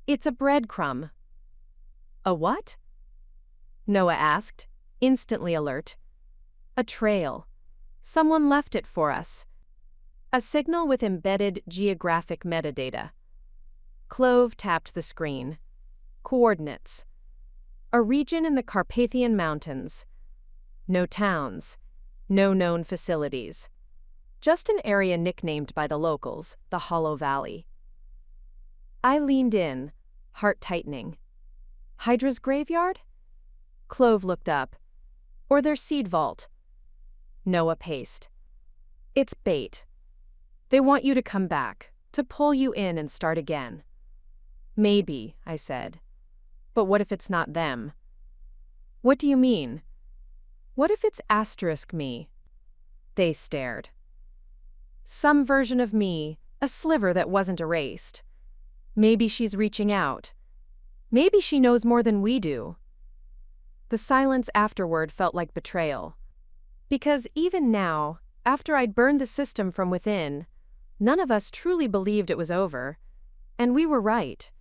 It's a breadcrumb. A what? Noah asked, instantly alert. A trail. Someone left it for us. A signal with embedded geographic metadata. Clove tapped the screen. Coordinates. A region in the Carpathian Mountains. No towns. No known facilities. Just an area nicknamed by the locals, the Hollow Valley. I leaned in, heart tightening. Hydra's graveyard? Clove looked up. Or their seed vault. Noah paced. It's bait. They want you to come back, to pull you in and start again. Maybe, I said. But what if it's not them? What do you mean? What if it's asterisk me? They stared. Some version of me, a sliver that wasn't erased. Maybe she's reaching out. Maybe she knows more than we do. The silence afterward felt like betrayal. Because even now, after I'd burned the system from within, none of us truly believed it was over. And we were right.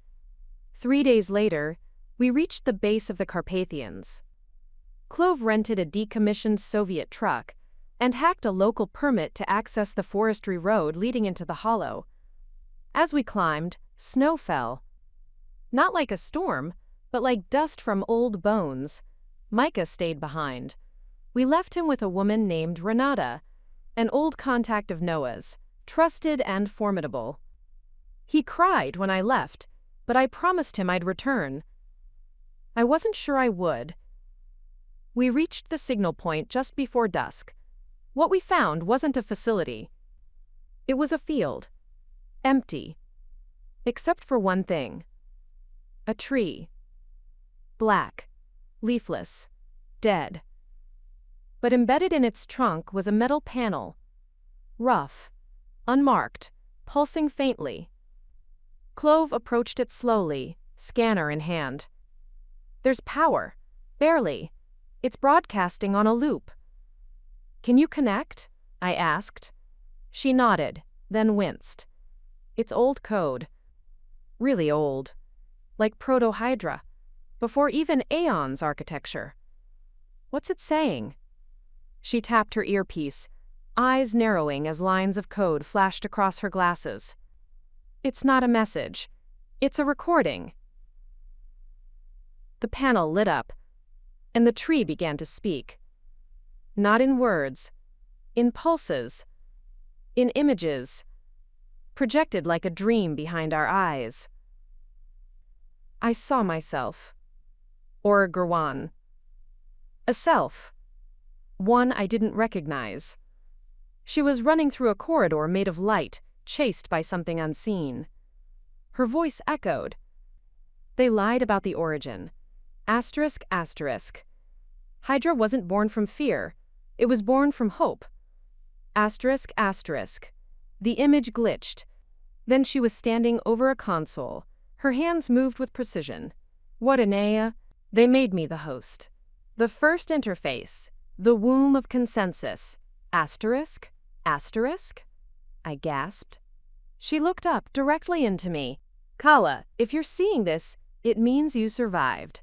3 days later, we reached the base of the Carpathians. Clove rented a decommissioned Soviet truck and hacked a local permit to access the forestry road leading into the hollow. As we climbed, snow fell. Not like a storm, but like dust from old bones. Micah stayed behind. We left him with a woman named Renata, an old contact of Noah's, trusted and formidable. He cried when I left, but I promised him I'd return. I wasn't sure I would. We reached the signal point just before dusk. What we found wasn't a facility. It was a field. Empty. Except for one thing. A tree. Black. Leafless. Dead. But embedded in its trunk was a metal panel. Rough. Unmarked. Pulsing faintly. Clove approached it slowly, scanner in hand. There's power. Barely. It's broadcasting on a loop. Can you connect? I asked. She nodded, then winced. It's old code. Really old. Like Proto-Hydra. Before even Aeon's architecture. What's it saying? She tapped her earpiece, eyes narrowing as lines of code flashed across her glasses. It's not a message. It's a recording. The panel lit up, and the tree began to speak. Not in words, in pulses, in images, projected like a dream behind our eyes. I saw myself. Or Gurwan. A self. One I didn't recognize. She was running through a corridor made of light, chased by something unseen. Her voice echoed. They lied about the origin. Asterisk, asterisk. Hydra wasn't born from fear. It was born from hope. Asterisk, asterisk. The image glitched. Then she was standing over a console. Her hands moved with precision. What an Aya. They made me the host. The first interface. The womb of consensus. Asterisk? Asterisk? I gasped. She looked up directly into me. Kala, if you're seeing this, it means you survived.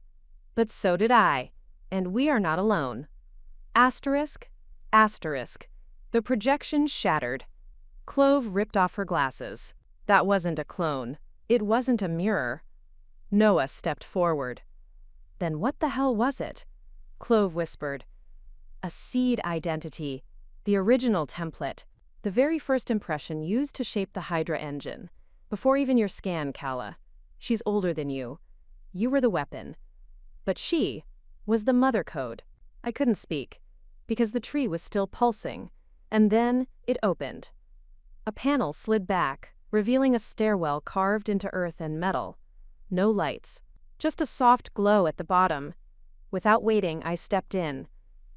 But so did I. And we are not alone. Asterisk? Asterisk. The projection shattered. Clove ripped off her glasses. That wasn't a clone. It wasn't a mirror. Noah stepped forward. Then what the hell was it? Clove whispered. A seed identity. The original template. The very first impression used to shape the Hydra engine. Before even your scan, Kala. She's older than you. You were the weapon. But she was the mother code. I couldn't speak, because the tree was still pulsing. And then it opened. A panel slid back, revealing a stairwell carved into earth and metal. No lights. Just a soft glow at the bottom. Without waiting, I stepped in.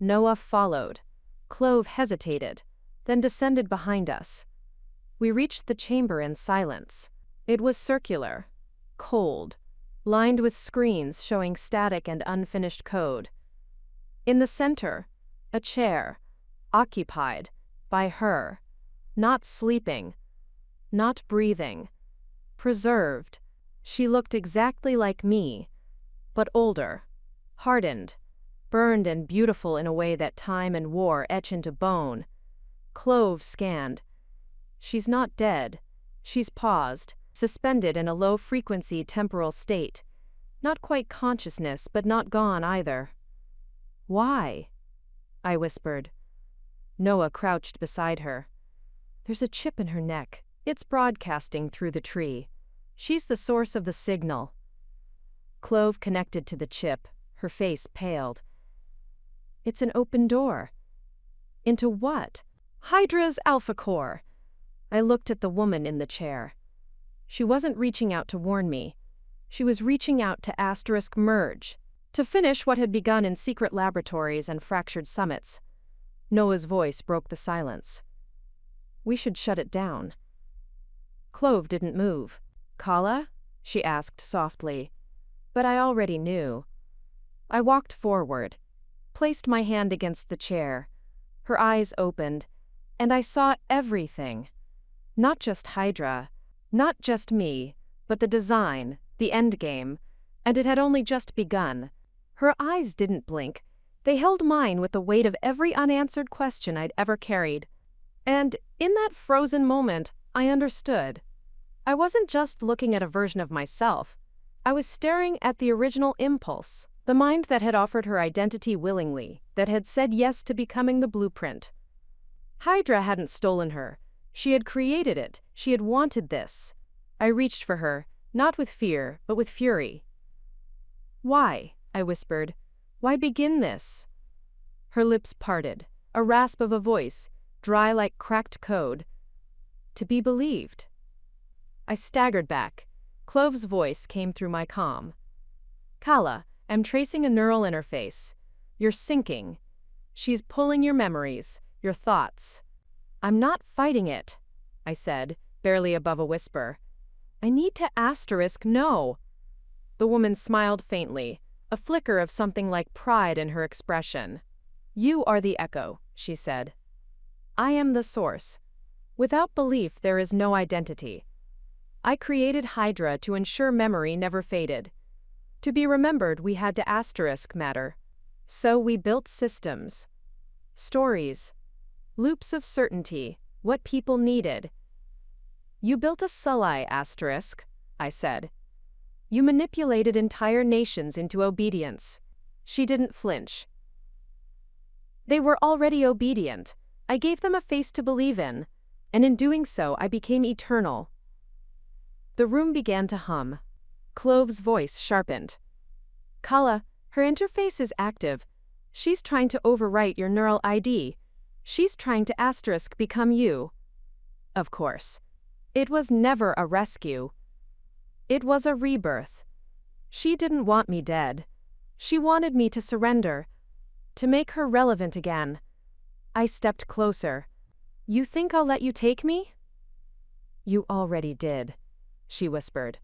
Noah followed. Clove hesitated, then descended behind us. We reached the chamber in silence. It was circular, cold, lined with screens showing static and unfinished code. In the center, a chair, occupied by her, not sleeping, not breathing, preserved. She looked exactly like me, but older, hardened, burned and beautiful in a way that time and war etch into bone. Clove scanned. She's not dead. She's paused, suspended in a low-frequency temporal state. Not quite consciousness, but not gone either. "Why?" I whispered. Noah crouched beside her. "There's a chip in her neck. It's broadcasting through the tree. She's the source of the signal." Clove connected to the chip, her face paled. "It's an open door." "Into what?" "Hydra's alpha core." I looked at the woman in the chair. She wasn't reaching out to warn me. She was reaching out to merge, to finish what had begun in secret laboratories and fractured summits. Noah's voice broke the silence. "We should shut it down." Clove didn't move. "Kala?" she asked softly. But I already knew. I walked forward, placed my hand against the chair. Her eyes opened, and I saw everything. Not just Hydra, not just me, but the design, the endgame, and it had only just begun. Her eyes didn't blink. They held mine with the weight of every unanswered question I'd ever carried. And in that frozen moment, I understood. I wasn't just looking at a version of myself. I was staring at the original impulse, the mind that had offered her identity willingly, that had said yes to becoming the blueprint. Hydra hadn't stolen her. She had created it. She had wanted this. I reached for her, not with fear, but with fury. "Why?" I whispered. "Why begin this?" Her lips parted, a rasp of a voice, dry like cracked code. "To be believed." I staggered back. Clove's voice came through my comm. "Kala, I'm tracing a neural interface. You're syncing. She's pulling your memories, your thoughts." "I'm not fighting it," I said, barely above a whisper. "I need to no." The woman smiled faintly, a flicker of something like pride in her expression. "You are the echo," she said. "I am the source. Without belief, there is no identity. I created Hydra to ensure memory never faded. To be remembered, we had to matter. So we built systems. Stories. Loops of certainty, what people needed. You built a Sulai asterisk, I said. You manipulated entire nations into obedience. She didn't flinch. They were already obedient. I gave them a face to believe in, and in doing so, I became eternal. The room began to hum. Clove's voice sharpened. "Kala, her interface is active. She's trying to overwrite your neural ID. She's trying to become you." Of course. It was never a rescue. It was a rebirth. She didn't want me dead. She wanted me to surrender, to make her relevant again. I stepped closer. "You think I'll let you take me?" "You already did," she whispered.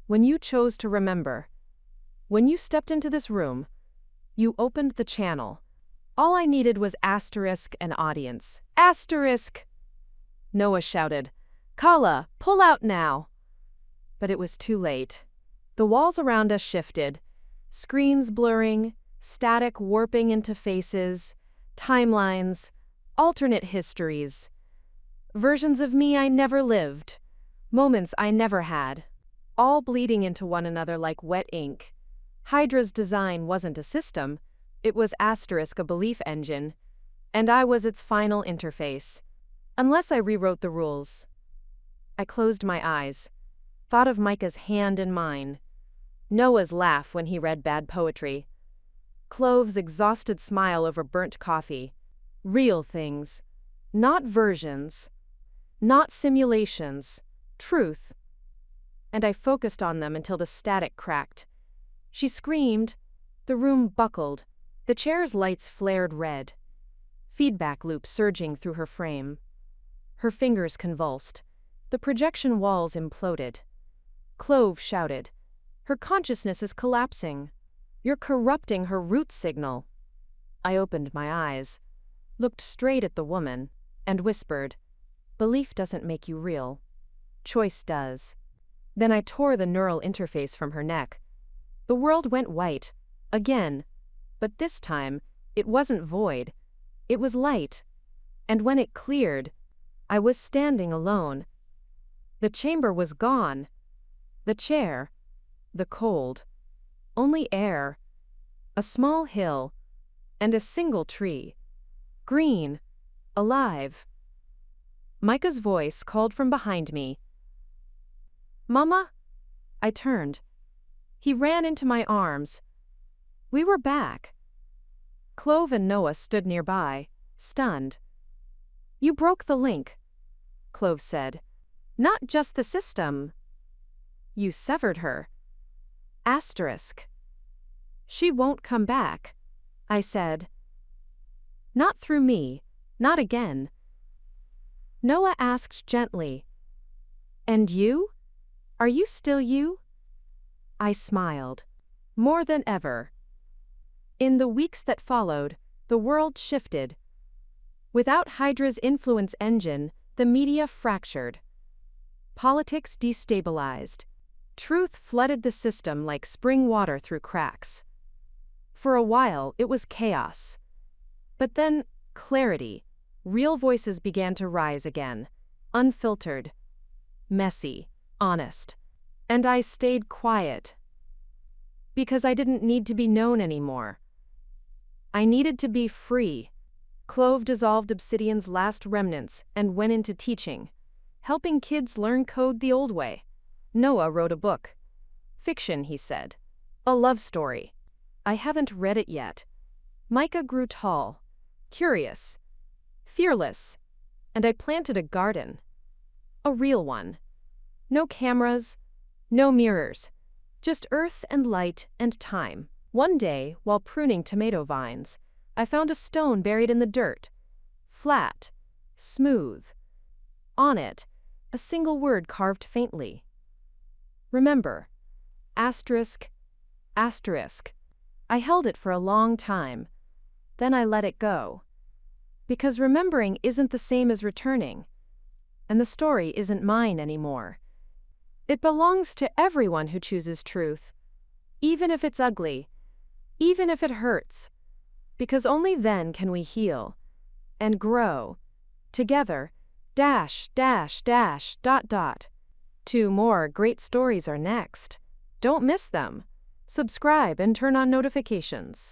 "When you chose to remember. When you stepped into this room, you opened the channel. All I needed was an audience. Noah shouted. "Kala, pull out now!" But it was too late. The walls around us shifted, screens blurring, static warping into faces, timelines, alternate histories. Versions of me I never lived, moments I never had, all bleeding into one another like wet ink. Hydra's design wasn't a system, it was a belief engine, and I was its final interface. Unless I rewrote the rules. I closed my eyes, thought of Micah's hand in mine, Noah's laugh when he read bad poetry, Clove's exhausted smile over burnt coffee. Real things, not versions, not simulations, truth. And I focused on them until the static cracked. She screamed, the room buckled, the chair's lights flared red. Feedback loop surging through her frame. Her fingers convulsed. The projection walls imploded. Clove shouted, "Her consciousness is collapsing. You're corrupting her root signal." I opened my eyes, looked straight at the woman, and whispered, "Belief doesn't make you real. Choice does." Then I tore the neural interface from her neck. The world went white, again, but this time, it wasn't void. It was light. And when it cleared, I was standing alone. The chamber was gone, The chair, the cold, only air, a small hill, and a single tree. Green, alive. Micah's voice called from behind me. "Mama?" I turned. He ran into my arms. We were back. Clove and Noah stood nearby, stunned. "You broke the link," Clove said. "Not just the system. You severed her." Asterisk. "She won't come back," I said. "Not through me, not again." Noah asked gently, "And you? Are you still you?" I smiled. More than ever. In the weeks that followed, the world shifted. Without Hydra's influence engine, the media fractured. Politics destabilized. Truth flooded the system like spring water through cracks. For a while, it was chaos. But then, clarity. Real voices began to rise again. Unfiltered. Messy. Honest. And I stayed quiet. Because I didn't need to be known anymore. I needed to be free. Clove dissolved Obsidian's last remnants and went into teaching, helping kids learn code the old way. Noah wrote a book. Fiction, he said. A love story. I haven't read it yet. Micah grew tall, curious, fearless, and I planted a garden. A real one. No cameras, no mirrors, just earth and light and time. One day, while pruning tomato vines, I found a stone buried in the dirt. Flat, smooth. On it, a single word carved faintly. Remember. Asterisk, asterisk. I held it for a long time. Then I let it go. Because remembering isn't the same as returning. And the story isn't mine anymore. It belongs to everyone who chooses truth. Even if it's ugly. Even if it hurts. Because only then can we heal. And grow. Together. Dash, dash, dash, dot, dot. 2 more great stories are next. Don't miss them. Subscribe and turn on notifications.